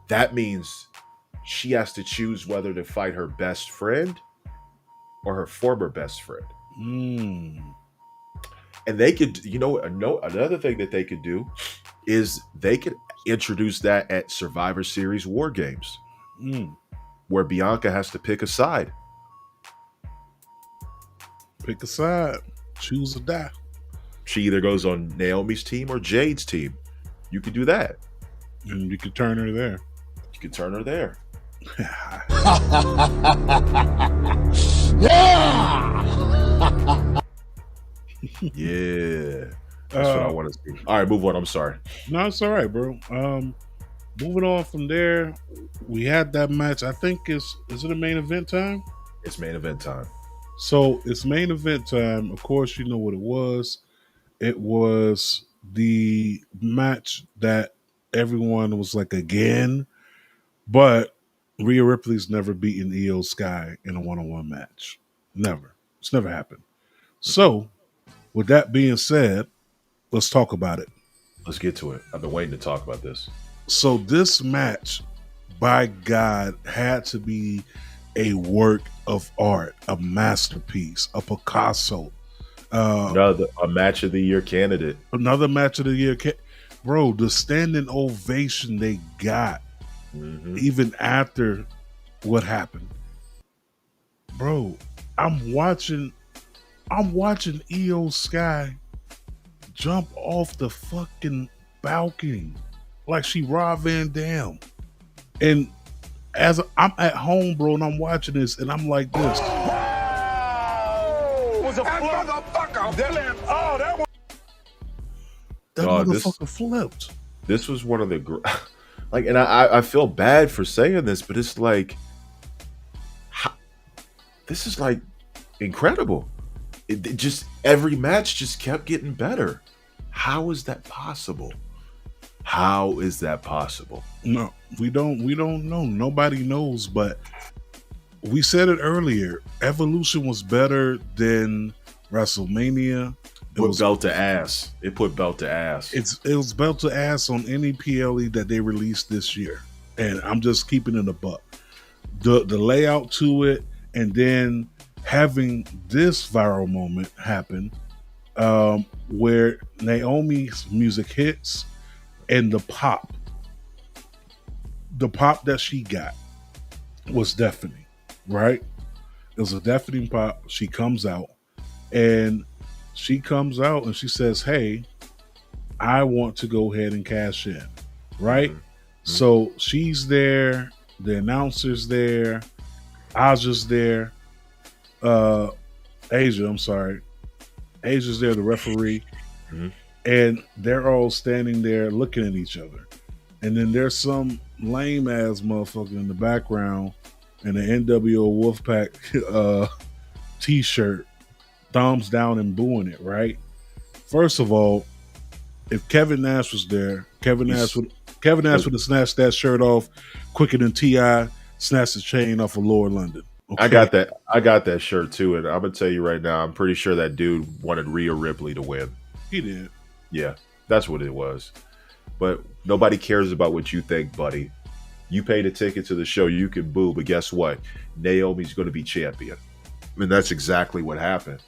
that means she has to choose whether to fight her best friend or her former best friend. And they could, another thing that they could do is they could introduce that at Survivor Series War Games, where Bianca has to pick a side. Pick a side. Choose or die. She either goes on Naomi's team or Jade's team. You could do that. And you could turn her there. Yeah. That's what I want to see. All right, move on. I'm sorry. No, it's all right, bro. Moving on from there, we had that match. I think is it a main event time? It's main event time. So it's main event time. Of course, you know what it was. It was the match that everyone was like again, but Rhea Ripley's never beaten Io Sky in a one-on-one match. Never. It's never happened. So, with that being said, let's talk about it. Let's get to it. I've been waiting to talk about this. So this match, by God, had to be a work of art, a masterpiece, a Picasso. A match of the year candidate. Another match of the year. Bro, the standing ovation they got, even after what happened. Bro, I'm watching Io Sky jump off the fucking balcony like she Rob Van Dam. And as I'm at home, bro, and I'm watching this, and I'm like this. That motherfucker flipped. This was one of the and I feel bad for saying this, but it's like this is like incredible. It just every match just kept getting better. How is that possible? How is that possible? No, we don't know. Nobody knows, but we said it earlier. Evolution was better than WrestleMania. It was belt to ass. It put belt to ass. It was belt to ass on any PLE that they released this year. And I'm just keeping it a buck. The layout to it, and then having this viral moment happen where Naomi's music hits and the pop that she got was deafening, right? It was a deafening pop. She comes out and she says, hey, I want to go ahead and cash in, right? So she's there, the announcer's there, Aja's there, Asia's there, the referee, and they're all standing there looking at each other. And then there's some lame ass motherfucker in the background in the NWO Wolfpack t-shirt, thumbs down and booing it, right? First of all, if Kevin Nash was there, Kevin Nash would have snatched that shirt off quicker than T.I. snatched the chain off of Lord London. Okay? I got that shirt too, and I'm gonna tell you right now, I'm pretty sure that dude wanted Rhea Ripley to win. He did. Yeah, that's what it was. But nobody cares about what you think, buddy. You paid a ticket to the show, you can boo, but guess what? Naomi's going to be champion. I mean, that's exactly what happened.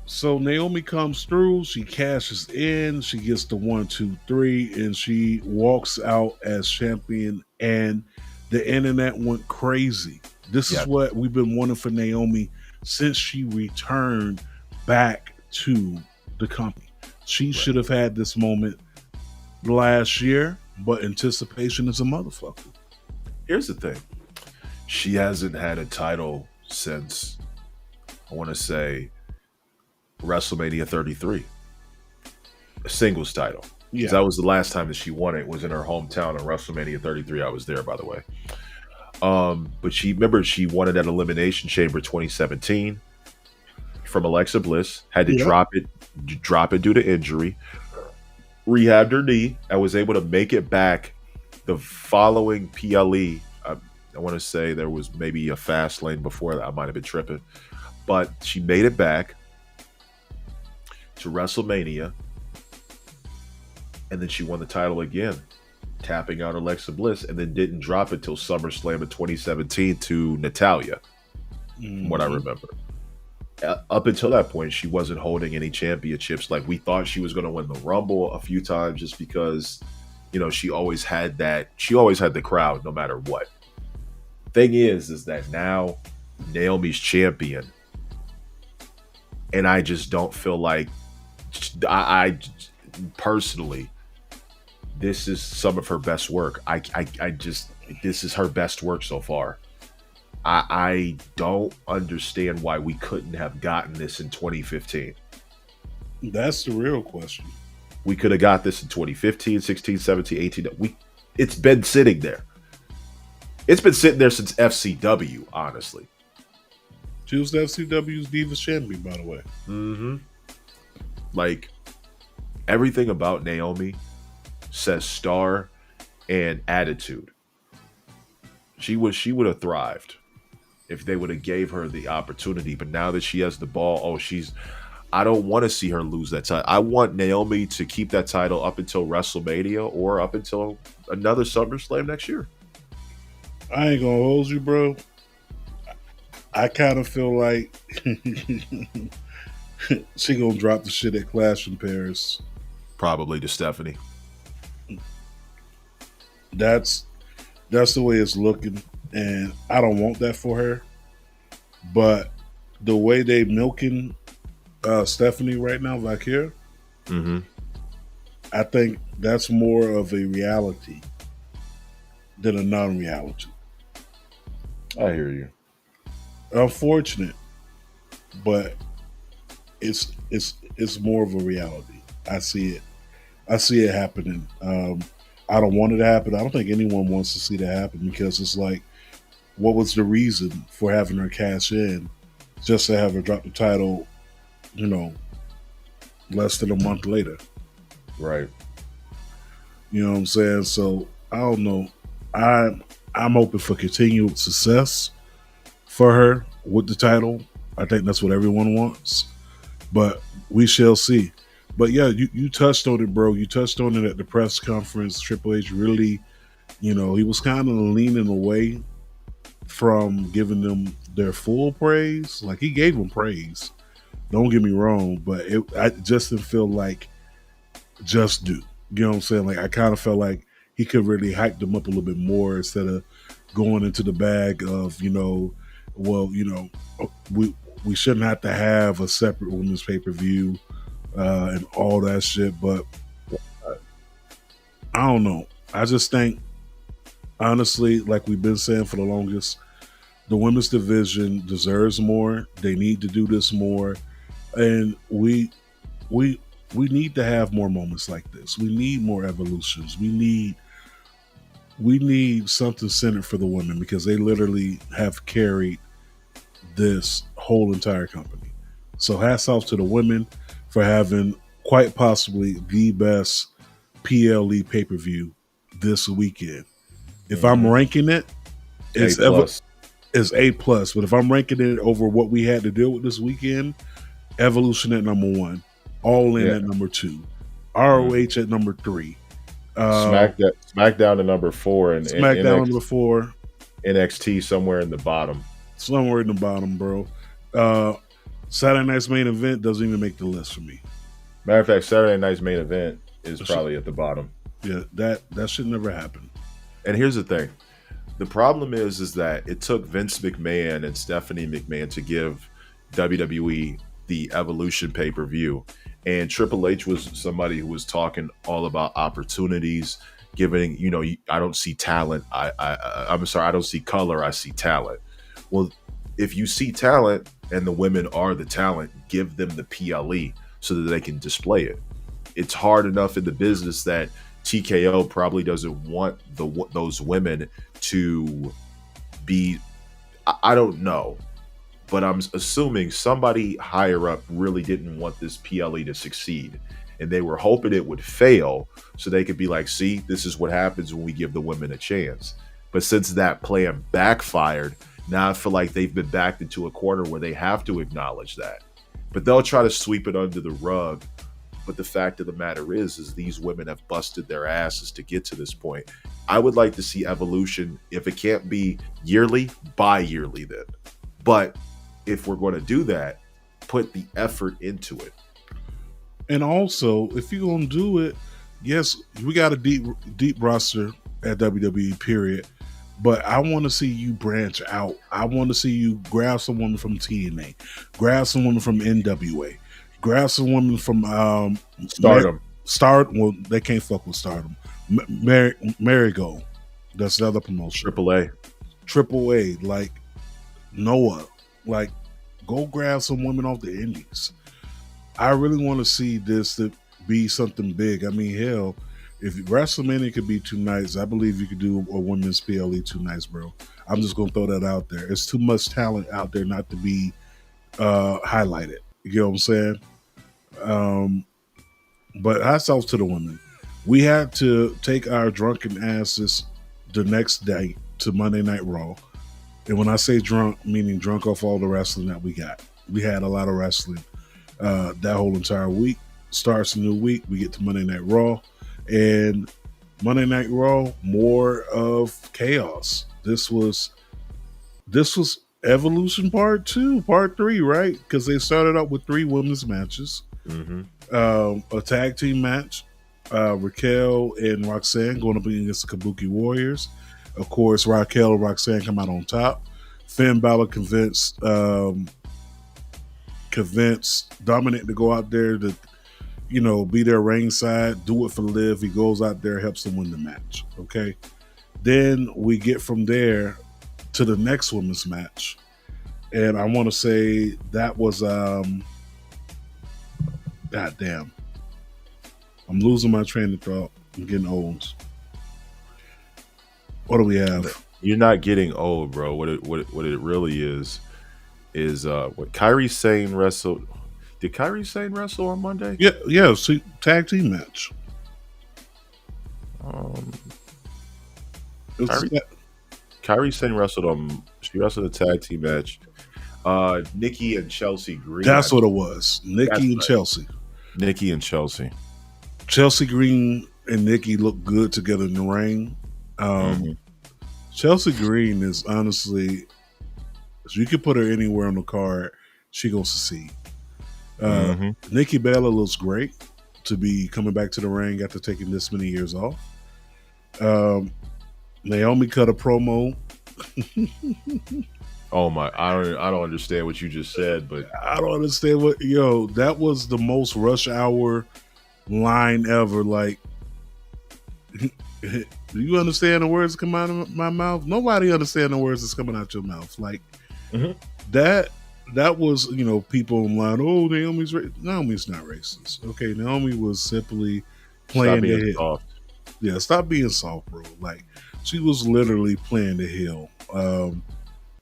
So Naomi comes through, she cashes in, she gets the 1, 2, 3, and she walks out as champion, and the internet went crazy. This is what we've been wanting for Naomi since she returned back to the company. She should have had this moment last year, but anticipation is a motherfucker. Here's the thing. She hasn't had a title since, I want to say, WrestleMania 33. A singles title. Yeah. That was the last time that she won it, was in her hometown on WrestleMania 33. I was there, by the way. But she won it at Elimination Chamber 2017 from Alexa Bliss. Had to drop it due to injury. Rehabbed her knee. I was able to make it back the following PLE. I want to say there was maybe a fast lane before that. I might have been tripping. But she made it back to WrestleMania. And then she won the title again, tapping out Alexa Bliss, and then didn't drop it till SummerSlam in 2017 to Natalya, from what I remember. Up until that point, she wasn't holding any championships. Like, we thought she was going to win the Rumble a few times just because, you know, she always had the crowd no matter what. Thing is that now Naomi's champion, and I just don't feel like, I personally, this is some of her best work. I just this is her best work so far. I don't understand why we couldn't have gotten this in 2015. That's the real question. We could have got this in 2015, 16, 17, 18. It's been sitting there. It's been sitting there since FCW, honestly. She was the FCW's Divas champion, by the way. Mm-hmm. Like, everything about Naomi says star and attitude. She would have thrived if they would have gave her the opportunity. But now that she has the ball, I don't want to see her lose that title. I want Naomi to keep that title up until WrestleMania or up until another SummerSlam next year. I ain't gonna hold you, bro. I kind of feel like she gonna drop the shit at Clash in Paris. Probably to Stephanie. That's the way it's looking, and I don't want that for her. But the way they milking Stephanie right now, Valkyria, I think that's more of a reality than a non-reality. I hear you. Unfortunate, but it's more of a reality. I see it happening. I don't want it to happen. I don't think anyone wants to see that happen, because it's like, what was the reason for having her cash in just to have her drop the title, less than a month later? Right. You know what I'm saying? So I don't know. I'm hoping for continued success for her with the title. I think that's what everyone wants, but we shall see. But yeah, you touched on it, bro. You touched on it at the press conference. Triple H really, he was kind of leaning away from giving them their full praise. Like, he gave them praise, don't get me wrong, but I just didn't feel like just do. You know what I'm saying? Like, I kind of felt like he could really hype them up a little bit more instead of going into the bag of, we shouldn't have to have a separate women's pay-per-view and all that shit. But I don't know. I just think, honestly, like we've been saying for the longest, the women's division deserves more. They need to do this more. And we need to have more moments like this. We need more evolutions. We need something centered for the women, because they literally have carried this whole entire company. So hats off to the women for having quite possibly the best PLE pay-per-view this weekend. If I'm ranking it, it's A+. But if I'm ranking it over what we had to deal with this weekend, Evolution at number 1, All In at number 2, ROH at number 3, SmackDown at number 4, and SmackDown number 4, NXT somewhere in the bottom. Somewhere in the bottom, bro. Saturday night's main event doesn't even make the list for me. Matter of fact, Saturday night's main event is probably at the bottom. Yeah, that should never happen. And here's the thing. The problem is that it took Vince McMahon and Stephanie McMahon to give WWE the Evolution pay-per-view. And Triple H was somebody who was talking all about opportunities, giving, I don't see talent. I'm sorry, I don't see color, I see talent. Well, if you see talent and the women are the talent, give them the PLE so that they can display it. It's hard enough in the business that TKO probably doesn't want those women to be, I don't know, but I'm assuming somebody higher up really didn't want this PLE to succeed, and they were hoping it would fail so they could be like, see, this is what happens when we give the women a chance. But since that plan backfired, now I feel like they've been backed into a corner where they have to acknowledge that. But they'll try to sweep it under the rug. But the fact of the matter is these women have busted their asses to get to this point. I would like to see Evolution, if it can't be yearly, bi-yearly then. But if we're going to do that, put the effort into it. And also, if you're going to do it, yes, we got a deep roster at WWE, period. But I want to see you branch out. I want to see you grab some woman from TNA, grab some woman from NWA, grab some woman from Stardom. Well, they can't fuck with Stardom. Marigold. That's the other promotion. Triple A. Like Noah. Like, go grab some women off the indies. I really want to see this to be something big. I mean, hell, if WrestleMania could be 2 nights, I believe you could do a women's PLE 2 nights, bro. I'm just gonna throw that out there. It's too much talent out there not to be highlighted. You know what I'm saying? But hats off to the women. We had to take our drunken asses the next day to Monday Night Raw. And when I say drunk, meaning drunk off all the wrestling that we got. We had a lot of wrestling that whole entire week. Starts a new week. We get to Monday Night Raw. And Monday Night Raw, more of chaos. This was Evolution Part 2, Part 3, right? Because they started out with 3 women's matches. A tag team match. Raquel and Roxanne going up against the Kabuki Warriors. Of course, Raquel and Roxanne come out on top. Finn Balor convinced Dominic to go out there to, be there ringside, do it for Liv. He goes out there, helps them win the match. Okay. Then we get from there to the next women's match. And I want to say that was, God damn. I'm losing my train of thought. I'm getting old. What do we have? You're not getting old, bro. What it really is what Kairi Sane wrestled. Did Kairi Sane wrestle on Monday? Yeah. See, tag team match. Kairi Sane wrestled she wrestled a tag team match. Nikki and Chelsea Green. That's what it was. Nikki and Chelsea. Nikki and Chelsea. Chelsea Green and Nikki look good together in the ring. Chelsea Green is honestly, you could put her anywhere on the card, she gonna succeed. Nikki Bella looks great to be coming back to the ring after taking this many years off. Naomi cut a promo. Oh my! I don't understand what you just said, but I don't understand that was the most rush hour line ever. Like, do you understand the words that come out of my mouth? Nobody understands the words that's coming out your mouth. Like that was, people online. Oh, Naomi's Naomi's not racist. Okay, Naomi was simply playing the heel. Soft. Yeah, stop being soft, bro. Like, she was literally playing the heel.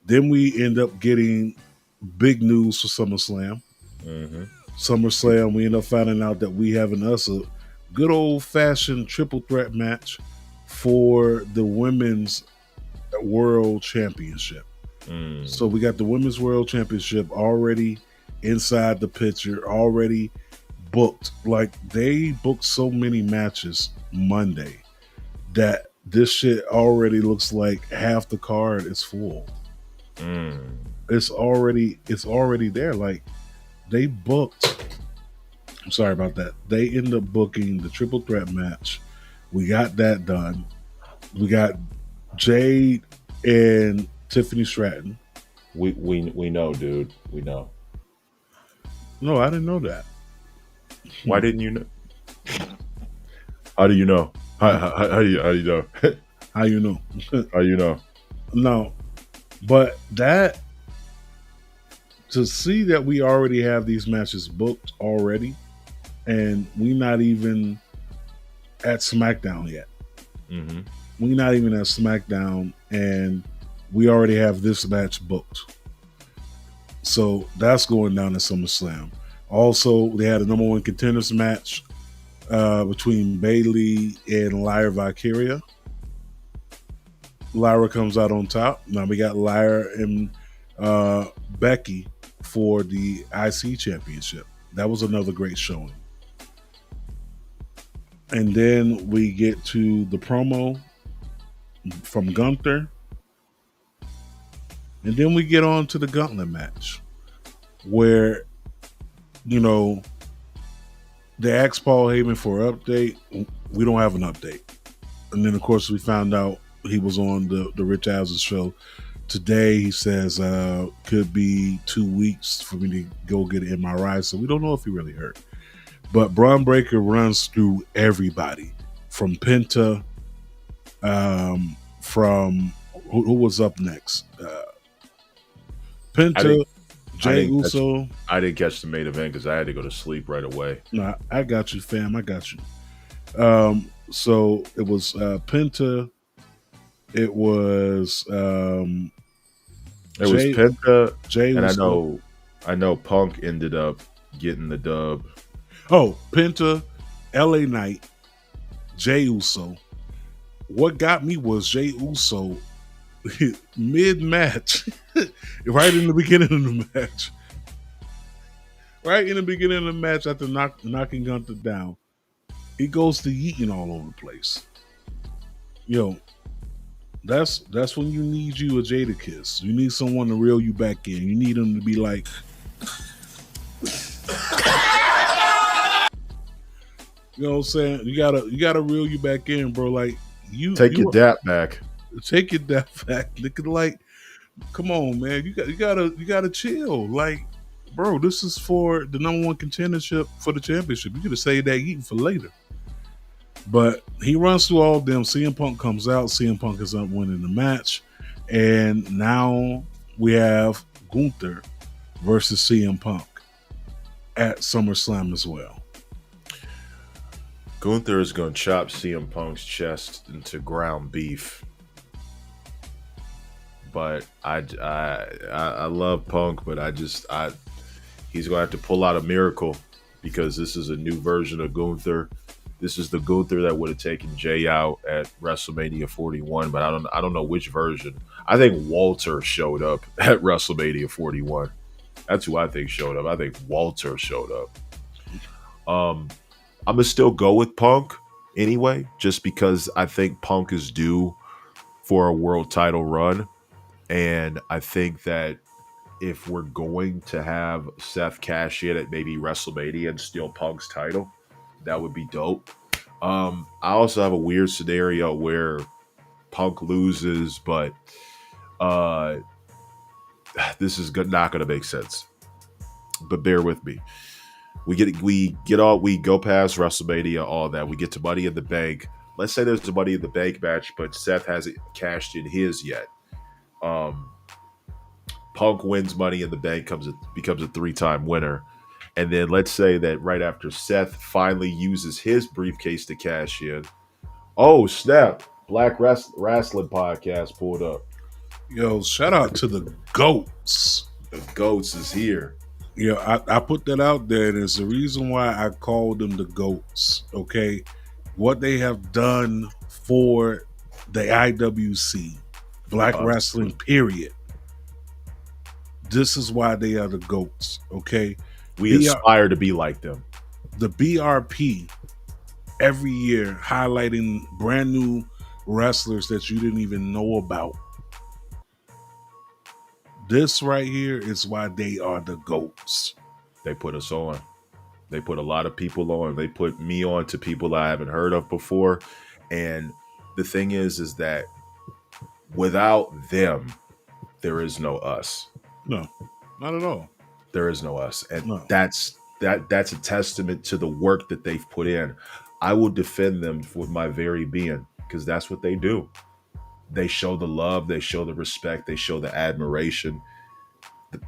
Then we end up getting big news for SummerSlam. SummerSlam, we end up finding out that we having us a good old-fashioned triple threat match for the Women's World Championship. So we got the Women's World Championship already inside the picture, already booked. Like, they booked so many matches Monday that this shit already looks like half the card is full. It's already there. Like, they booked. I'm sorry about that. They end up booking the triple threat match. We got that done. We got Jade and Tiffany Stratton. We know, dude. We know. No, I didn't know that. Why didn't you know? How do you know? How do you know? How you know? How you know? No, but that, to see that we already have these matches booked already, and we not even at SmackDown yet. We not even at SmackDown, and we already have this match booked. So that's going down at SummerSlam. Also, they had a number 1 contenders match between Bayley and Lyra Valkyria. Lyra comes out on top. Now we got Lyra and Becky for the IC Championship. That was another great showing. And then we get to the promo from Gunther. And then we get on to the gauntlet match where, they asked Paul Heyman for an update. We don't have an update. And then, of course, we found out he was on the Rich Eisen show today. He says could be 2 weeks for me to go get an MRI. So we don't know if he really hurt. But Braun Breaker runs through everybody from Penta, from who was up next? I Penta, didn't, Jay Uso. I didn't catch the main event because I had to go to sleep right away. No, I got you, fam. I got you. So it was Penta. It was It was Penta, Jay and Uso. I know Punk ended up getting the dub. Oh, Penta, LA Knight, Jay Uso. What got me was Jay Uso mid-match, right in the beginning of the match. Right in the beginning of the match, after knocking Gunther down, he goes to yeeting all over the place. Yo, that's when you need you a Jadakiss. You need someone to reel you back in. You need them to be like, you know what I'm saying? You gotta reel you back in, bro. Like you Take your dap back. Take your dap back. Look at like, come on, man. You gotta chill. Like, bro, this is for the number one contendership for the championship. You could have saved that eating for later. But he runs through all of them. CM Punk comes out. CM Punk is up winning the match. And now we have Gunther versus CM Punk at SummerSlam as well. Gunther is going to chop CM Punk's chest into ground beef. But I love Punk, but he's going to have to pull out a miracle because this is a new version of Gunther. This is the Gunther that would have taken Jay out at WrestleMania 41, but I don't know which version. I think Walter showed up at WrestleMania 41. That's who I think showed up. I think Walter showed up. I'm gonna still go with Punk anyway, just because I think Punk is due for a world title run, and I think that if we're going to have Seth cash in at maybe WrestleMania and steal Punk's title, that would be dope. I also have a weird scenario where Punk loses, but this is not going to make sense. But bear with me. We go past WrestleMania, all that. We get to Money in the Bank. Let's say there's a Money in the Bank match, but Seth hasn't cashed in his yet. Punk wins Money in the Bank, becomes a 3-time winner. And then let's say that right after Seth finally uses his briefcase to cash in. Oh, snap. Black Wrestling Podcast pulled up. Yo, shout out to the GOATs. The GOATs is here. Yeah, I put that out there. There's a reason why I called them the GOATs, okay? What they have done for the IWC, Black Wrestling, period. This is why they are the GOATs, okay? We aspire to be like them. The BRP, every year, highlighting brand new wrestlers that you didn't even know about. This right here is why they are the GOATs. They put us on. They put a lot of people on. They put me on to people I haven't heard of before. And the thing is that without them, there is no us. No, not at all. There is no us. And that's a testament to the work that they've put in. I will defend them with my very being because that's what they do. They show the love, they show the respect, they show the admiration.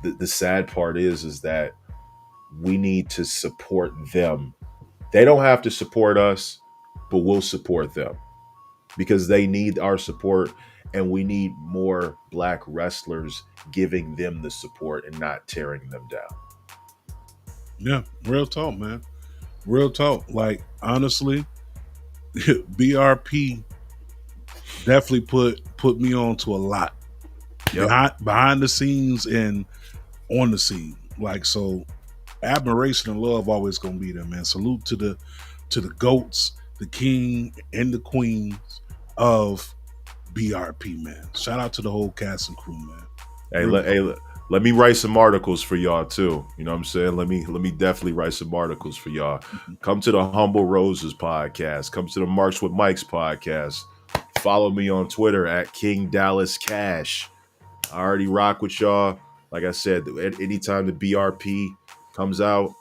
The sad part is that we need to support them. They don't have to support us, but we'll support them because they need our support, and we need more Black wrestlers giving them the support and not tearing them down. Yeah, real talk, man. Real talk. Like, honestly, BRP definitely put me on to a lot. Yep. Behind the scenes and on the scene. Like, so admiration and love always gonna be there, man. Salute to the GOATs, the king and the queens of BRP, man. Shout out to the whole cast and crew, man. Let me write some articles for y'all too. You know what I'm saying? Let me definitely write some articles for y'all. Come to the Humble Roses podcast. Come to the Marks with Mike's podcast. Follow me on Twitter at King Dallas Cash. I already rock with y'all. Like I said, anytime the BRP comes out,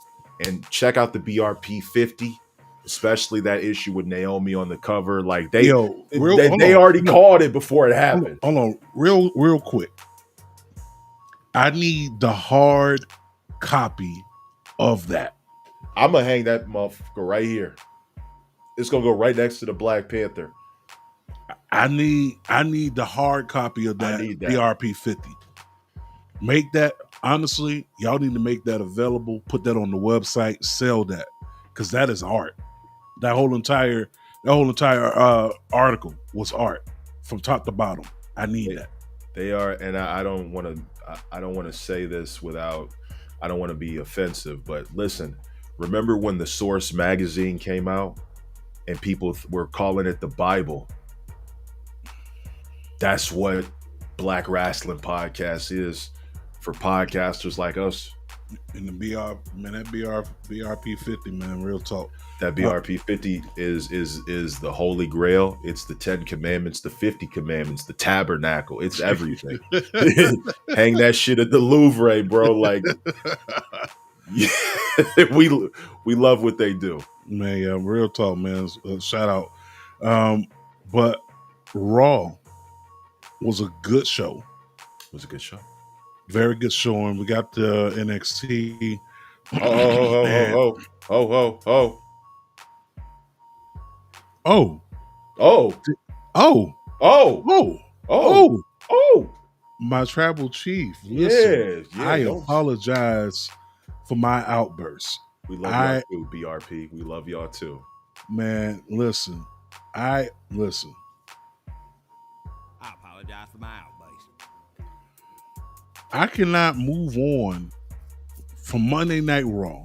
and check out the BRP 50. especially that issue with Naomi on the cover. Like they they already called it before it happened. Hold on, real quick. I need the hard copy of that. I'm gonna hang that motherfucker right here. It's gonna go right next to the Black Panther. I need the hard copy of that BRP 50. Make that, honestly, y'all need to make that available, put that on the website, sell that, because that is art. That whole entire article was art from top to bottom. I need that. They are, and I don't want to say this without, I don't want to be offensive, but listen, remember when the Source magazine came out and people were calling it the Bible? That's what Black Wrestling Podcast is for podcasters like us. And the BRP 50, man, real talk. That BRP 50 is the Holy Grail. It's the 10 Commandments, the 50 Commandments, the Tabernacle. It's everything. Hang that shit at the Louvre, bro. Like, yeah, we love what they do, man. Yeah, real talk, man. Shout out. But Raw was a good show. It was a good show. Very good showing. We got the NXT. Oh. My tribal chief. Listen, yeah, I apologize for my outburst. We love y'all too, BRP. We love y'all too. Man, listen. I apologize for my outburst. I cannot move on from Monday Night Raw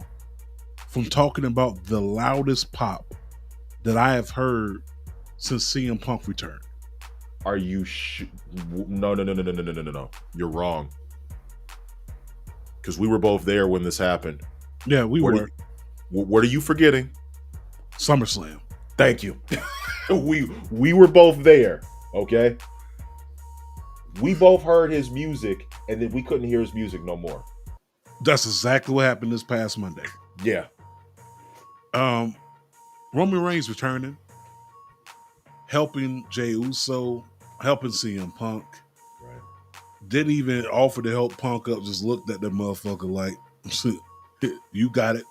from talking about the loudest pop that I have heard since CM Punk returned. Are you No. You're wrong. Because we were both there when this happened. Yeah, we were. What are you forgetting? SummerSlam. Thank you. we were both there, okay? We both heard his music, and then we couldn't hear his music no more. That's exactly what happened this past Monday. Yeah. Roman Reigns returning, helping Jey Uso, helping CM Punk. Right. Didn't even offer to help Punk up, just looked at that motherfucker like, you got it.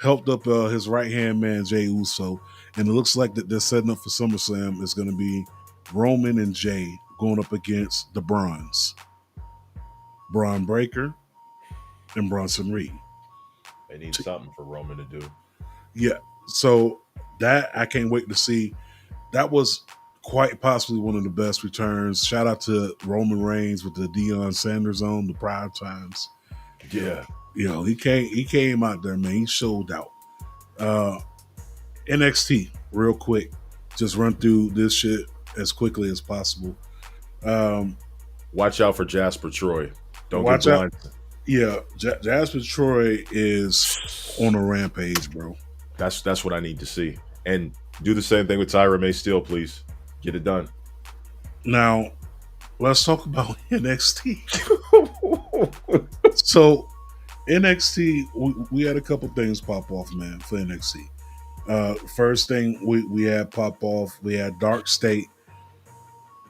Helped up his right-hand man, Jey Uso. And it looks like that they're setting up for SummerSlam. It's going to be Roman and Jey going up against the Brawns. Braun Breaker and Bronson Reed. They need something for Roman to do. Yeah. So that I can't wait to see. That was quite possibly one of the best returns. Shout out to Roman Reigns with the Deion Sanders on the Pride Times. Yeah. You know, he came out there, man. He showed out. NXT, real quick. Just run through this shit as quickly as possible. Watch out for Jasper Troy. Don't watch get blind. Yeah, Jasper Troy is on a rampage, bro. That's what I need to see. And do the same thing with Tyra May Steele, please. Get it done. Now, let's talk about NXT. So, NXT, we had a couple things pop off, man, for NXT. First thing we had pop off, we had Dark State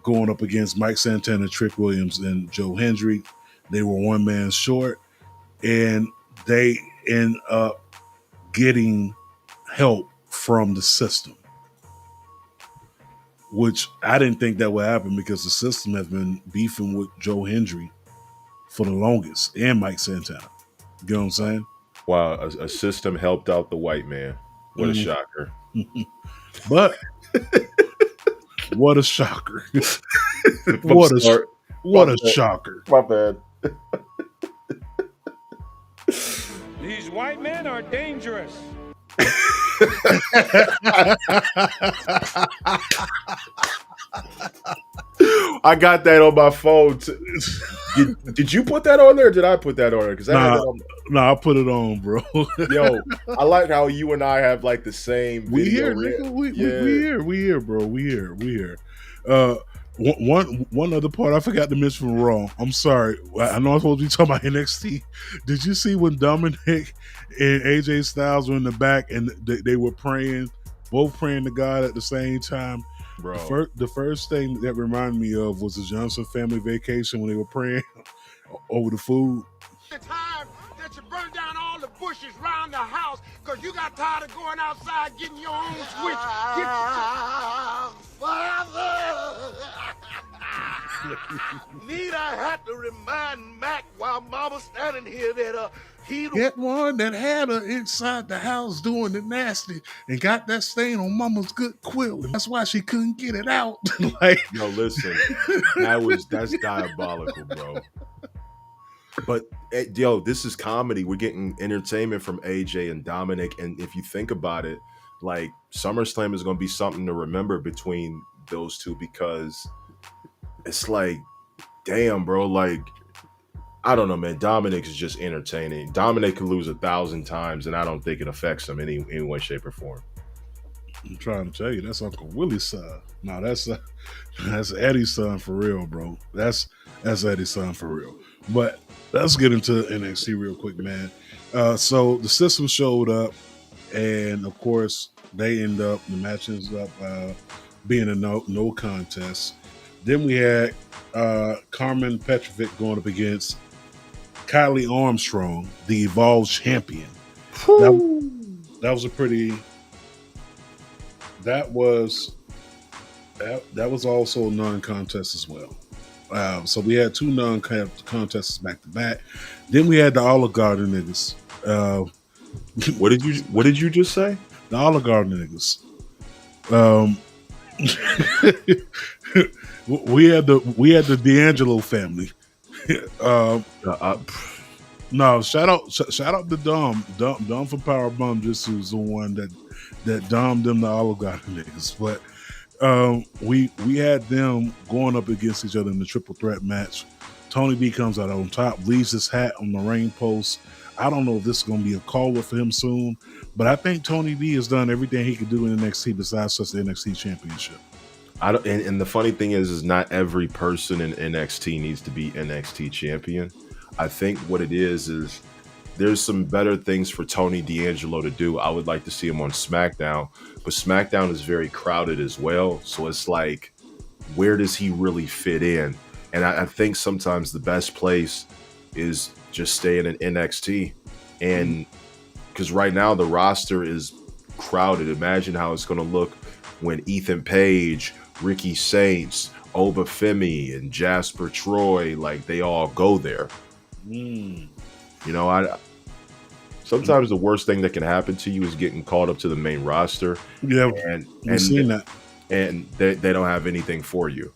going up against Mike Santana, Trick Williams, and Joe Hendry. They were one man short, and they end up getting help from the system, which I didn't think that would happen because the system has been beefing with Joe Hendry for the longest, and Mike Santana. You know what I'm saying? Wow, a system helped out the white man. What a shocker. But what a shocker. What a shocker. My bad. These white men are dangerous. I got that on my phone. Did you put that on there or did I put that on there? Because I put it on, bro. Yo, I like how you and I have like the same We video. here, nigga. We here, bro. We here. One other part I forgot to mention from Raw. I'm sorry. I know I'm supposed to be talking about NXT. Did you see when Dominic and AJ Styles were in the back and they were praying, both praying to God at the same time? Bro. The first thing that reminded me of was the Johnson family vacation when they were praying over the food. The time that you burn down all the bushes around the house because you got tired of going outside getting your own switch. Need I have to remind Mac while Mama's standing here that he Get one that had her inside the house doing the nasty and got that stain on Mama's good quilt, and that's why she couldn't get it out. Like, yo, listen, that's diabolical, bro. But yo, this is comedy. We're getting entertainment from AJ and Dominic, and if you think about it, like SummerSlam is going to be something to remember between those two because it's like, damn, bro, like I don't know, man. Dominic is just entertaining. Dominic could lose 1,000 times, and I don't think it affects him any way, shape, or form. I'm trying to tell you, that's Uncle Willie's son. No, that's Eddie's son for real, bro. That's Eddie's son for real. But let's get into NXT real quick, man. So the system showed up, and of course they end up the match ends up being a no contest. Then we had Carmen Petrovic going up against Kylie Armstrong, the Evolved champion. That was a pretty. That was also a non-contest as well. So we had two non-contests back to back. Then we had the Olive Garden niggas. What did you just say? The Olive Garden niggas. we had the D'Angelo family. No, shout out to Dom from Power Bum. Just was the one that domed them the Olive Garden niggas. But we had them going up against each other in the triple threat match. Tony B comes out on top, leaves his hat on the ring post. I don't know if this is going to be a call-up for him soon, but I think Tony B has done everything he could do in NXT besides just the NXT championship. And the funny thing is not every person in NXT needs to be NXT champion. I think what it is there's some better things for Tony D'Angelo to do. I would like to see him on SmackDown, but SmackDown is very crowded as well. So it's like, where does he really fit in? And I think sometimes the best place is just staying in NXT. And because right now the roster is crowded. Imagine how it's going to look when Ethan Page, Ricky Saints, Oba Femi, and Jasper Troy, like they all go there. You know, sometimes the worst thing that can happen to you is getting called up to the main roster. Yeah, and seen that. And they don't have anything for you.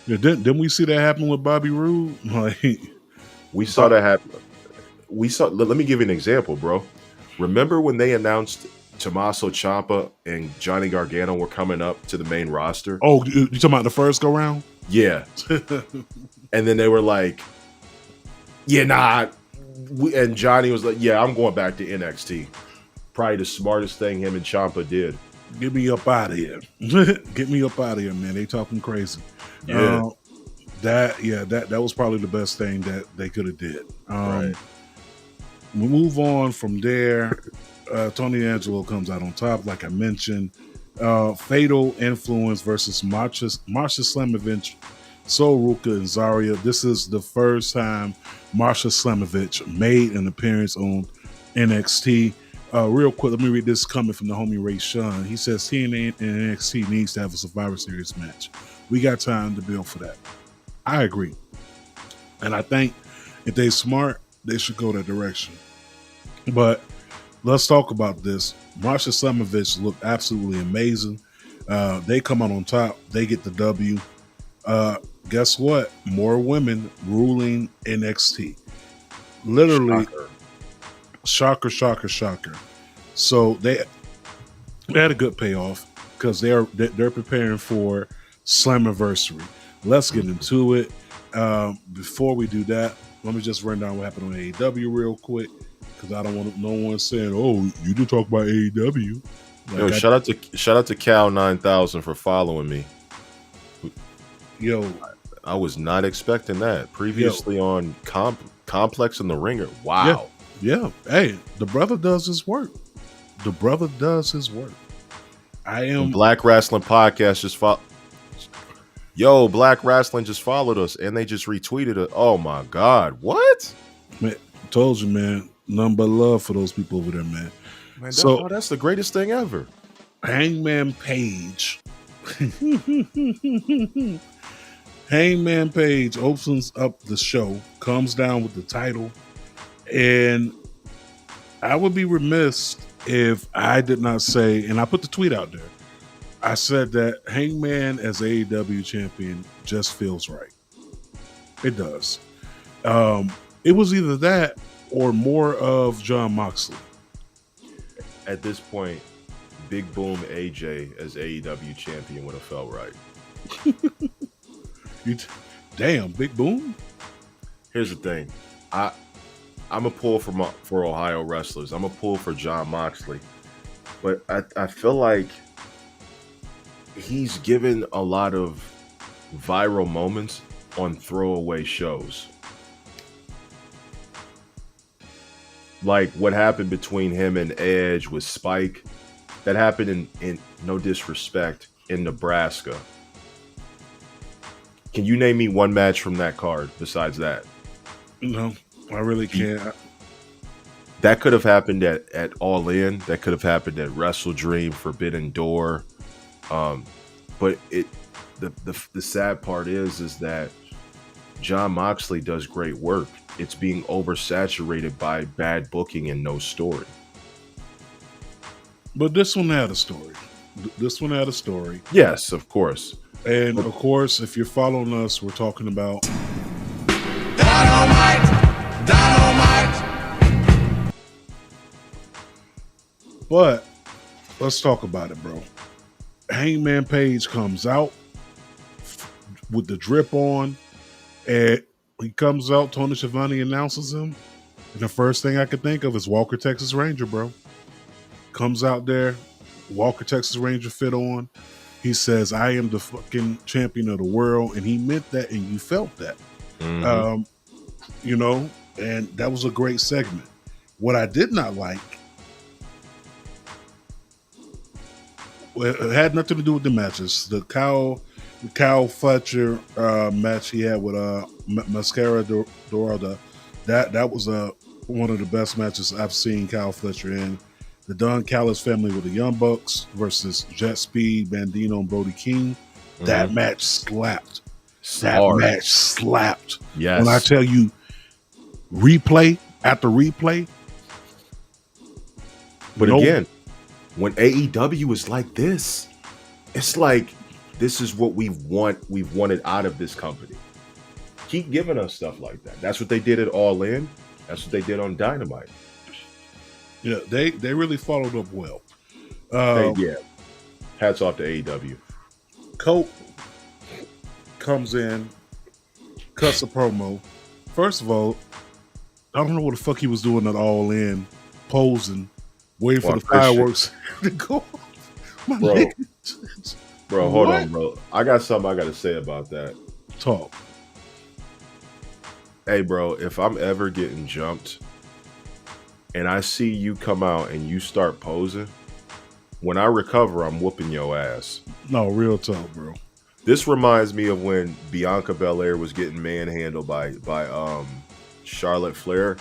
Yeah, didn't we see that happen with Bobby Roode? Like, we saw that happen. Let me give you an example, bro. Remember when they announced Tommaso Ciampa and Johnny Gargano were coming up to the main roster? Oh, you talking about the first go round? Yeah. And then they were like, yeah, nah. And Johnny was like, yeah, I'm going back to NXT. Probably the smartest thing him and Ciampa did. Get me up out of here. Get me up out of here, man. They talking crazy. Yeah. That was probably the best thing that they could have did. Right. We move on from there. Tony D'Angelo comes out on top, like I mentioned. Fatal Influence versus Marsha Slamovich, Sol Ruka, and Zarya. This is the first time Marsha Slamovich made an appearance on NXT. Real quick, let me read this coming from the homie Ray Sean. He says TNA and NXT needs to have a Survivor Series match. We got time to build for that. I agree. And I think if they're smart, they should go that direction. But let's talk about this. Marsha Slamovich looked absolutely amazing. They come out on top. They get the W. Guess what? More women ruling NXT. Literally, shocker. So they had a good payoff because they're preparing for Slammiversary. Let's get into it. Before we do that, let me just run down what happened on AEW real quick because I don't want no one saying, "Oh, you did talk about AEW." Like, shout out to Cal 9000 for following me. Yo, I was not expecting that. Previously on Complex in the Ringer. Wow. yeah. Hey, the brother does his work. The brother does his work. And Black Wrestling Podcast just Black Wrestling just followed us and they just retweeted it. Oh my God. What? Man, told you, man. Nothing but love for those people over there, man. Man, So that's the greatest thing ever. Hangman Page. Hangman Page opens up the show, comes down with the title, and I would be remiss if I did not say, and I put the tweet out there, I said that Hangman as AEW champion just feels right. It does. It was either that or more of Jon Moxley. At this point, Big Boom AJ as AEW champion would have felt right. Damn, Big Boom. Here's the thing, I'm a pull for Ohio wrestlers. I'm a pull for Jon Moxley, but I feel like he's given a lot of viral moments on throwaway shows. Like what happened between him and Edge with Spike, that happened in no disrespect, in Nebraska. Can you name me one match from that card besides that? No, I really can't. That could have happened at All In. That could have happened at Wrestle Dream, Forbidden Door. But the sad part is that Jon Moxley does great work. It's being oversaturated by bad booking and no story. But this one had a story. Yes, of course. And of course, if you're following us, we're talking about Dynamite! But let's talk about it, bro. Hangman Page comes out with the drip on, and he comes out. Tony Schiavone announces him, and the first thing I could think of is Walker Texas Ranger, bro. Comes out there, Walker Texas Ranger fit on. He says, "I am the fucking champion of the world," and he meant that, and you felt that. Mm-hmm. And that was a great segment. What I did not like, it had nothing to do with the matches. The Kyle Fletcher match he had with Mascara Dorada, that was one of the best matches I've seen Kyle Fletcher in. The Don Callis family with the Young Bucks versus Jet Speed, Bandino, and Brody King. That match slapped. Match slapped. Yes. When I tell you, replay after replay. But again, when AEW is like this, it's like this is what we've wanted out of this company. Keep giving us stuff like that. That's what they did at All In. That's what they did on Dynamite. Yeah, they really followed up well. Hats off to AEW. Colt comes in, cuts a promo. First of all, I don't know what the fuck he was doing at All In, posing, waiting for the fireworks to go off. Bro, hold on, bro. I got something I got to say about that. Talk. Hey, bro, if I'm ever getting jumped and I see you come out and you start posing, when I recover, I'm whooping your ass. No, real talk, bro. This reminds me of when Bianca Belair was getting manhandled by Charlotte Flair,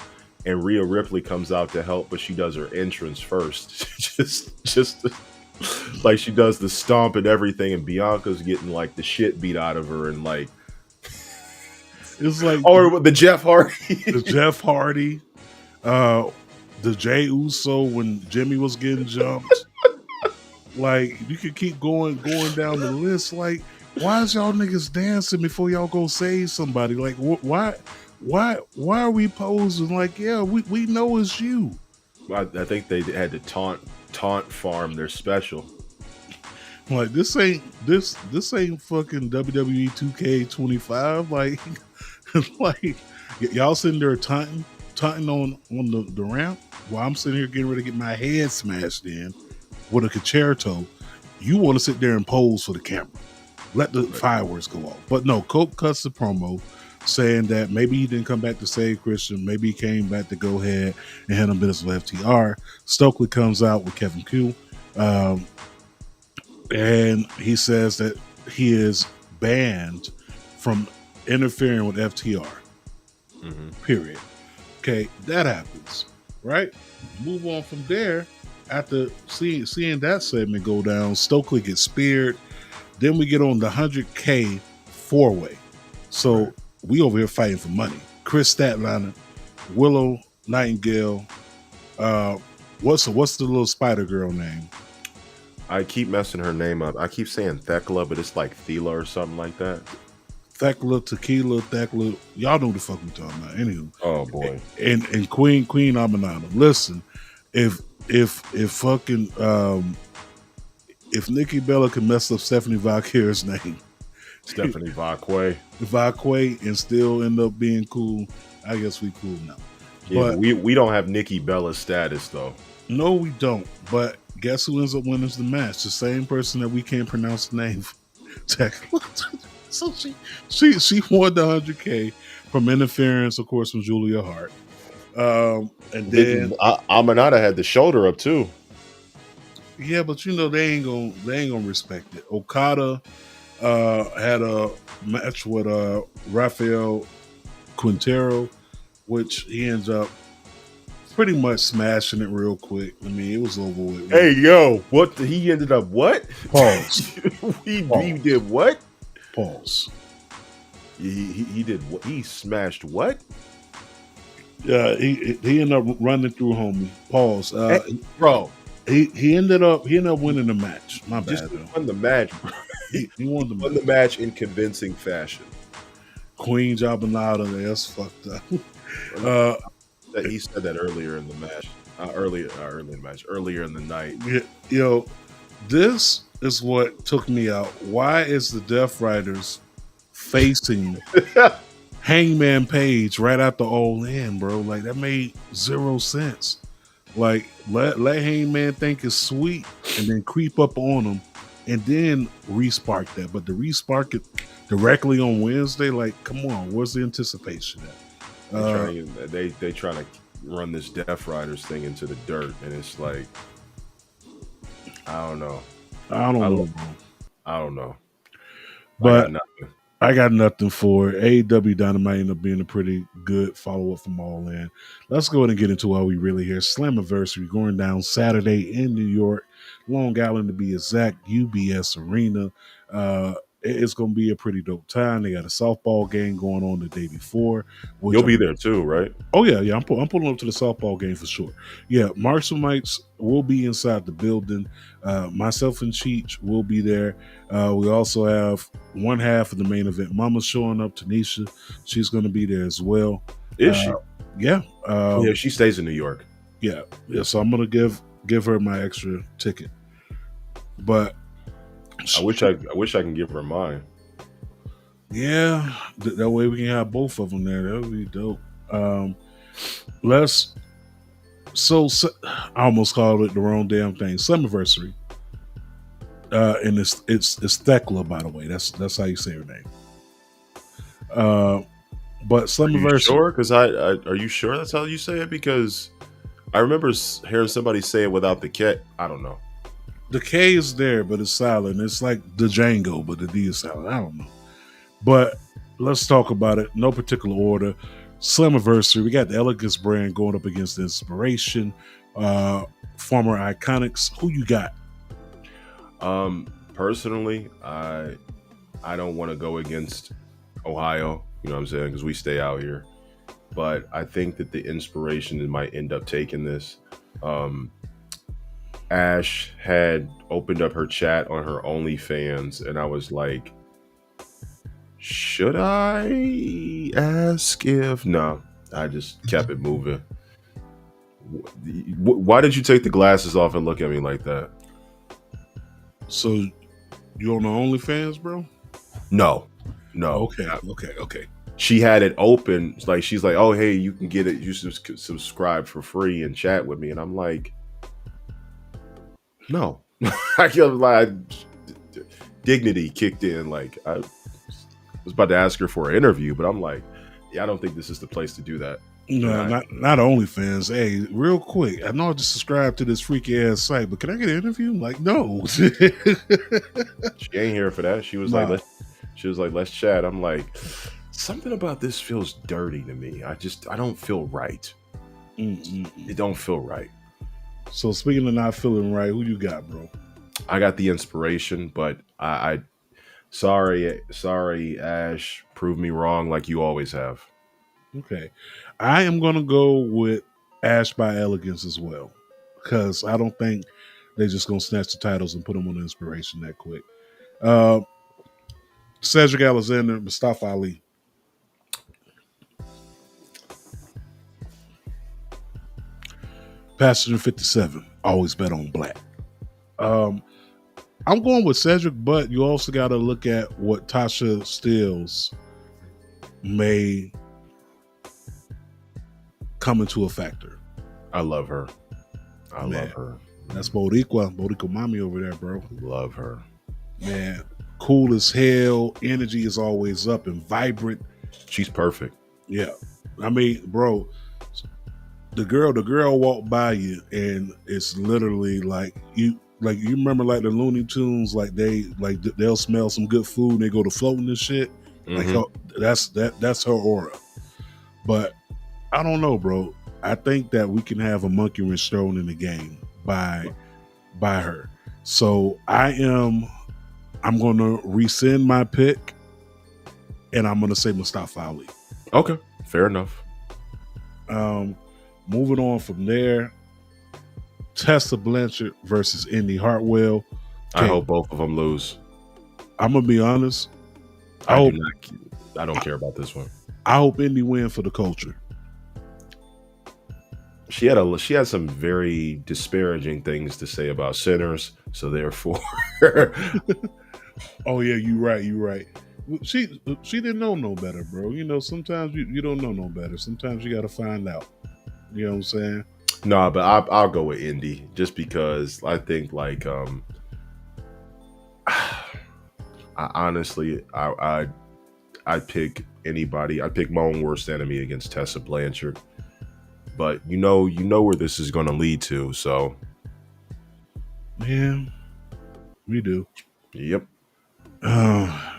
and Rhea Ripley comes out to help, but she does her entrance first. just like she does the stomp and everything, and Bianca's getting like the shit beat out of her, and like it's like the Jeff Hardy. The Jeff Hardy, the Jey Uso when Jimmy was getting jumped. Like you could keep going down the list. Like, why is y'all niggas dancing before y'all go save somebody? Like, why are we posing? Like, yeah, we know it's you. I think they had to taunt farm their special. Like this ain't fucking WWE 2K25. Like y'all sitting there taunting on the ramp while I'm sitting here getting ready to get my head smashed in with a concerto. You want to sit there and pose for the camera. let the fireworks go off. But no, Cope cuts the promo saying that maybe he didn't come back to save Christian. Maybe he came back to go ahead and handle business with FTR. Stokely comes out with Kevin Q. And he says that he is banned from interfering with FTR. Period. Okay, that happens, right? Move on from there. After seeing that segment go down, Stokely gets speared. Then we get on the 100K four-way. So we over here fighting for money. Chris Statlander, Willow Nightingale. What's the little spider girl name? I keep messing her name up. I keep saying Thekla, but it's like Thela or something like that. Thekla. Y'all know the fuck we talking about. Anywho. Oh boy. And Queen Aminata. Listen, if fucking if Nikki Bella can mess up Stephanie Valkyra's name, Stephanie Vakwe, and still end up being cool, I guess we cool now. Yeah, but we don't have Nikki Bella's status though. No, we don't. But guess who ends up winning the match? The same person that we can't pronounce the name. So she won the 100K from interference, of course, from Julia Hart. And then Aminata had the shoulder up too. Yeah, but you know they ain't gonna respect it. Okada had a match with Rafael Quintero, which he ends up pretty much smashing it real quick. I mean, it was over with. Hey, yo, what? He ended up what? Pause. He did what? Pause. He did what? He smashed what? Yeah, he ended up running through homie. Pause. Hey, bro. He ended up winning the match. My bad. Just won the match, bro. He won the match in convincing fashion. Queen Jabinata, that's fucked up. He said that earlier in the match. Earlier in the night. Yeah, yo, this is what took me out. Why is the Death Riders facing Hangman Page right after All In, bro? Like that made zero sense. Like let Hangman think it's sweet and then creep up on him and then respark that. But to respark it directly on Wednesday, like come on, where's the anticipation at? They trying to run this Death Riders thing into the dirt, and it's like I don't know. I don't know. But I got nothing for it. AEW Dynamite ended up being a pretty good follow-up from All In. Let's go ahead and get into why we really here. Slammiversary going down Saturday in New York, Long Island to be exact, UBS Arena. It's going to be a pretty dope time. They got a softball game going on the day before. You'll be there too, right? Oh, yeah. I'm pulling up to the softball game for sure. Yeah, Marshall Mites will be inside the building. Myself and Cheech will be there. We also have one half of the main event. Mama's showing up, Tanisha. She's going to be there as well. Is she? Yeah. Yeah, she stays in New York. Yeah. So I'm going to give her my extra ticket. But I wish I can give her mine. Yeah, that way we can have both of them there. That would be dope. I almost called it the wrong damn thing. Slammiversary. And it's Thekla, by the way. That's how you say her name. But Slammiversary. Are you sure? Because are you sure that's how you say it? Because I remember hearing somebody say it without the K. I don't know. The K is there, but it's silent. It's like the Django, but the D is silent. I don't know. But let's talk about it. No particular order. Slammiversary. We got the Elegance brand going up against the Inspiration. Former Iconics. Who you got? Personally, I don't want to go against Ohio. You know what I'm saying? Because we stay out here. But I think that the Inspiration might end up taking this. Ash had opened up her chat on her OnlyFans, and I was like, should I ask if... No, I just kept it moving. Why did you take the glasses off and look at me like that? So, you on the OnlyFans, bro? No. Okay. She had it open. Like, she's like, oh, hey, you can get it. You subscribe for free and chat with me. And I'm like, no. I feel like dignity kicked in. Like I was about to ask her for an interview, but I'm like, yeah, I don't think this is the place to do that. No, not OnlyFans. Hey, real quick, I know I just subscribed to this freaky ass site, but can I get an interview? I'm like, no. She ain't here for that. She was like, let's chat. I'm like, something about this feels dirty to me. I don't feel right. It don't feel right. So speaking of not feeling right, who you got, bro? I got the inspiration, but I sorry, Ash, prove me wrong like you always have. Okay. I am going to go with Ash by Elegance as well, because I don't think they're just going to snatch the titles and put them on the inspiration that quick. Cedric Alexander, Mustafa Ali. Passenger 57, always bet on black. I'm going with Cedric, but you also got to look at what Tasha Steelz may come into a factor. I love her. I love her. That's Boricua Mami over there, bro. Love her. Man, cool as hell. Energy is always up and vibrant. She's perfect. Yeah. I mean, bro, the girl walked by you and it's literally like you remember like the Looney Tunes, they'll smell some good food and they go to floating and shit. Like that's her aura. But I don't know, bro. I think that we can have a monkey wrench thrown in the game by her. So I'm going to rescind my pick, and I'm going to say Mustafa Ali. Okay, fair enough. Moving on from there, Tessa Blanchard versus Indy Hartwell. Okay. I hope both of them lose. I'm going to be honest. I don't care about this one. I hope Indy win for the culture. She had some very disparaging things to say about sinners, so therefore. Oh yeah, you're right. She didn't know no better, bro. You know, sometimes you don't know no better. Sometimes you got to find out. You know what I'm saying? No, but I'll go with Indy just because I think like I'd pick anybody. I'd pick my own worst enemy against Tessa Blanchard. But you know where this is going to lead to, so. Yeah, we do. Yep.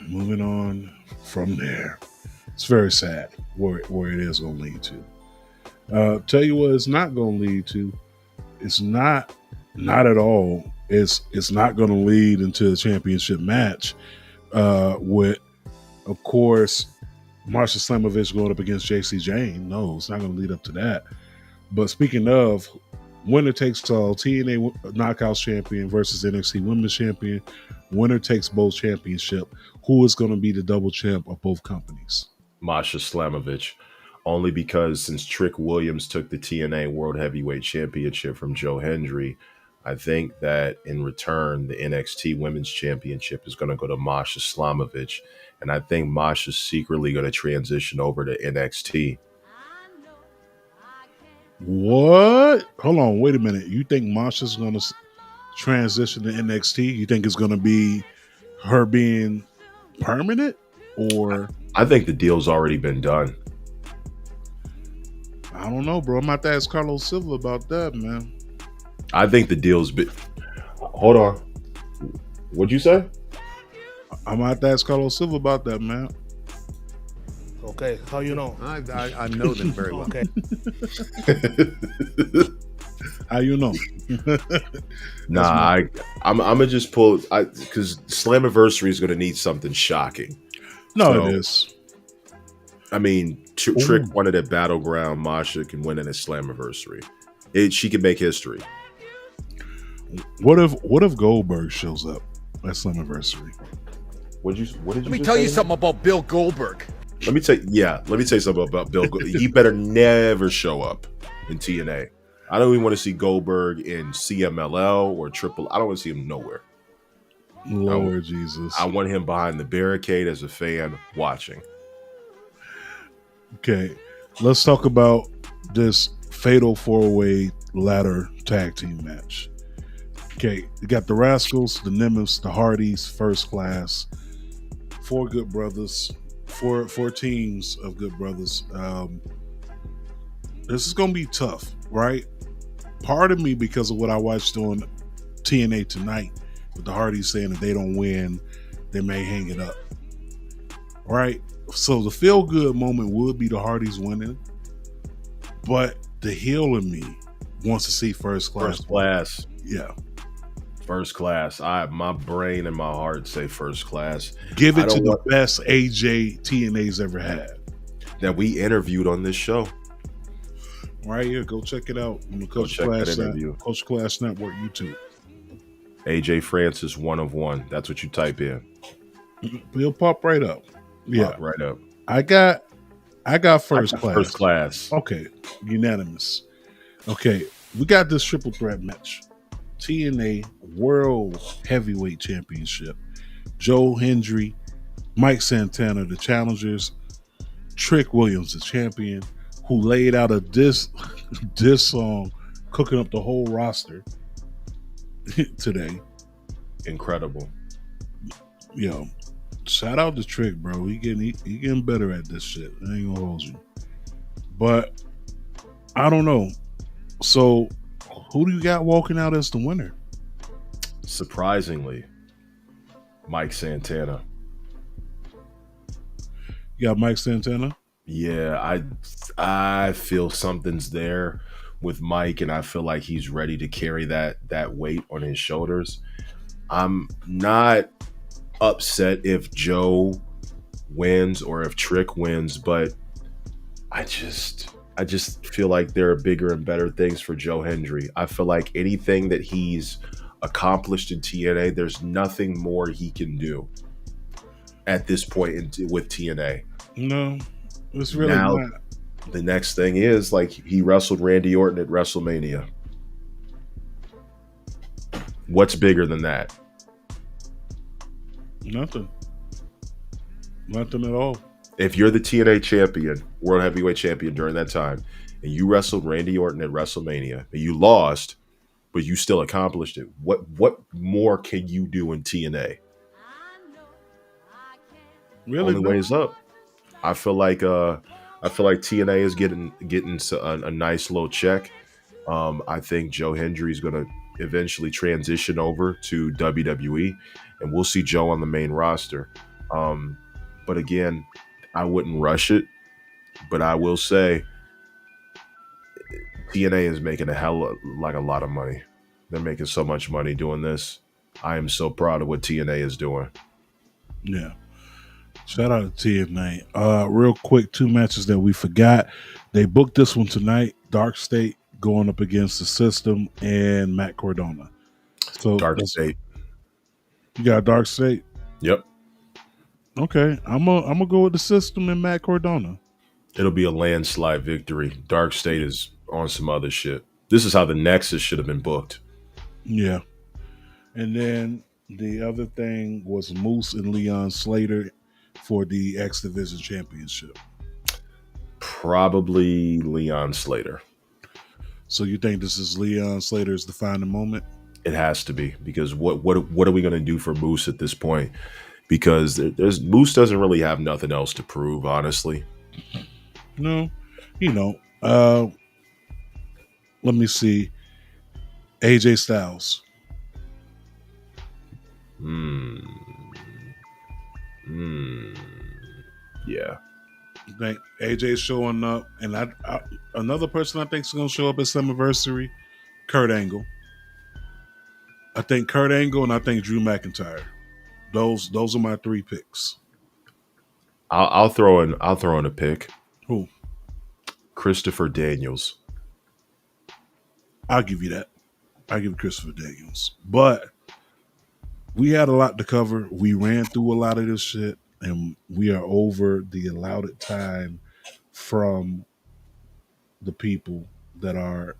Moving on from there. It's very sad where it is going to lead to. Tell you what it's not going to lead to. It's not at all. It's not going to lead into a championship match with, of course, Marsha Slamovich going up against JC Jane. No, it's not going to lead up to that. But speaking of, winner takes all, TNA Knockouts champion versus NXT Women's champion. Winner takes both championship. Who is going to be the double champ of both companies? Masha Slamovich. Only because since Trick Williams took the TNA World Heavyweight Championship from Joe Hendry, I think that in return, the NXT Women's Championship is going to go to Masha Slamovich. And I think Masha's secretly going to transition over to NXT. What? Hold on, wait a minute. You think Masha's going to transition to NXT? You think it's going to be her being permanent? Or I think the deal's already been done. I don't know, bro. I'm about to ask Carlos Silva about that, man. I think the deal's been... Hold on. What'd you say? I'm about to ask Carlos Silva about that, man. Okay, how you know? I know them very well. Okay. How you know? Nah, I'm gonna just pull because Slammiversary is gonna need something shocking. No, So, it is. I mean, Trick won it at Battleground. Masha can win it at Slammiversary. She can make history. What if Goldberg shows up at Slammiversary? What did you? Let me tell you something about Bill Goldberg. Let me tell you something about Bill Goldberg. He better never show up in TNA. I don't even want to see Goldberg in CMLL or Triple. I don't want to see him nowhere. Lord Jesus. I want him behind the barricade as a fan watching. Okay, let's talk about this fatal 4-way ladder tag team match. Okay, you got the Rascals, the Nimbus, the Hardys, First Class, four good brothers, four teams of good brothers. This is gonna be tough, right? Part of me, because of what I watched on TNA tonight, with the Hardys saying if they don't win, they may hang it up. Right? So the feel good moment would be the Hardys winning, but the heel in me wants to see First Class. First Class. Yeah. First Class. My brain and my heart say First Class. Give it to the best AJ TNA's ever had. That we interviewed on this show. Right here, go check it out on the Coach Class Network YouTube. AJ Francis 1 of 1. That's what you type in. He'll pop right up. Yeah, pop right up. I got First Class. First Class. Okay, unanimous. Okay, we got this triple threat match. TNA World Heavyweight Championship. Joe Hendry, Mike Santana, the challengers. Trick Williams, the champion, who laid out a diss song, cooking up the whole roster today. Incredible. Yo, shout out to Trick, bro. He getting better at this shit. I ain't gonna hold you. But I don't know. So who do you got walking out as the winner? Surprisingly, Mike Santana. You got Mike Santana? Yeah, I feel something's there with Mike, and I feel like he's ready to carry that weight on his shoulders. I'm not upset if Joe wins or if Trick wins, but I just feel like there are bigger and better things for Joe Hendry. I feel like anything that he's accomplished in TNA, there's nothing more he can do at this point with TNA. No, it's really not. The next thing is, like, he wrestled Randy Orton at WrestleMania. What's bigger than that? Nothing at all. If you're the TNA champion, World Heavyweight Champion during that time, and you wrestled Randy Orton at WrestleMania, and you lost, but you still accomplished it, what more can you do in TNA? Really, only way is up. I feel like TNA is getting a nice little check. I think Joe Hendry is going to eventually transition over to WWE, and we'll see Joe on the main roster. But again, I wouldn't rush it, but I will say TNA is making a lot of money. They're making so much money doing this. I am so proud of what TNA is doing. Yeah. Shout out to TNA. Real quick, 2 matches that we forgot. They booked this one tonight. Dark State going up against the System and Matt Cardona. So Dark State. You got Dark State? Yep. Okay. I'm gonna go with the System and Matt Cardona. It'll be a landslide victory. Dark State is on some other shit. This is how the Nexus should have been booked. Yeah. And then the other thing was Moose and Leon Slater for the X Division Championship. Probably Leon Slater. So you think this is Leon Slater's defining moment? It has to be, because what are we going to do for Moose at this point? Because Moose doesn't really have nothing else to prove, honestly. No, let me see. AJ Styles. Yeah. I think AJ's showing up, and I another person I think is going to show up at Slammiversary, Kurt Angle. I think Kurt Angle, and I think Drew McIntyre. Those are my 3 picks. I'll throw in a pick. Who? Christopher Daniels. I'll give you that. I'll give Christopher Daniels. But we had a lot to cover. We ran through a lot of this shit, and we are over the allotted time from the people that are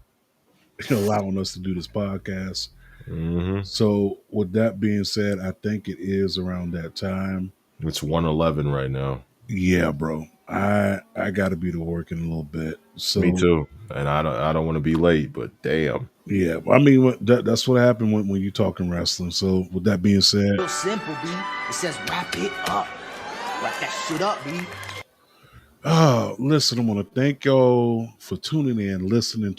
allowing us to do this podcast. Mm-hmm. So with that being said, I think it is around that time. It's 1:11 right now. Yeah, bro. I got to be to work in a little bit. So me too, and I don't want to be late, but damn. Yeah, I mean that's what happened when you're talking wrestling. So with that being said, Real simple, B. It says wrap it up. Wrap that shit up, B. listen, I want to thank y'all for tuning in, listening,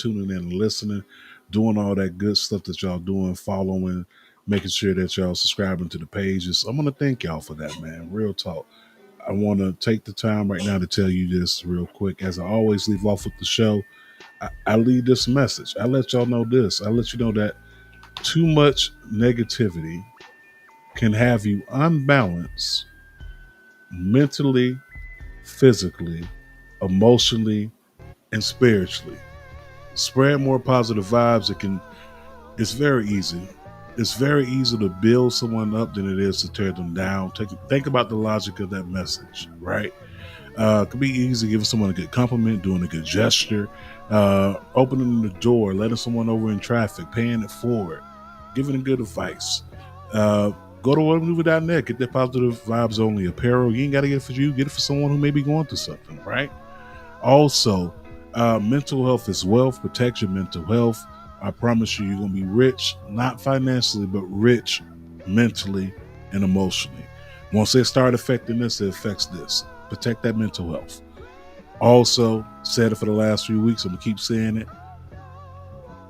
doing all that good stuff that y'all doing, following, making sure that y'all subscribing to the pages. I'm gonna thank y'all for that, man. Real talk. I want to take the time right now to tell you this real quick. As I always leave off with the show, I leave this message. I let y'all know this. I let you know that too much negativity can have you unbalanced mentally, physically, emotionally, and spiritually. Spread more positive vibes. It's very easy. It's very easy to build someone up than it is to tear them down. Think about the logic of that message, right? It could be easy giving someone a good compliment, doing a good gesture, opening the door, letting someone over in traffic, paying it forward, giving them good advice. Go to whatever.net, get that positive vibes only apparel. You ain't got to get it for you, get it for someone who may be going through something, right? Also, mental health is wealth. Protect your mental health. I promise you're going to be rich, not financially, but rich mentally and emotionally. Once they start affecting this, it affects this. Protect that mental health. Also, said it for the last few weeks, I'm going to keep saying it.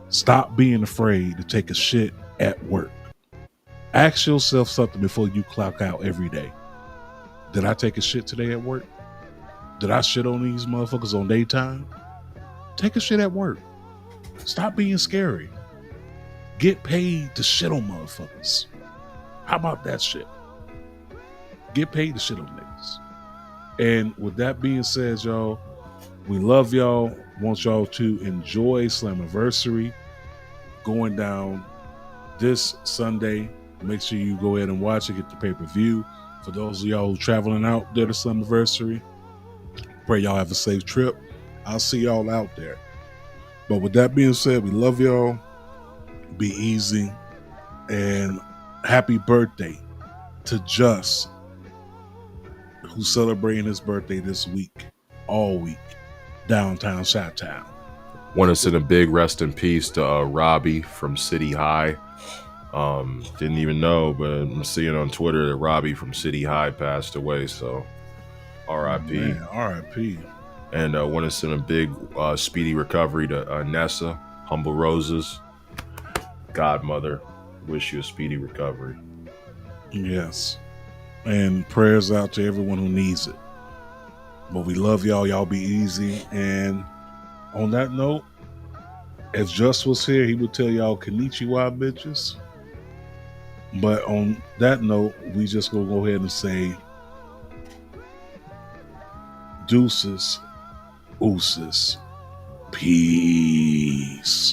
Stop being afraid to take a shit at work. Ask yourself something before you clock out every day. Did I take a shit today at work? Did I shit on these motherfuckers on daytime? Take a shit at work. Stop being scary. Get paid to shit on motherfuckers. How about that shit? Get paid to shit on niggas. And with that being said, y'all, we love y'all. Want y'all to enjoy Slammiversary going down this Sunday. Make sure you go ahead and watch it, get the pay-per-view. For those of y'all who traveling out there to Slammiversary, pray y'all have a safe trip. I'll see y'all out there. But with that being said, we love y'all. Be easy. And happy birthday to Just, who's celebrating his birthday this week, all week, downtown Chi-Town. Want to send a big rest in peace to Robbie from City High. Didn't even know, but I'm seeing on Twitter that Robbie from City High passed away. So R.I.P. Man, R.I.P. And want to send a big speedy recovery to Nessa, Humble Roses, godmother. Wish you a speedy recovery. Yes. And prayers out to everyone who needs it. But we love y'all. Y'all be easy. And on that note, if Just was here, he would tell y'all konnichiwa, bitches. But on that note, we just gonna go ahead and say deuces, ooses, peace.